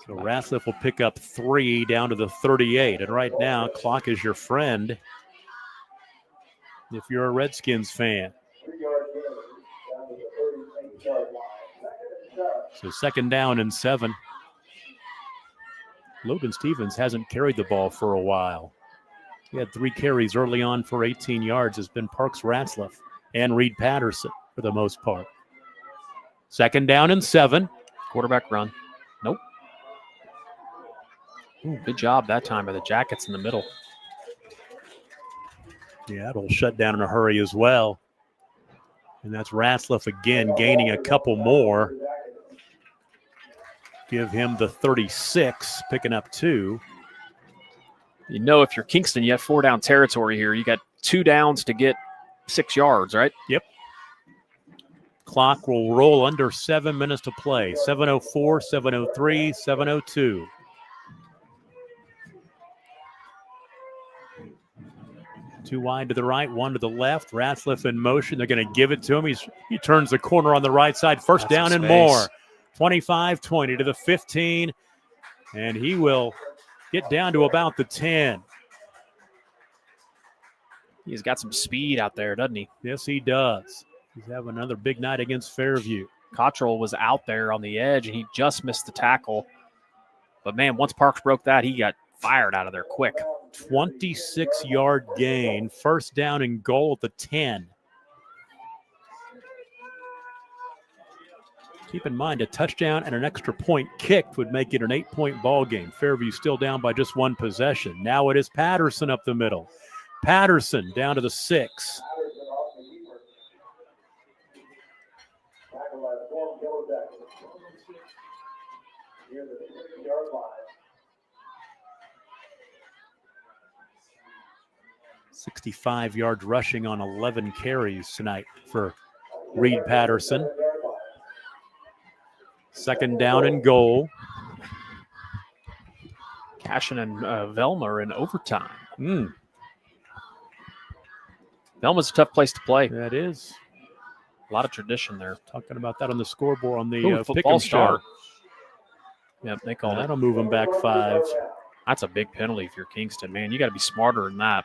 So Ratzliff will pick up 3 down to the 38. And right now, clock is your friend if you're a Redskins fan. So second down and 7. Logan Stevens hasn't carried the ball for a while. He had 3 carries early on for 18 yards. Has been Parks Ratzliff and Reed Patterson for the most part. Second down and 7. Quarterback run. Nope. Ooh, good job that time by the Jackets in the middle. Yeah, it'll shut down in a hurry as well. And that's Ratzliff again gaining a couple more. Give him the 36, picking up 2. You know, if you're Kingston, you have 4 down territory here. You got 2 downs to get 6 yards, right? Yep. Clock will roll under 7 minutes to play. 7:04, 7:03, 7:02. Two wide to the right, one to the left. Ratzliff in motion. They're going to give it to him. He turns the corner on the right side. First down and more. 25-20 to the 15. And he will get down to about the 10. He's got some speed out there, doesn't he? Yes, he does. He's having another big night against Fairview. Cottrell was out there on the edge, and he just missed the tackle. But, man, once Parks broke that, he got fired out of there quick. 26-yard gain. First down and goal at the 10. Keep in mind, a touchdown and an extra point kicked would make it an 8-point ball game. Fairview still down by just 1 possession. Now it is Patterson up the middle. Patterson down to the 6. $65 yards rushing on 11 carries tonight for Reed Patterson. Second down and goal. Cashin and Velma are in overtime. Velma's a tough place to play. That is. A lot of tradition there. Talking about that on the scoreboard on the football start. Yep, they call it. That'll move them back 5. That's a big penalty if you're Kingston, man. You got to be smarter than that.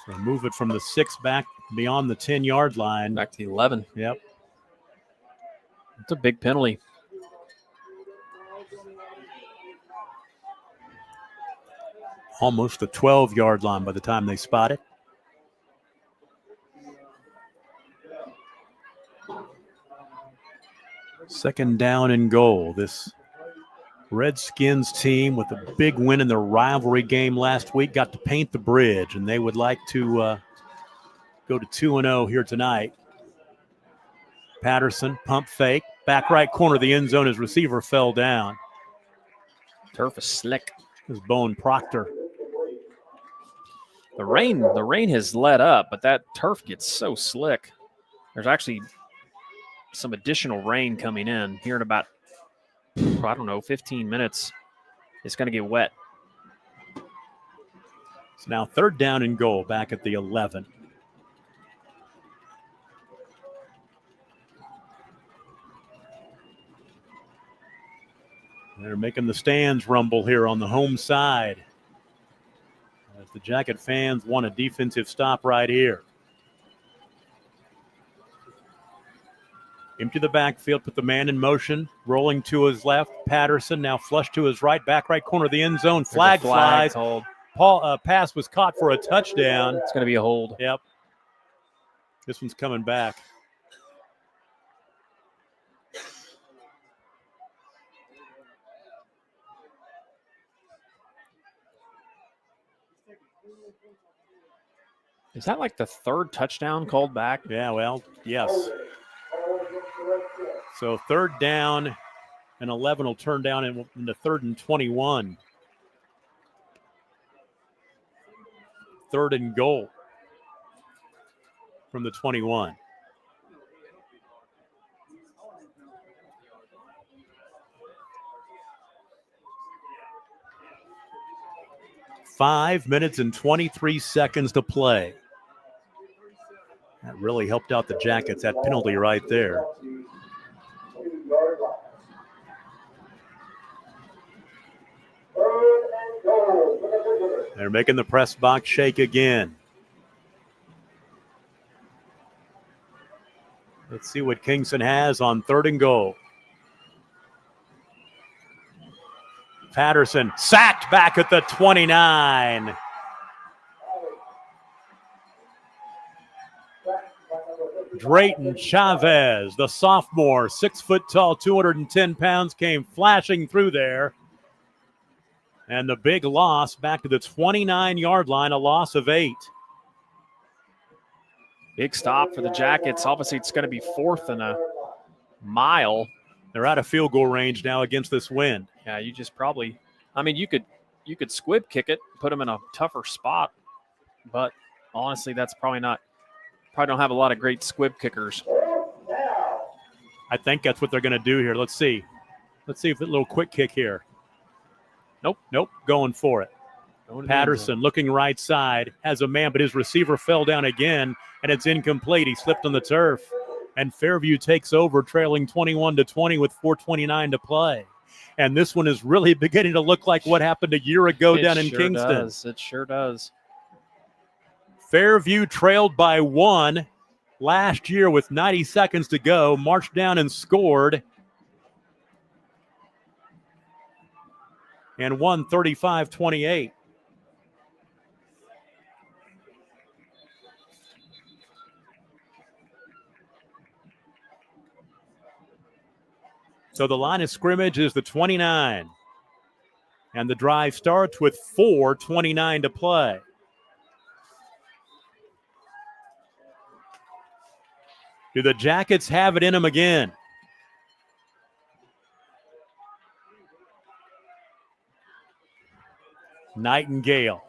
So move it from the 6 back beyond the 10-yard line. Back to the 11. Yep. It's a big penalty. Almost the 12-yard line by the time they spot it. Second down and goal. This Redskins team with a big win in their rivalry game last week got to paint the bridge, and they would like to go to 2-0 here tonight. Patterson, pump fake, back right corner of the end zone. His receiver fell down. Turf is slick. This is Bowen Proctor. The rain has let up, but that turf gets so slick. There's actually some additional rain coming in here in about, 15 minutes. It's going to get wet. It's now third down and goal back at the 11. They're making the stands rumble here on the home side, as the Jacket fans want a defensive stop right here. Empty the backfield, put the man in motion, rolling to his left. Patterson now flush to his right, back right corner of the end zone. Flag flies. Hold. Pass was caught for a touchdown. It's going to be a hold. Yep. This one's coming back. Is that like the third touchdown called back? Yeah, well, yes. So third down and 11 will turn down into third and 21. Third and goal from the 21. Five minutes and 23 seconds to play. That really helped out the Jackets, that penalty right there. They're making the press box shake again. Let's see what Kingston has on third and goal. Patterson sacked back at the 29. Drayton Chavez, the sophomore, 6 foot tall, 210 pounds, came flashing through there. And the big loss back to the 29-yard line, a loss of 8. Big stop for the Jackets. Obviously, it's going to be 4th and a mile. They're out of field goal range now against this wind. Yeah, you just probably, I mean, you could squib kick it, put them in a tougher spot, but honestly, that's probably don't have a lot of great squib kickers. I think that's what they're going to do here. Let's see. Let's see if a little quick kick here. Nope, going for it. Patterson looking right side, has a man, but his receiver fell down again, and it's incomplete. He slipped on the turf, and Fairview takes over, trailing 21-20 with 4:29 to play. And this one is really beginning to look like what happened a year ago down in Kingston. It sure does. Fairview trailed by 1 last year with 90 seconds to go, marched down and scored, and won 35-28. So the line of scrimmage is the 29. And the drive starts with 4:29 to play. Do the Jackets have it in them again? Nightingale.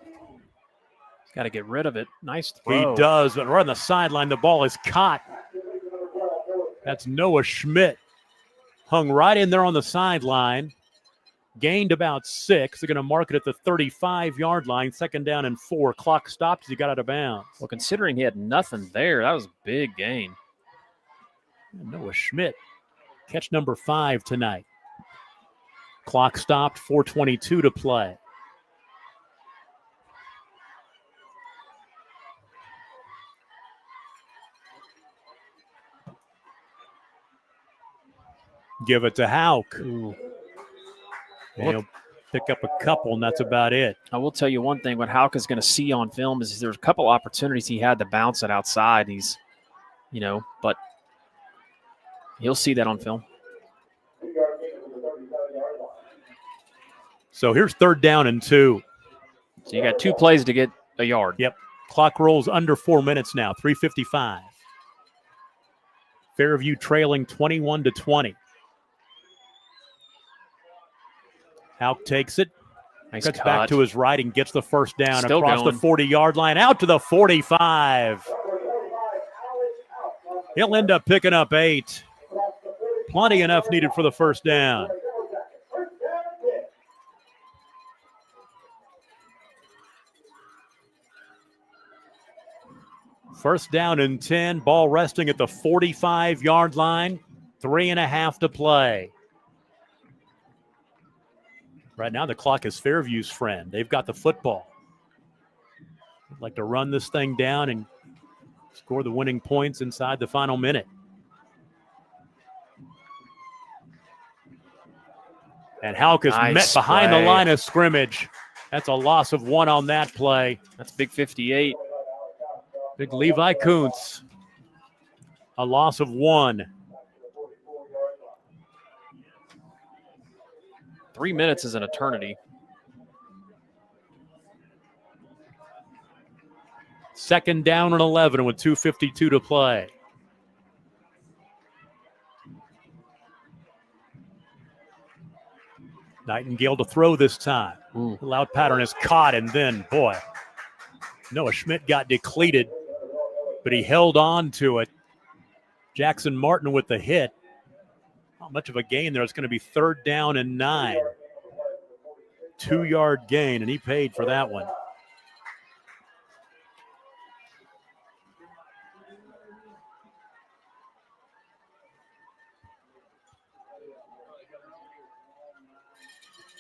Got to get rid of it. Nice throw. He does, but right on the sideline, the ball is caught. That's Noah Schmidt. Hung right in there on the sideline. Gained about 6. They're going to mark it at the 35-yard line. 2nd down and 4. Clock stopped as he got out of bounds. Well, considering he had nothing there, that was a big gain. Noah Schmidt, catch number 5 tonight. Clock stopped, 4:22 to play. Give it to Hauk. He'll pick up a couple, and that's about it. I will tell you one thing. What Hauk is going to see on film is there's a couple opportunities he had to bounce it outside. He's, but he'll see that on film. So here's 3rd down and 2. So you got 2 plays to get a yard. Yep. Clock rolls under 4 minutes now, 3:55. Fairview trailing 21-20. Hauk takes it. Nice cuts cut. Back to his right and gets the first down. Still across going. the 40-yard line, out to the 45. He'll end up picking up 8. Plenty enough needed for the first down. First down and 10. Ball resting at the 45-yard line. 3.5 to play. Right now, the clock is Fairview's friend. They've got the football. They'd like to run this thing down and score the winning points inside the final minute. And Hauk is met behind the line of scrimmage. That's a loss of 1 on that play. That's big 58. Big Levi Kuntz. A loss of 1. 3 minutes is an eternity. Second down and 11 with 2:52 to play. Nightingale to throw this time. Loud pattern is caught, and then, boy, Noah Schmidt got depleted, but he held on to it. Jackson Martin with the hit. Not much of a gain there. It's going to be 3rd down and 9. 2-yard gain, and he paid for that one.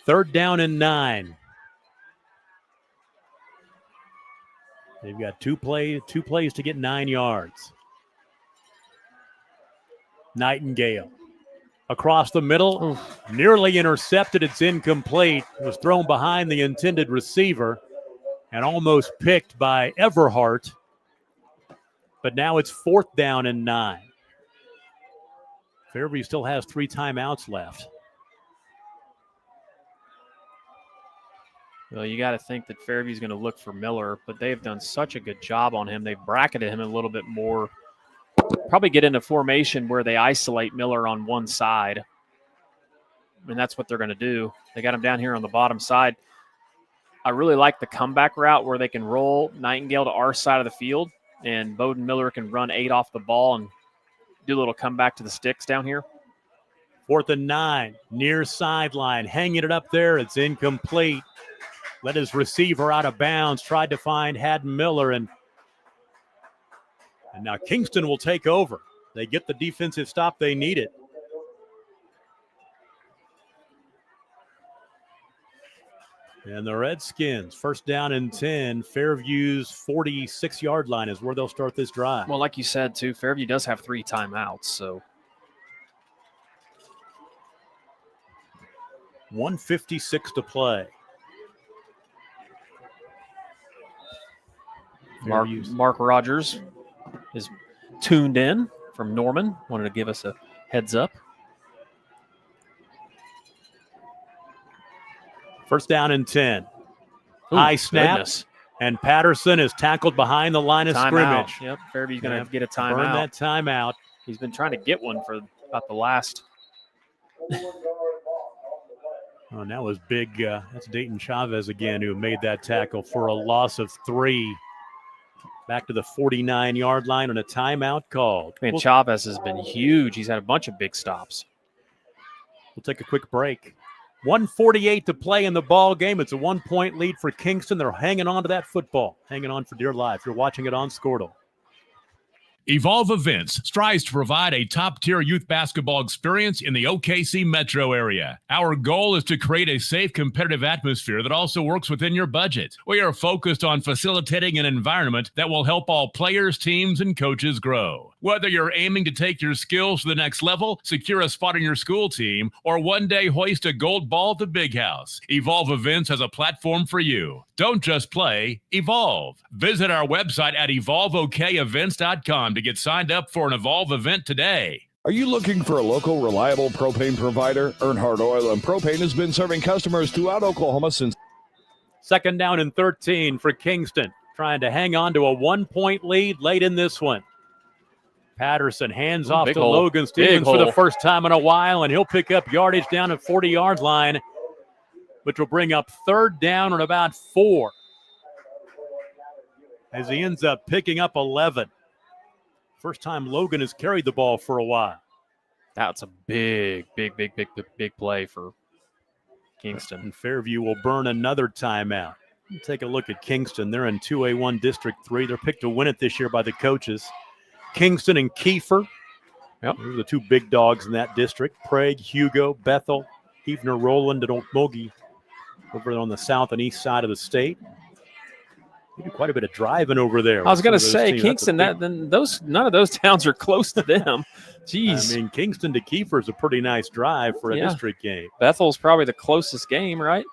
Third down and 9. They've got two plays to get 9 yards. Nightingale across the middle, nearly intercepted. It's incomplete. It was thrown behind the intended receiver and almost picked by Everhart. but now it's 4th down and 9. Fairview still has 3 timeouts left. Well, you got to think that Fairview's going to look for Miller, but they've done such a good job on him. They've bracketed him a little bit more. Probably get into formation where they isolate Miller on one side. And that's what they're going to do. They got him down here on the bottom side. I really like the comeback route where they can roll Nightingale to our side of the field, and Bowden Miller can run 8 off the ball and do a little comeback to the sticks down here. 4th and 9, near sideline, hanging it up there. It's incomplete. Let his receiver out of bounds, tried to find Haddon Miller, and now Kingston will take over. They get the defensive stop they needed. And the Redskins, 1st down and 10. Fairview's 46-yard line is where they'll start this drive. Well, like you said, too, Fairview does have 3 timeouts, so. 1:56 to play. Mark Rogers is tuned in from Norman. Wanted to give us a heads up. 1st down and 10. High snap. Goodness. And Patterson is tackled behind the line of scrimmage. Yep, Fairview's going to get a timeout. Burn that timeout. He's been trying to get one for about the last. Oh, and that was big. That's Dayton Chavez again who made that tackle for a loss of 3. Back to the 49-yard line on a timeout called. Man, Chavez has been huge. He's had a bunch of big stops. We'll take a quick break. 1:48 to play in the ball game. It's a 1-point lead for Kingston. They're hanging on to that football, hanging on for dear life. You're watching it on Squirtle. Evolve Events strives to provide a top-tier youth basketball experience in the OKC metro area. Our goal is to create a safe, competitive atmosphere that also works within your budget. We are focused on facilitating an environment that will help all players, teams, and coaches grow. Whether you're aiming to take your skills to the next level, secure a spot on your school team, or one day hoist a gold ball at the Big House, Evolve Events has a platform for you. Don't just play, evolve. Visit our website at evolveokevents.com to get signed up for an Evolve event today. Are you looking for a local, reliable propane provider? Earnhardt Oil and Propane has been serving customers throughout Oklahoma since. 2nd down and 13 for Kingston, trying to hang on to a 1-point lead late in this one. Patterson hands off to Logan Stevens for the first time in a while, and he'll pick up yardage down at 40-yard line, which will bring up 3rd down and about 4 as he ends up picking up 11. First time Logan has carried the ball for a while. That's a big play for Kingston. And Fairview will burn another timeout. Take a look at Kingston. They're in 2A1 District 3. They're picked to win it this year by the coaches. Kingston and Kiefer. Yep. Those are the 2 big dogs in that district. Prague, Hugo, Bethel, Heavener, Roland, and Okmulgee over on the south and east side of the state. They do quite a bit of driving over there. I was going to say, Kingston, none of those towns are close to them. Jeez. I mean, Kingston to Kiefer is a pretty nice drive for a district game. Bethel's probably the closest game, right?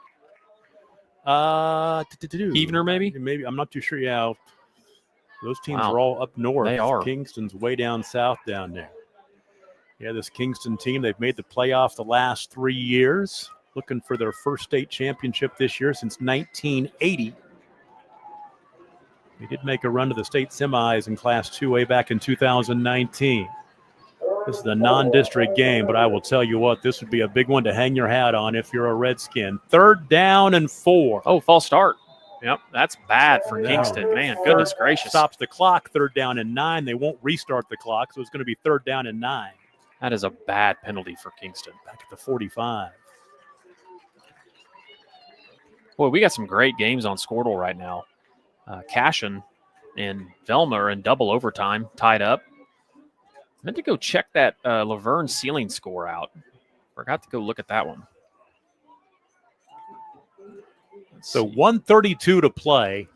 Heavener, maybe? Maybe. I'm not too sure. Yeah. Those teams are all up north. They are. Kingston's way down south down there. Yeah, this Kingston team, they've made the playoff the last 3 years. Looking for their first state championship this year since 1980. They did make a run to the state semis in Class 2A back in 2019. This is a non-district game, but I will tell you what, this would be a big one to hang your hat on if you're a Redskin. 3rd down and 4. Oh, false start. Yep, that's bad for Kingston. Man, goodness gracious. Stops the clock, 3rd down and 9. They won't restart the clock, so it's going to be 3rd down and 9. That is a bad penalty for Kingston. Back at the 45. Boy, we got some great games on Squirtle right now. Cashin and Velma are in double overtime, tied up. I meant to go check that Laverne ceiling score out. Forgot to go look at that one. So 1:32 to play,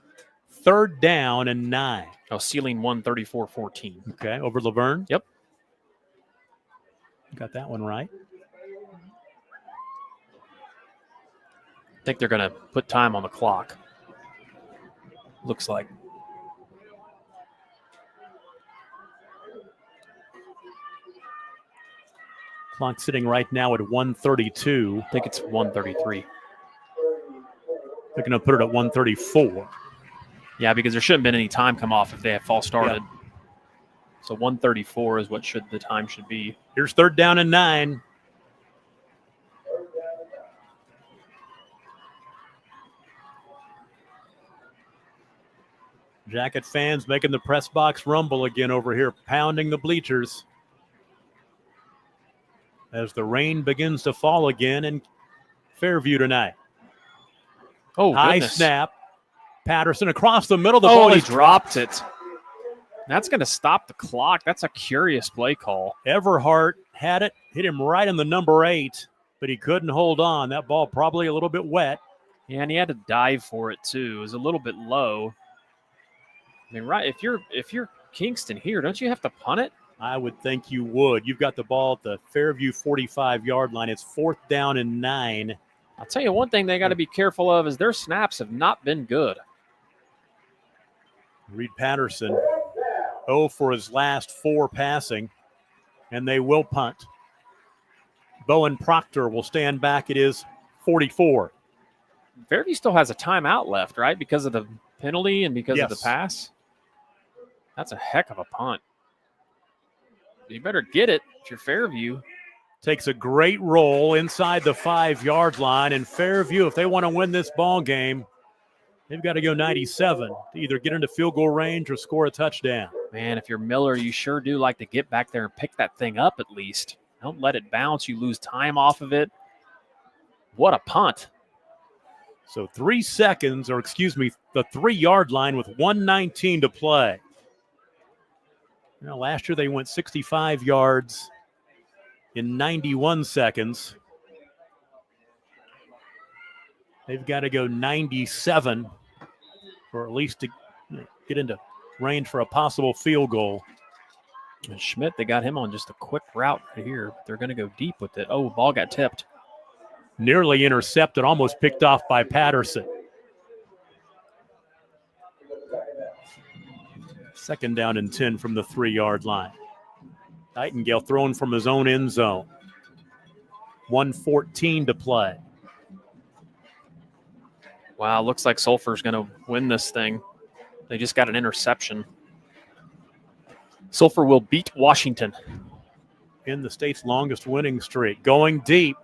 3rd down and 9. Oh, ceiling 134-14. Okay, over Laverne? Yep. Got that one right. I think they're going to put time on the clock. Looks like. Clock sitting right now at 1:32. I think it's 1:33. They're going to put it at 1:34. Yeah, because there shouldn't have been any time come off if they had false started. Yeah. So 1:34 is what the time should be. Here's 3rd down and 9. Jacket fans making the press box rumble again over here, pounding the bleachers as the rain begins to fall again in Fairview tonight. Oh, high goodness. snap. Patterson across the middle. The Oh, ball he is dropped it. That's going to stop the clock. That's a curious play call. Everhart had it, hit him right in the number 8, but he couldn't hold on. That ball probably a little bit wet. Yeah, and he had to dive for it too. It was a little bit low. I mean, right, if you're Kingston here, don't you have to punt it? I would think you would. You've got the ball at the Fairview 45-yard line. It's 4th down and 9. I'll tell you one thing they got to be careful of is their snaps have not been good. Reed Patterson, 0 for his last 4 passing, and they will punt. Bowen Proctor will stand back. It is 44. Fairview still has a timeout left, right, because of the penalty and because of the pass? That's a heck of a punt. You better get it if you're Fairview. Takes a great roll inside the 5-yard line, and Fairview, if they want to win this ball game, they've got to go 97 to either get into field goal range or score a touchdown. Man, if you're Miller, you sure do like to get back there and pick that thing up at least. Don't let it bounce. You lose time off of it. What a punt. So 3 seconds, or excuse me, the 3-yard line with 1:19 to play. You know, last year they went 65 yards in 91 seconds. They've got to go 97, or at least to get into range for a possible field goal. And Schmidt, they got him on just a quick route right here. They're going to go deep with it. Oh, ball got tipped. Nearly intercepted, almost picked off by Patterson. 2nd down and 10 from the 3-yard line. Nightingale throwing from his own end zone. 1:14 to play. Wow, looks like Sulphur's going to win this thing. They just got an interception. Sulphur will beat Washington. In the state's longest winning streak. Going deep.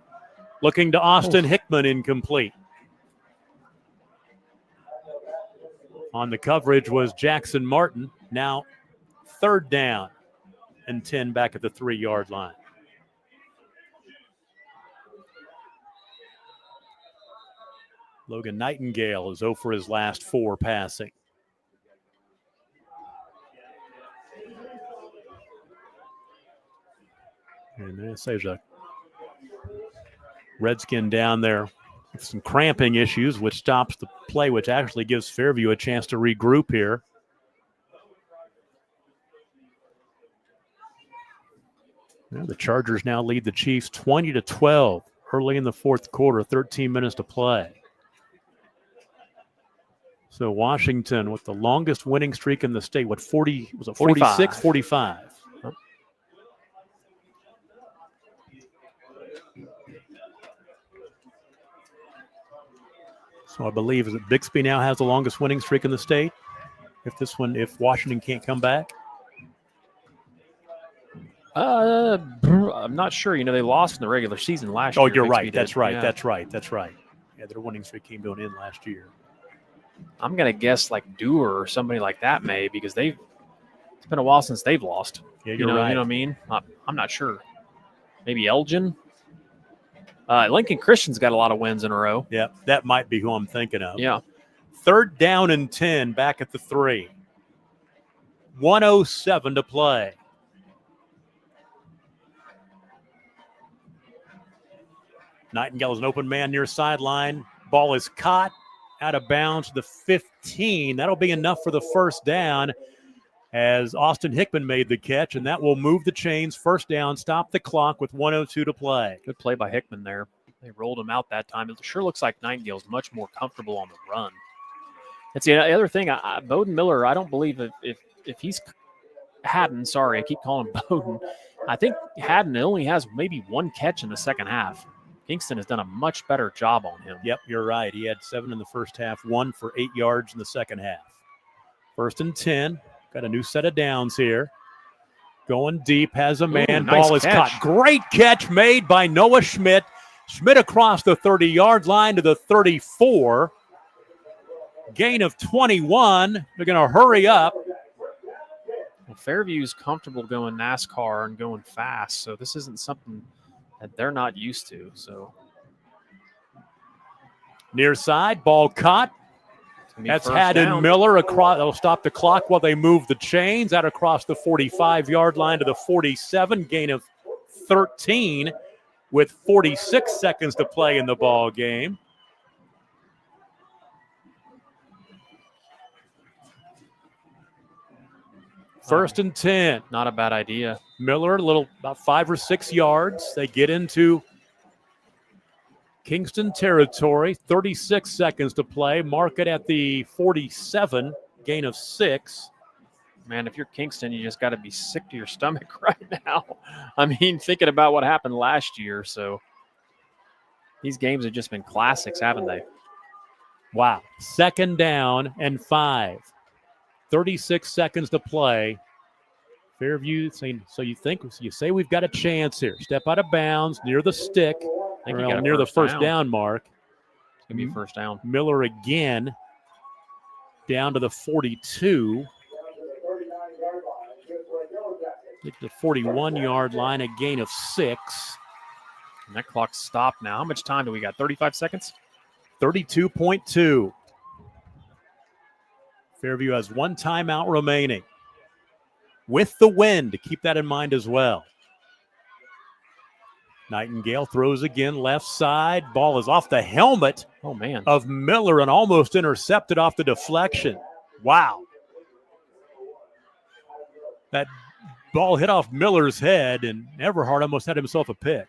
Looking to Austin Hickman, incomplete. On the coverage was Jackson Martin. Now 3rd down and 10 back at the 3-yard line. Logan Nightingale is 0 for his last 4 passing. And there's a Redskin down there with some cramping issues, which stops the play, which actually gives Fairview a chance to regroup here. Well, the Chargers now lead the Chiefs 20-12 early in the 4th quarter, 13 minutes to play. So Washington with the longest winning streak in the state, what, 40, was it 46, 45? So I believe, is it Bixby now has the longest winning streak in the state? If Washington can't come back? I'm not sure. You know, they lost in the regular season last year. Oh, you're Bixby right. did. That's right. Yeah. That's right. That's right. Yeah, their winning streak came to an end last year. I'm going to guess like Dewar or somebody like that may, because it's been a while since they've lost. Yeah, you're right. You know what I mean? I'm not sure. Maybe Elgin? Lincoln Christian's got a lot of wins in a row. Yeah, that might be who I'm thinking of. Yeah. 3rd down and 10 back at the 3. 1:07 to play. Nightingale is an open man near sideline. Ball is caught out of bounds to the 15. That'll be enough for the 1st down as Austin Hickman made the catch, and that will move the chains. 1st down, stop the clock with 1:02 to play. Good play by Hickman there. They rolled him out that time. It sure looks like Nightingale's much more comfortable on the run. That's the other thing. Bowden Miller, I don't believe if he's Haddon, sorry, I keep calling him Bowden. I think Haddon only has maybe one catch in the second half. Kingston has done a much better job on him. Yep, you're right. He had 7 in the first half, 1 for 8 yards in the second half. 1st and 10. Got a new set of downs here. Going deep, has a man. Ooh, nice ball is catch. caught. Great catch made by Noah Schmidt. Schmidt across the 30-yard line to the 34. Gain of 21. They're going to hurry up. Well, Fairview's comfortable going NASCAR and going fast, so this isn't something that they're not used to. So near side, ball caught. That's Haddon down. Miller across. They'll stop the clock while they move the chains out across the 45-yard line to the 47. Gain of 13 with 46 seconds to play in the ball game. First and 10. Not a bad idea. Miller, about 5 or 6 yards. They get into Kingston territory. 36 seconds to play. Mark it at the 47. Gain of 6. Man, if you're Kingston, you just got to be sick to your stomach right now. I mean, thinking about what happened last year. So these games have just been classics, haven't they? Wow. 2nd down and 5. 36 seconds to play. Fairview saying, so you say we've got a chance here. Step out of bounds near the stick, near the first down mark. It's going to be first down. Miller again down to the 42. The 41-yard line, a gain of 6. And that clock's stopped now. How much time do we got? 35 seconds? 32.2. Fairview has 1 timeout remaining. With the wind, keep that in mind as well. Nightingale throws again, left side. Ball is off the helmet of Miller and almost intercepted off the deflection. Wow. That ball hit off Miller's head, and Everhart almost had himself a pick.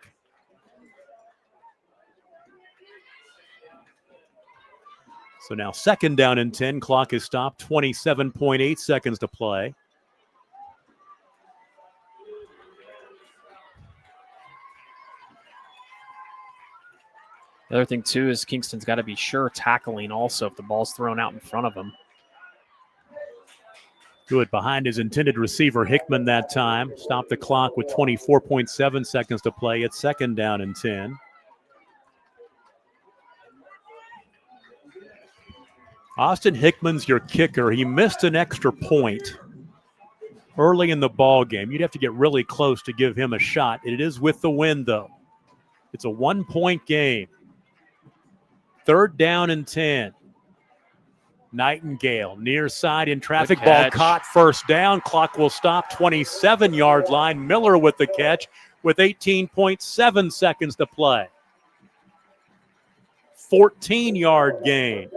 So now 2nd down and 10. Clock is stopped. 27.8 seconds to play. The other thing, too, is Kingston's got to be sure tackling also if the ball's thrown out in front of him. Good behind his intended receiver, Hickman, that time. Stop the clock with 24.7 seconds to play. It's 2nd down and 10. Austin Hickman's your kicker. He missed an extra point early in the ball game. You'd have to get really close to give him a shot. It is with the wind, though. It's a 1-point game. 3rd down and 10. Nightingale near side in traffic. Ball caught. First down. Clock will stop. 27-yard line. Miller with the catch with 18.7 seconds to play. 14-yard gain.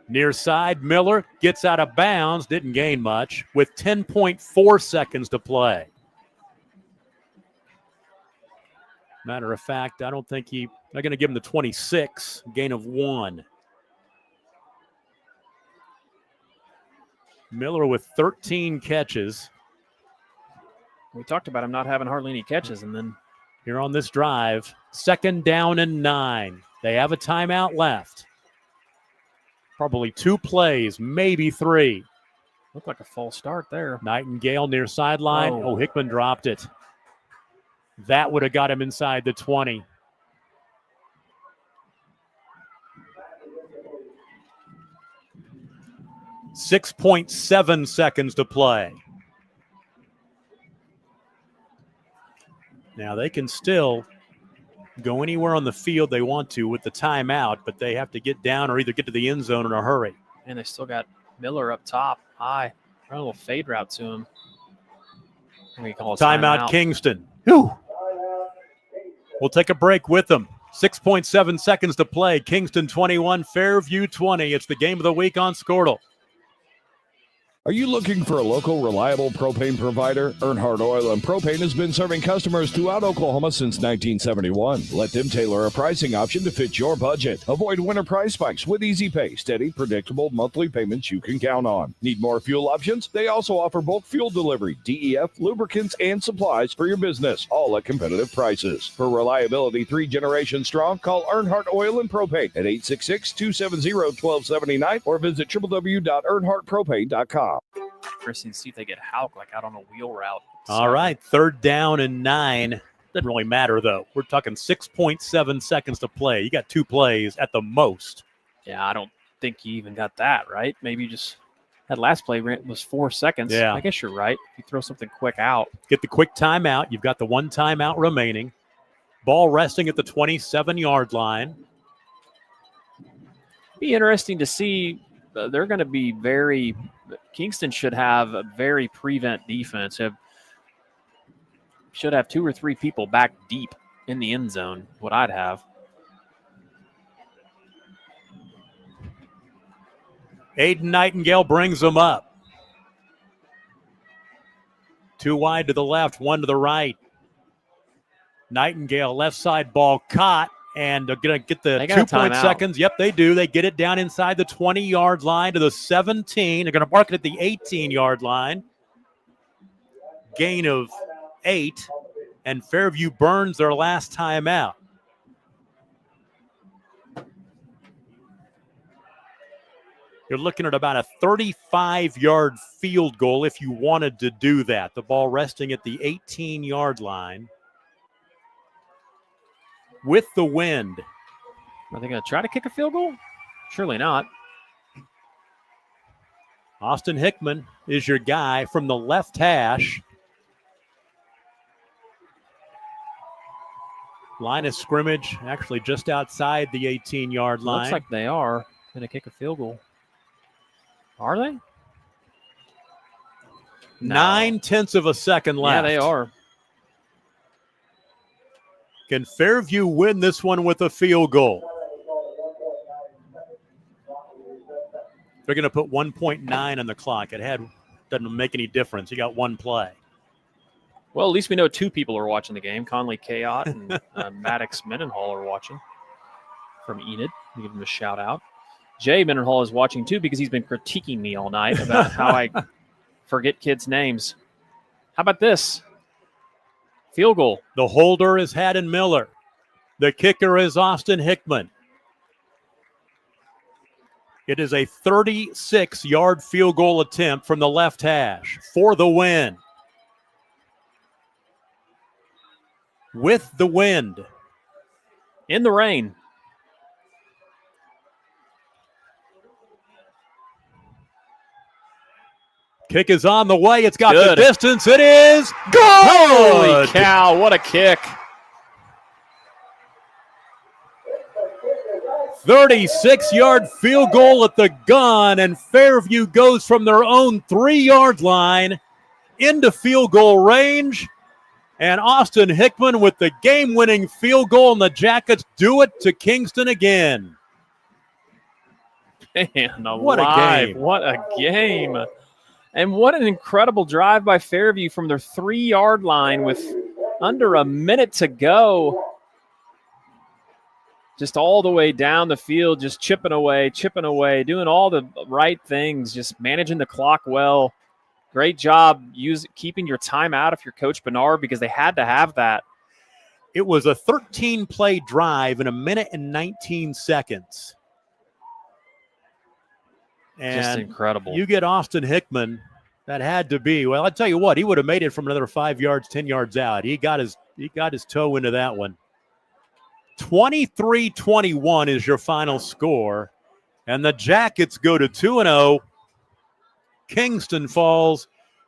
Near side, Miller gets out of bounds, didn't gain much, with 10.4 seconds to play. Matter of fact, I don't think they're going to give him the 26, gain of 1. Miller with 13 catches. We talked about him not having hardly any catches, and then here on this drive, 2nd down and 9. They have a timeout left. Probably 2 plays, maybe 3. Looked like a false start there. Nightingale near sideline. Oh. Hickman dropped it. That would have got him inside the 20. .7 seconds to play. Now they can still go anywhere on the field they want to with the timeout, but they have to get down or either get to the end zone in a hurry. And they still got Miller up top, high. Run a little fade route to him. We call it timeout Kingston. Whew. We'll take a break with them. 6.7 seconds to play. Kingston 21, Fairview 20. It's the game of the week on Squirtle. Are you looking for a local, reliable propane provider? Earnhardt Oil and Propane has been serving customers throughout Oklahoma since 1971. Let them tailor a pricing option to fit your budget. Avoid winter price spikes with easy pay, steady, predictable monthly payments you can count on. Need more fuel options? They also offer bulk fuel delivery, DEF, lubricants, and supplies for your business, all at competitive prices. For reliability 3 generations strong, call Earnhardt Oil and Propane at 866-270-1279 or visit www.earnhardtpropane.com. Interesting to see if they get Hauk like out on a wheel route. All right, 3rd down and 9. Doesn't really matter, though. We're talking 6.7 seconds to play. You got 2 plays at the most. Yeah, I don't think you even got that, right? Maybe you just that last play was 4 seconds. Yeah. I guess you're right. If you throw something quick out. Get the quick timeout. You've got the 1 timeout remaining. Ball resting at the 27-yard line. Be interesting to see. They're going to be very – Kingston should have a very prevent defense. Should have 2 or 3 people back deep in the end zone, what I'd have. Aiden Nightingale brings them up. 2 wide to the left, 1 to the right. Nightingale, left side ball caught. And they're going to get the 2 seconds. Yep, they do. They get it down inside the 20-yard line to the 17. They're going to mark it at the 18-yard line. Gain of 8. And Fairview burns their last timeout. You're looking at about a 35-yard field goal if you wanted to do that. The ball resting at the 18-yard line. With the wind. Are they going to try to kick a field goal? Surely not. Austin Hickman is your guy from the left hash. Line of scrimmage actually just outside the 18-yard line. Looks like they are going to kick a field goal. Are they? No. 9/10 of a second left. Yeah, they are. Can Fairview win this one with a field goal? They're going to put 1.9 on the clock. It doesn't make any difference. You got 1 play. Well, at least we know 2 people are watching the game. Conley Kayott and Maddox Mendenhall are watching from Enid. I'll give him a shout out. Jay Mendenhall is watching too because he's been critiquing me all night about how I forget kids' names. How about this? Field goal. The holder is Haddon Miller. The kicker is Austin Hickman. It is a 36-yard field goal attempt from the left hash for the win. With the wind. In the rain. Kick is on the way. It's got the distance. It is good. Holy cow, what a kick. 36-yard field goal at the gun, and Fairview goes from their own 3-yard line into field goal range. And Austin Hickman with the game-winning field goal, and the Jackets do it to Kingston again. Man, what a game. What a game. And what an incredible drive by Fairview from their 3-yard line with under a minute to go. Just all the way down the field, just chipping away, doing all the right things, just managing the clock well. Great job keeping your time out if you're Coach Bernard, because they had to have that. It was a 13-play drive in 1 minute and 19 seconds. And just incredible. You get Austin Hickman, that had to be, well, I'll tell you what, he would have made it from another 5 yards, 10 yards out. He got his toe into that one. 23-21 is your final score, and the Jackets go to 2-0. Kingston falls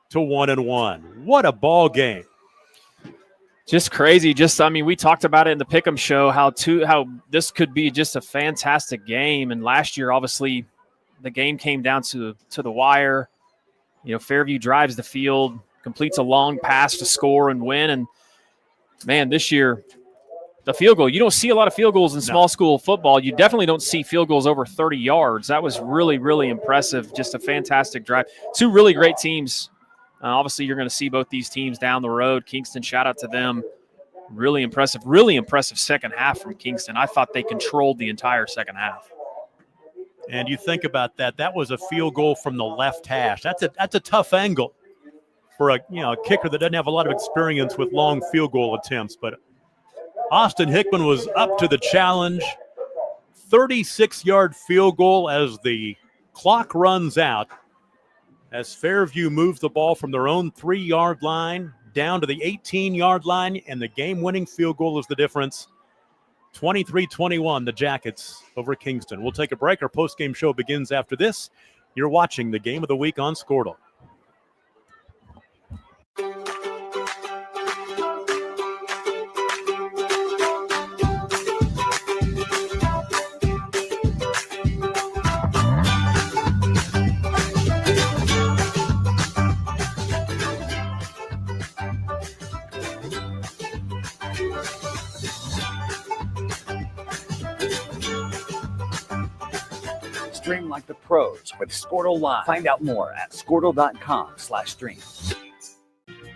to 1-1. What a ball game. Just crazy. We talked about it in the Pick'em show, how this could be just a fantastic game. And last year, obviously, the game came down to the wire. Fairview drives the field, completes a long pass to score and win. And, man, this year, The field goal. You don't see a lot of field goals in small school football. You definitely don't see field goals over 30 yards. That was really, really impressive. Just a fantastic drive. Two really great teams. Obviously, you're going to see both these teams down the road. Kingston, shout out to them. Really impressive second half from Kingston. I thought they controlled the entire second half. And you think about that. That was a field goal from the left hash. That's a tough angle for a kicker that doesn't have a lot of experience with long field goal attempts. But Austin Hickman was up to the challenge. 36-yard field goal as the clock runs out, as Fairview moves the ball from their own 3-yard line down to the 18-yard line, and the game-winning field goal is the difference. 23-21, the Jackets over Kingston. We'll take a break. Our post-game show begins after this. You're watching the Game of the Week on Squirtle. Stream like the pros with Squirtle Live. Find out more at squirtle.com/stream.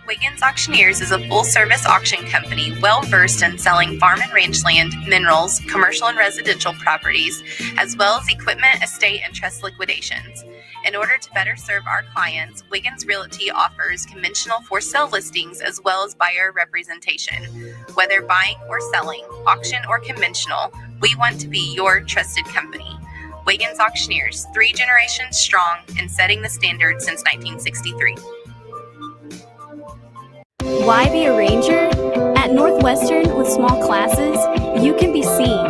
Wiggins Auctioneers is a full-service auction company well-versed in selling farm and ranch land, minerals, commercial and residential properties, as well as equipment, estate, and trust liquidations. In order to better serve our clients, Wiggins Realty offers conventional for-sale listings as well as buyer representation. Whether buying or selling, auction or conventional, we want to be your trusted company. Wiggins Auctioneers, 3 generations strong and setting the standard since 1963. Why be a ranger? At Northwestern, with small classes, you can be seen.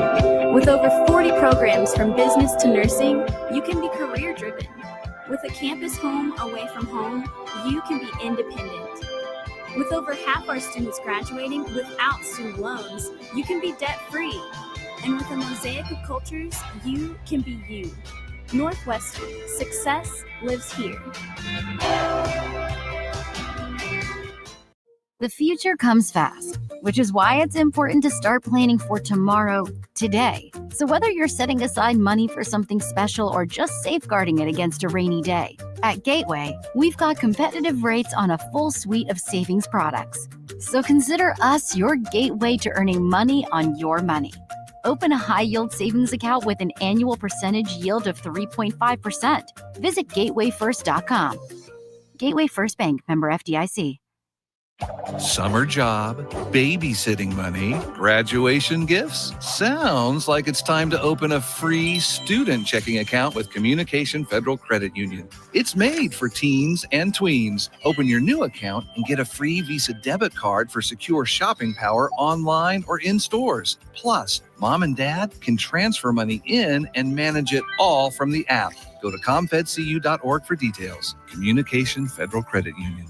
With over 40 programs from business to nursing, you can be career-driven. With a campus home away from home, you can be independent. With over half our students graduating without student loans, you can be debt-free. And with a mosaic of cultures, you can be you. Northwestern, success lives here. The future comes fast, which is why it's important to start planning for tomorrow today. So whether you're setting aside money for something special or just safeguarding it against a rainy day, at Gateway, we've got competitive rates on a full suite of savings products. So consider us your gateway to earning money on your money. Open a high-yield savings account with an annual percentage yield of 3.5%. Visit gatewayfirst.com. Gateway First Bank, member FDIC. Summer job, babysitting money, graduation gifts. Sounds like it's time to open a free student checking account with Communication Federal Credit Union. It's made for teens and tweens. Open your new account and get a free Visa debit card for secure shopping power online or in stores. Plus, mom and dad can transfer money in and manage it all from the app. Go to comfedcu.org for details. Communication Federal Credit Union.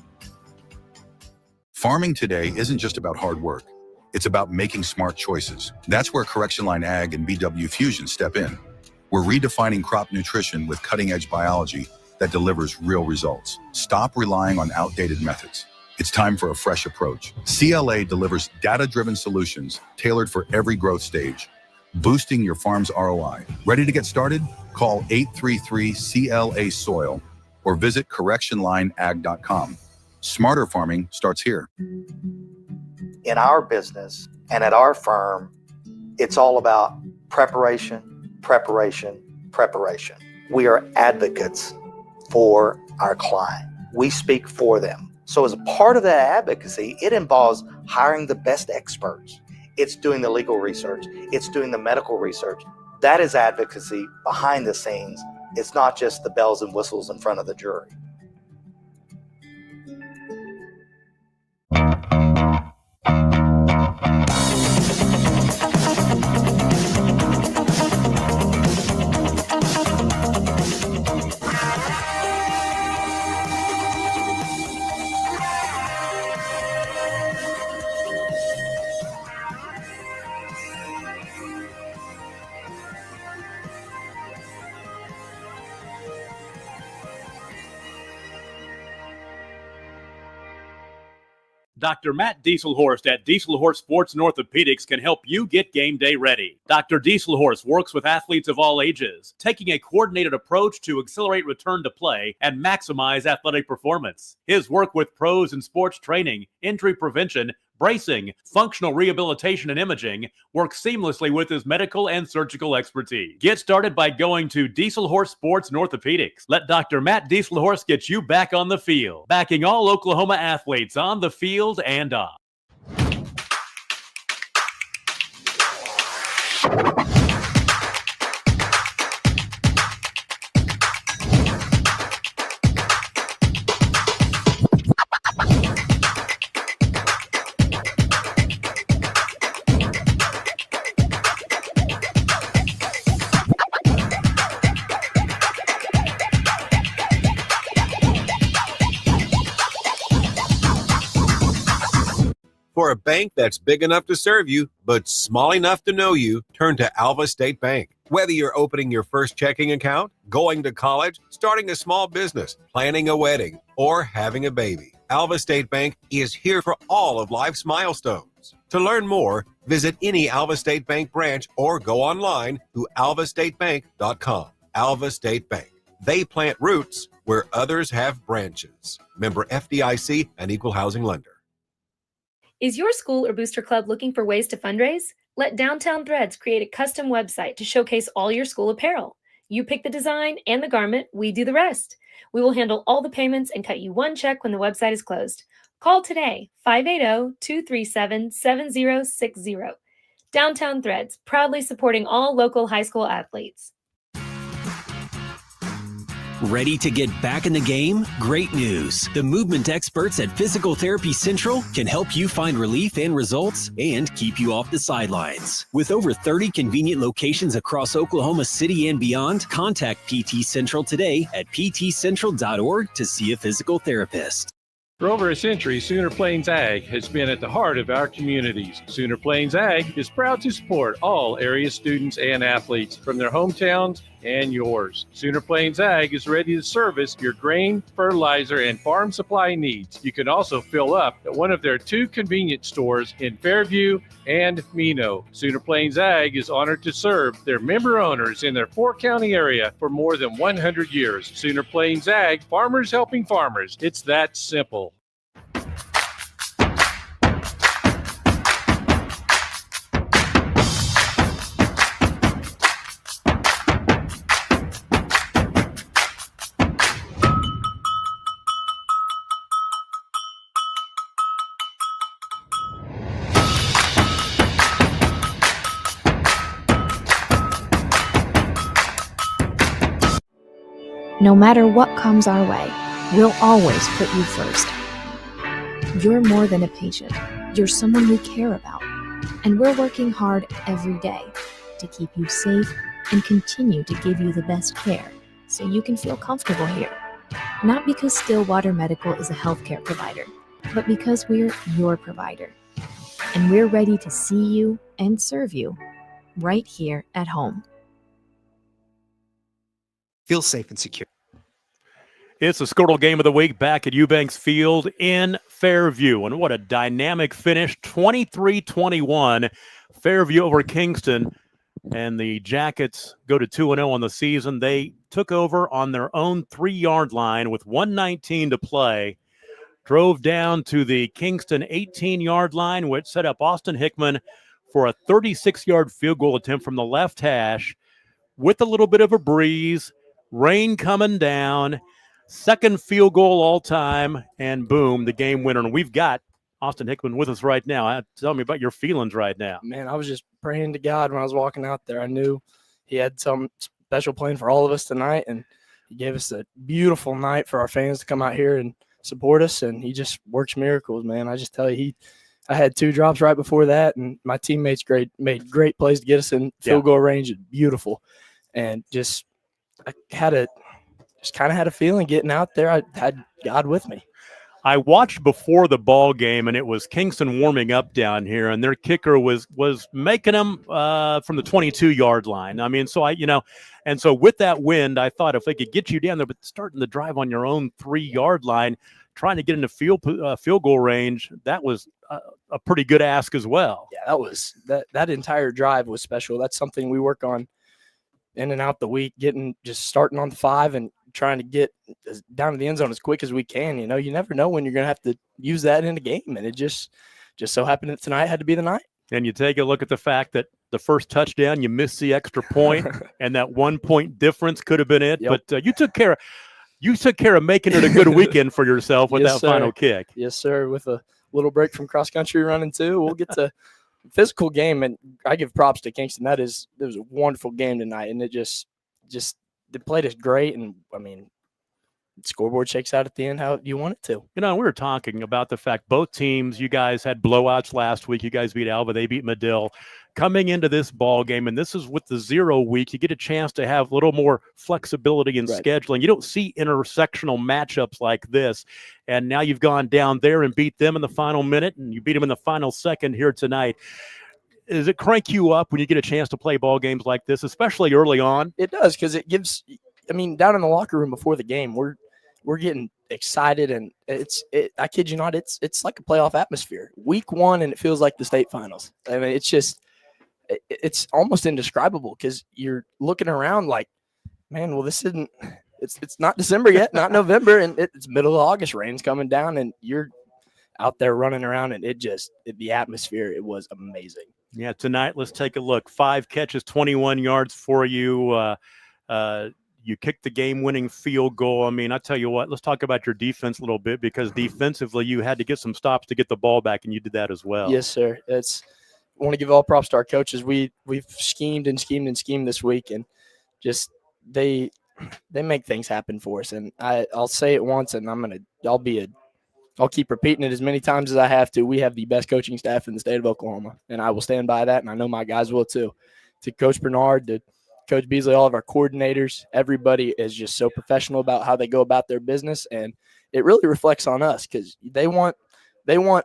Farming today isn't just about hard work. It's about making smart choices. That's where Correction Line Ag and BW Fusion step in. We're redefining crop nutrition with cutting-edge biology that delivers real results. Stop relying on outdated methods. It's time for a fresh approach. CLA delivers data-driven solutions tailored for every growth stage, boosting your farm's ROI. Ready to get started? Call 833-CLA-SOIL or visit correctionlineag.com. Smarter farming starts here. In our business and at our firm, it's all about preparation, preparation, preparation. We are advocates for our client. We speak for them. So as a part of that advocacy, it involves hiring the best experts. It's doing the legal research. It's doing the medical research. That is advocacy behind the scenes. It's not just the bells and whistles in front of the jury. Dr. Matt Dieselhorst at Dieselhorst Sports and Orthopedics can help you get game day ready. Dr. Dieselhorst works with athletes of all ages, taking a coordinated approach to accelerate return to play and maximize athletic performance. His work with pros in sports training, injury prevention, bracing, functional rehabilitation, and imaging works seamlessly with his medical and surgical expertise. Get started by going to Dieselhorst Sports and Orthopedics. Let Dr. Matt Dieselhorst get you back on the field, backing all Oklahoma athletes on the field and off. For a bank that's big enough to serve you, but small enough to know you, turn to Alva State Bank. Whether you're opening your first checking account, going to college, starting a small business, planning a wedding, or having a baby, Alva State Bank is here for all of life's milestones. To learn more, visit any Alva State Bank branch or go online to alvastatebank.com. Alva State Bank. They plant roots where others have branches. Member FDIC and Equal Housing Lender. Is your school or booster club looking for ways to fundraise? Let Downtown Threads create a custom website to showcase all your school apparel. You pick the design and the garment, we do the rest. We will handle all the payments and cut you one check when the website is closed. Call today, 580-237-7060. Downtown Threads, proudly supporting all local high school athletes. Ready to get back in the game? Great news. The movement experts at Physical Therapy Central can help you find relief and results and keep you off the sidelines. With over 30 convenient locations across Oklahoma City and beyond, contact PT Central today at ptcentral.org to see a physical therapist. For over a century, Sooner Plains Ag has been at the heart of our communities. Sooner Plains Ag is proud to support all area students and athletes from their hometowns and yours. Sooner Plains Ag is ready to service your grain, fertilizer, and farm supply needs. You can also fill up at one of their 2 convenience stores in Fairview and Mino. Sooner Plains Ag is honored to serve their member owners in their 4-county area for more than 100 years. Sooner Plains Ag, farmers helping farmers. It's that simple. No matter what comes our way, we'll always put you first. You're more than a patient. You're someone we care about. And we're working hard every day to keep you safe and continue to give you the best care so you can feel comfortable here. Not because Stillwater Medical is a healthcare provider, but because we're your provider. And we're ready to see you and serve you right here at home. Feel safe and secure. It's the Squirtle Game of the Week back at Eubanks Field in Fairview. And what a dynamic finish, 23-21. Fairview over Kingston. And the Jackets go to 2-0 on the season. They took over on their own 3-yard line with 1:19 to play. Drove down to the Kingston 18-yard line, which set up Austin Hickman for a 36-yard field goal attempt from the left hash with a little bit of a breeze. Rain coming down, second field goal all time, and boom, the game winner. And we've got Austin Hickman with us right now. Tell me about your feelings right now. Man, I was just praying to God when I was walking out there. I knew he had some special plan for all of us tonight, and he gave us a beautiful night for our fans to come out here and support us, and he just works miracles, man. I just tell you, I had 2 drops right before that, and my teammates made great plays to get us in field goal range. It's beautiful. And I kind of had a feeling getting out there. I had God with me. I watched before the ball game, and it was Kingston warming up down here, and their kicker was making them from the 22-yard line. I mean, so and so with that wind, I thought if they could get you down there, but starting the drive on your own 3-yard line, trying to get into field goal range, that was a pretty good ask as well. Yeah, that entire drive was special. That's something we work on in and out the week, just starting on the 5 and trying to get down to the end zone as quick as we can. You never know when you're going to have to use that in a game, and it just so happened that tonight had to be the night. And you take a look at the fact that the first touchdown, you missed the extra point, and that 1 point difference could have been it. Yep. But you took care of making it a good weekend for yourself with that final kick. Yes, sir. With a little break from cross country running too, we'll get to physical game, and I give props to Kingston. It was a wonderful game tonight, and it just they played us great. And I mean, the scoreboard shakes out at the end how you want it to. We were talking about the fact both teams, you guys had blowouts last week. You guys beat Alva, they beat Medill. Coming into this ball game, and this is with the 0 week, you get a chance to have a little more flexibility in scheduling. You don't see intersectional matchups like this, and now you've gone down there and beat them in the final minute, and you beat them in the final second here tonight. Does it crank you up when you get a chance to play ball games like this, especially early on? It does, because it gives. I mean, down in the locker room before the game, we're getting excited, and I kid you not, it's like a playoff atmosphere. Week 1, and it feels like the state finals. I mean, it's almost indescribable, because you're looking around like, man, well, this isn't – it's not December yet, not November, and it's middle of August, rain's coming down, and you're out there running around, and the atmosphere, it was amazing. Yeah, tonight, let's take a look. 5 catches, 21 yards for you. You kicked the game-winning field goal. I mean, I tell you what, let's talk about your defense a little bit, because defensively you had to get some stops to get the ball back, and you did that as well. Yes, sir. I want to give all props to our coaches. We've schemed this week, and just they make things happen for us. And I'll say it once, and I'll keep repeating it as many times as I have to. We have the best coaching staff in the state of Oklahoma, and I will stand by that, and I know my guys will too. To Coach Bernard, to Coach Beasley, all of our coordinators, everybody is just so professional about how they go about their business, and it really reflects on us, because they want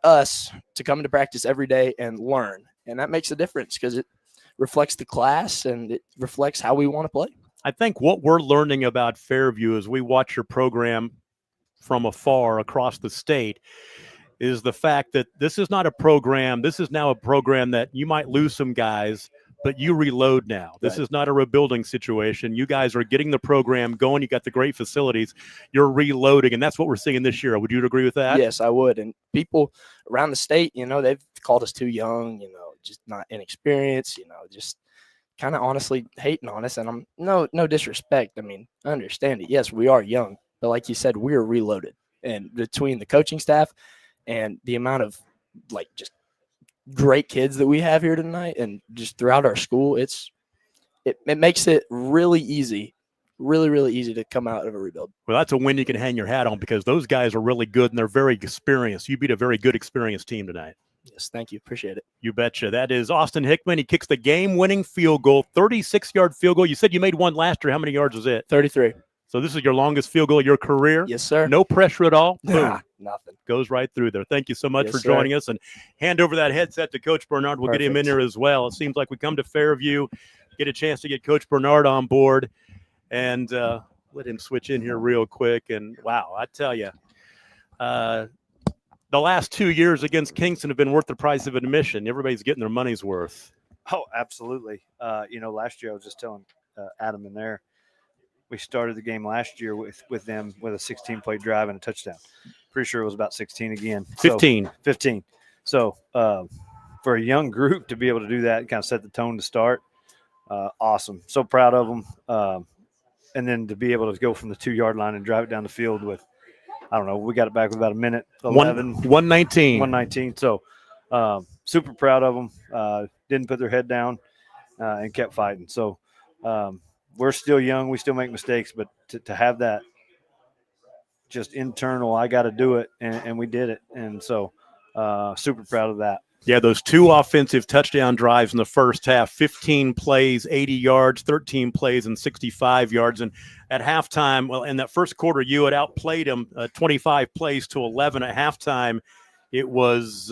us to come into practice every day and learn, and that makes a difference, because it reflects the class and it reflects how we want to play. I think what we're learning about Fairview as we watch your program from afar across the state is the fact that this is not a program. This is now a program that you might lose some guys, but you reload now. This is not a rebuilding situation. You guys are getting the program going. You got the great facilities. You're reloading, and that's what we're seeing this year. Would you agree with that? Yes, I would. And people around the state, they've called us too young, just not inexperienced, just kind of honestly hating on us. And I'm no disrespect. I mean, I understand it. Yes, we are young, but like you said, we're reloaded. And between the coaching staff and the amount of just great kids that we have here tonight and just throughout our school, it makes it really easy to come out of a rebuild. Well, that's a win you can hang your hat on, because those guys are really good and they're very experienced. You beat a very good experienced team tonight. Yes, thank you. Appreciate it. You betcha. That is Austin Hickman. He kicks the game-winning field goal, 36-yard field goal. You said you made one last year. How many yards was it? 33. So this is your longest field goal of your career? Yes, sir. No pressure at all? Nah, nothing. Goes right through there. Thank you so much for joining us. And hand over that headset to Coach Bernard. We'll get him in there as well. It seems like we come to Fairview, get a chance to get Coach Bernard on board, and let him switch in here real quick. And, wow, I tell you, the last 2 years against Kingston have been worth the price of admission. Everybody's getting their money's worth. Oh, absolutely. Last year I was just telling Adam in there, we started the game last year with them with a 16-play drive and a touchdown. Pretty sure it was about 16 again. 15. 15. So for a young group to be able to do that and kind of set the tone to start, awesome. So proud of them. And then to be able to go from the 2-yard line and drive it down the field with, I don't know, we got it back with about a minute, 11. 119. 119. So super proud of them. Didn't put their head down and kept fighting. So we're still young. We still make mistakes, but to have that just internal, I got to do it, and we did it. And so super proud of that. Yeah, those 2 offensive touchdown drives in the first half, 15 plays, 80 yards, 13 plays, and 65 yards. And at halftime, well, in that first quarter, you had outplayed them 25 plays to 11. At halftime, it was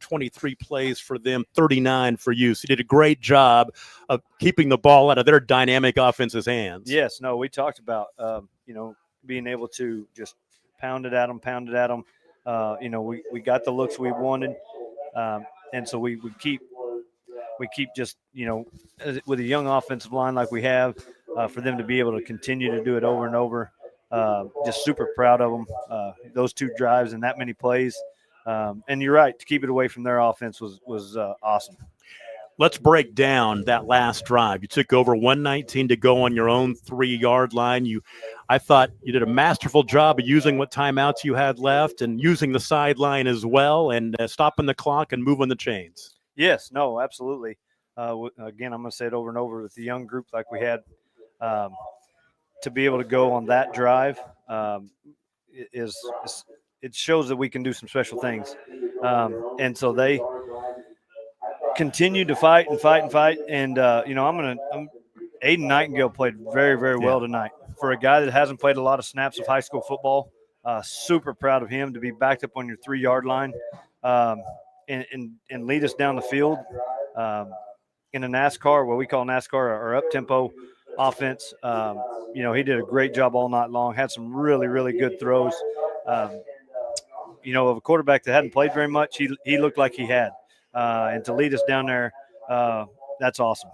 23 plays for them, 39 for you. So you did a great job of keeping the ball out of their dynamic offense's hands. Yes, no, we talked about, being able to just pound it at them. We got the looks we wanted, and so we keep just, with a young offensive line like we have, for them to be able to continue to do it over and over. Just super proud of them. Those 2 drives and that many plays. And you're right, to keep it away from their offense was awesome. Let's break down that last drive. You took over 119 to go on your own 3-yard line. I thought you did a masterful job of using what timeouts you had left and using the sideline as well, and stopping the clock and moving the chains. Yes, no, absolutely. Again, I'm going to say it over and over, with the young group like we had, to be able to go on that drive it shows that we can do some special things. And so they continued to fight. And Aiden Nightingale played very, very well tonight. For a guy that hasn't played a lot of snaps of high school football, super proud of him to be backed up on your 3-yard line and lead us down the field in a NASCAR, what we call NASCAR, or up-tempo offense. He did a great job all night long, had some really, really good throws. Of a quarterback that hadn't played very much, he looked like he had. And to lead us down there, that's awesome.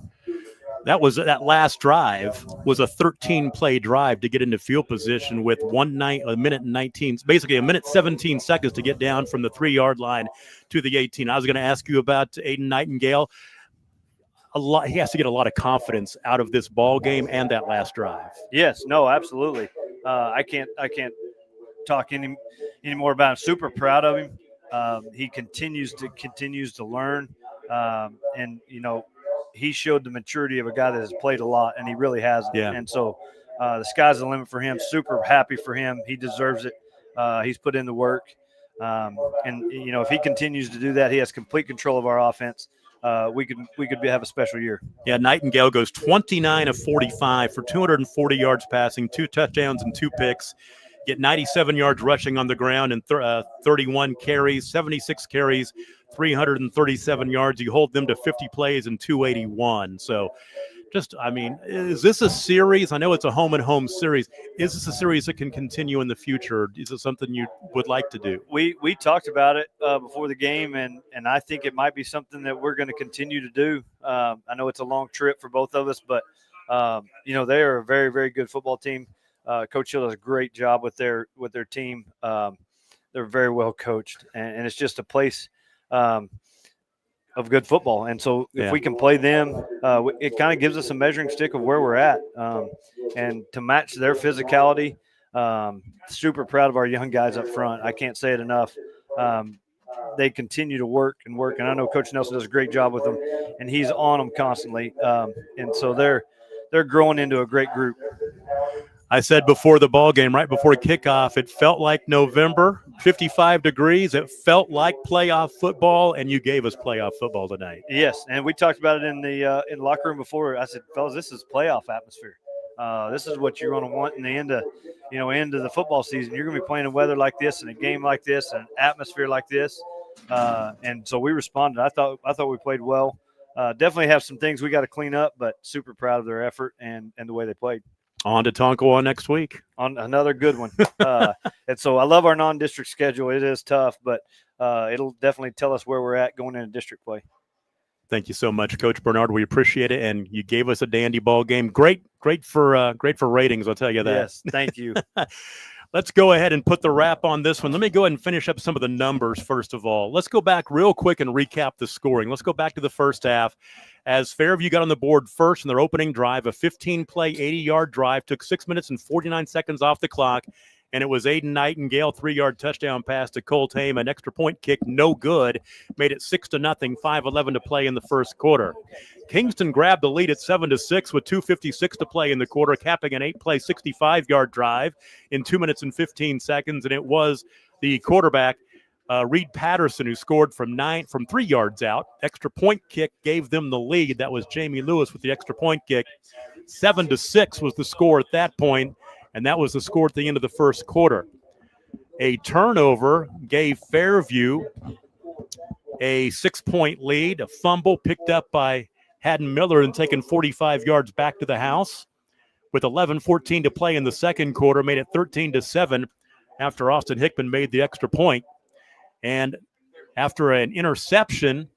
That last drive was a 13-play drive to get into field position with a minute and 19, basically a minute 17 seconds to get down from the 3-yard line to the 18. I was going to ask you about Aiden Nightingale. He has to get a lot of confidence out of this ball game and that last drive. Yes, no, absolutely. I can't talk any more about him. Super proud of him. He continues to learn, and he showed the maturity of a guy that has played a lot, and he really has. Yeah. And so the sky's the limit for him. Super happy for him. He deserves it. He's put in the work, and if he continues to do that, he has complete control of our offense. We could have a special year. Yeah, Nightingale goes 29 of 45 for 240 yards passing, 2 touchdowns and 2 picks. Get 97 yards rushing on the ground and 31 carries, 76 carries, 337 yards. You hold them to 50 plays and 281. So is this a series? I know it's a home-and-home series. Is this a series that can continue in the future? Is it something you would like to do? We talked about it before the game, and I think it might be something that we're going to continue to do. I know it's a long trip for both of us, but, they are a very, very good football team. Coach Hill does a great job with their team. They're very well coached, and it's just a place of good football. And so if we can play them, it kind of gives us a measuring stick of where we're at. And to match their physicality, super proud of our young guys up front. I can't say it enough. They continue to work, and I know Coach Nelson does a great job with them, and he's on them constantly. And so they're growing into a great group. I said before the ball game, right before kickoff, it felt like November, 55 degrees. It felt like playoff football, and you gave us playoff football tonight. Yes, and we talked about it in the locker room before. I said, fellas, this is playoff atmosphere. This is what you're going to want in the end of the football season. You're going to be playing in weather like this, and a game like this, and an atmosphere like this. And so we responded. I thought we played well. Definitely have some things we got to clean up, but super proud of their effort and the way they played. On to Tonkawa next week. On another good one. And so I love our non-district schedule. It is tough, but it'll definitely tell us where we're at going into district play. Thank you so much, Coach Bernard. We appreciate it, and you gave us a dandy ball game. Great for ratings, I'll tell you that. Yes, thank you. Let's go ahead and put the wrap on this one. Let me go ahead and finish up some of the numbers first of all. Let's go back real quick and recap the scoring. Let's go back to the first half. As Fairview got on the board first in their opening drive, a 15-play, 80-yard drive, took 6 minutes and 49 seconds off the clock, and it was Aiden Nightingale, 3-yard touchdown pass to Colt Haim, an extra point kick, no good, made it 6-0, 5:11 to play in the first quarter. Kingston grabbed the lead at 7-6 with 2:56 to play in the quarter, capping an 8-play, 65-yard drive in 2 minutes and 15 seconds, and it was the quarterback, Reed Patterson, who scored from 3 yards out. Extra point kick gave them the lead. That was Jamie Lewis with the extra point kick. 7-6 was the score at that point, and that was the score at the end of the first quarter. A turnover gave Fairview a 6-point lead. A fumble picked up by Haddon Miller and taken 45 yards back to the house. with 11:14 to play in the second quarter, made it 13-7 after Austin Hickman made the extra point. And after an interception,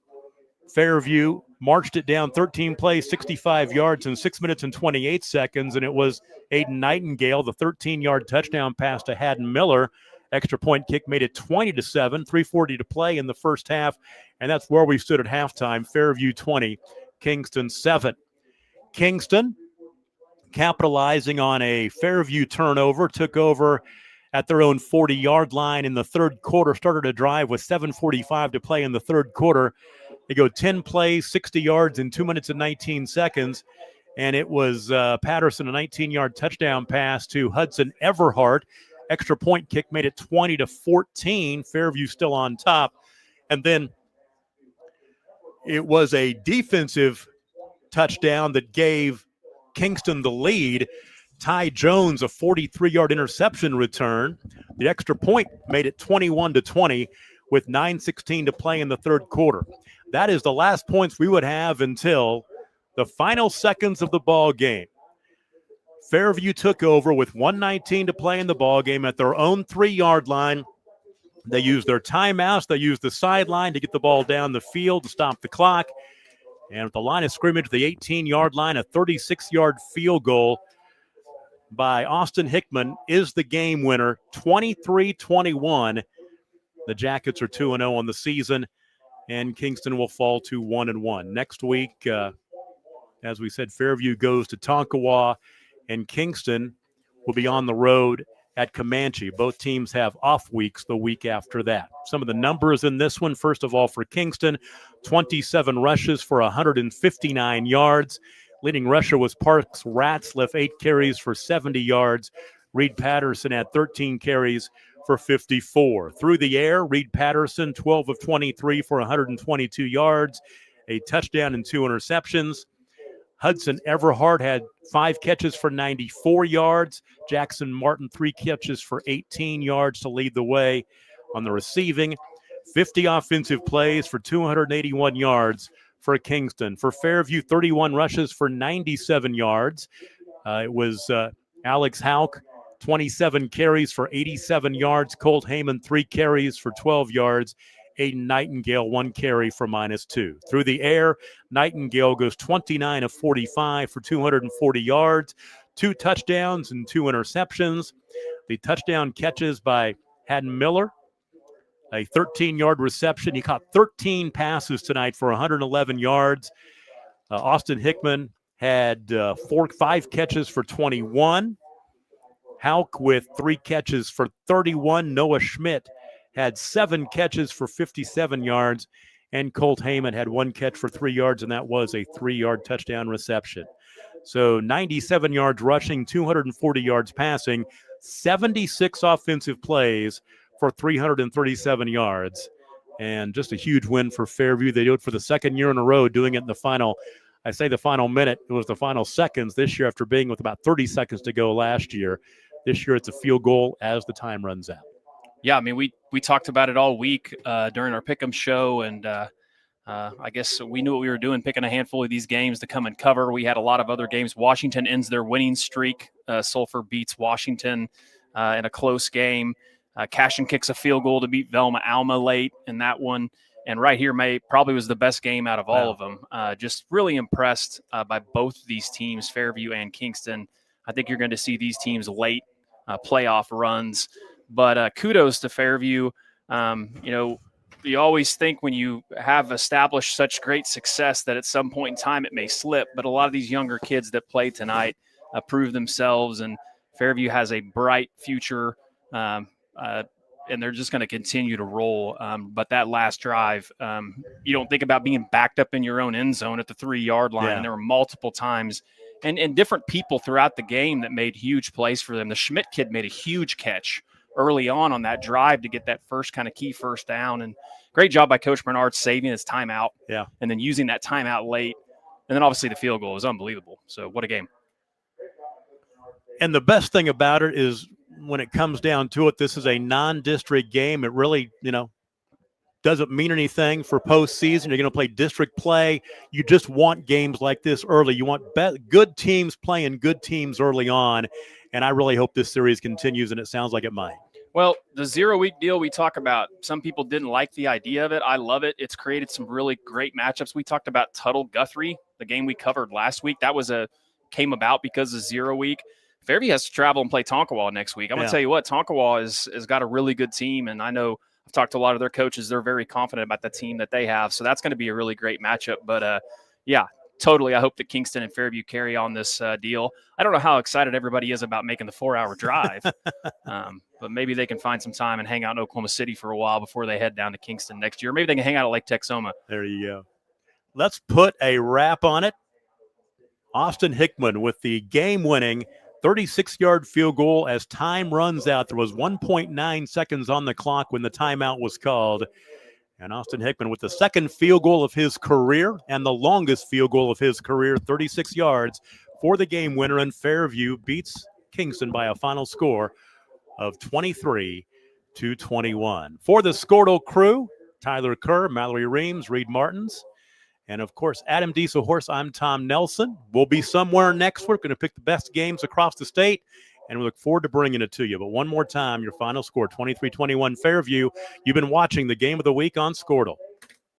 Fairview marched it down 13 plays, 65 yards in 6 minutes and 28 seconds, and it was Aiden Nightingale, the 13-yard touchdown pass to Haddon Miller. Extra point kick made it 20-7, 3:40 to play in the first half, and that's where we stood at halftime. Fairview 20, Kingston 7. Kingston, capitalizing on a Fairview turnover, took over at their own 40-yard line in the third quarter, started a drive with 7:45 to play in the third quarter. They go 10 plays, 60 yards in 2 minutes and 19 seconds, and it was Patterson, a 19-yard touchdown pass to Hudson Everhart. Extra point kick made it 20-14. Fairview still on top. And then it was a defensive touchdown that gave Kingston the lead. Ty Jones, a 43-yard interception return. The extra point made it 21-20 with 9:16 to play in the third quarter. That is the last points we would have until the final seconds of the ball game. Fairview took over with 1:19 to play in the ball game at their own 3-yard line. They used their timeouts. They used the sideline to get the ball down the field to stop the clock. And at the line of scrimmage, the 18-yard line, a 36-yard field goal by Austin Hickman is the game winner, 23-21. The Jackets are 2-0 on the season, and Kingston will fall to 1-1. Next week, as we said, Fairview goes to Tonkawa, and Kingston will be on the road at Comanche. Both teams have off weeks the week after that. Some of the numbers in this one, first of all, for Kingston, 27 rushes for 159 yards. Leading rusher was Parks Ratzliff, 8 carries for 70 yards. Reed Patterson had 13 carries for 54. Through the air, Reed Patterson, 12 of 23 for 122 yards, a touchdown and 2 interceptions. Hudson Everhart had 5 catches for 94 yards. Jackson Martin, 3 catches for 18 yards to lead the way on the receiving. 50 offensive plays for 281 yards for Kingston. For Fairview, 31 rushes for 97 yards. It was Alex Hauk, 27 carries for 87 yards. Colt Heyman, 3 carries for 12 yards. Aiden Nightingale, 1 carry for -2. Through the air, Nightingale goes 29 of 45 for 240 yards, 2 touchdowns and 2 interceptions. The touchdown catches by Haddon Miller, a 13-yard reception. He caught 13 passes tonight for 111 yards. Austin Hickman had 5 catches for 21. Hauk with 3 catches for 31. Noah Schmidt had 7 catches for 57 yards, and Colt Heyman had 1 catch for 3 yards, and that was a 3-yard touchdown reception. So 97 yards rushing, 240 yards passing, 76 offensive plays for 337 yards, and just a huge win for Fairview. They do it for the second year in a row, doing it in the final, I say the final minute, it was the final seconds this year after being with about 30 seconds to go last year. This year it's a field goal as the time runs out. Yeah, I mean, we talked about it all week during our Pick'em show, and I guess we knew what we were doing, picking a handful of these games to come and cover. We had a lot of other games. Washington ends their winning streak. Sulphur beats Washington in a close game. Cashin kicks a field goal to beat Velma Alma late in that one. And right here, probably was the best game out of all of them. Just really impressed by both these teams, Fairview and Kingston. I think you're going to see these teams late playoff runs. But kudos to Fairview. You always think when you have established such great success that at some point in time it may slip. But a lot of these younger kids that play tonight prove themselves, and Fairview has a bright future, and they're just going to continue to roll. But that last drive, you don't think about being backed up in your own end zone at the 3-yard line. Yeah. And there were multiple times and different people throughout the game that made huge plays for them. The Schmidt kid made a huge catch early on that drive to get that first kind of key first down. And great job by Coach Bernard saving his timeout. Yeah. And then using that timeout late. And then obviously the field goal was unbelievable. So what a game. And the best thing about it is when it comes down to it, this is a non-district game. It really, doesn't mean anything for postseason. You're going to play district play. You just want games like this early. You want good teams playing good teams early on, and I really hope this series continues, and it sounds like it might. Well, the 0-week deal we talk about, some people didn't like the idea of it. I love it. It's created some really great matchups. We talked about Tuttle-Guthrie, the game we covered last week. That came about because of 0-week. Fairview has to travel and play Tonkawa next week. I'm going to tell you what, Tonkawa has got a really good team, and I know I've talked to a lot of their coaches. They're very confident about the team that they have, so that's going to be a really great matchup. But, yeah, totally. I hope that Kingston and Fairview carry on this deal. I don't know how excited everybody is about making the 4-hour drive, but maybe they can find some time and hang out in Oklahoma City for a while before they head down to Kingston next year. Maybe they can hang out at Lake Texoma. There you go. Let's put a wrap on it. Austin Hickman with the game-winning 36-yard field goal as time runs out. There was 1.9 seconds on the clock when the timeout was called. And Austin Hickman with the second field goal of his career and the longest field goal of his career, 36 yards for the game winner. And Fairview beats Kingston by a final score of 23-21. For the Scortle crew, Tyler Kerr, Mallory Reams, Reed Martins, and, of course, Adam Diesel Horse, I'm Tom Nelson. We'll be somewhere next week. Going to pick the best games across the state, and we look forward to bringing it to you. But one more time, your final score, 23-21 Fairview. You've been watching the Game of the Week on Scortle.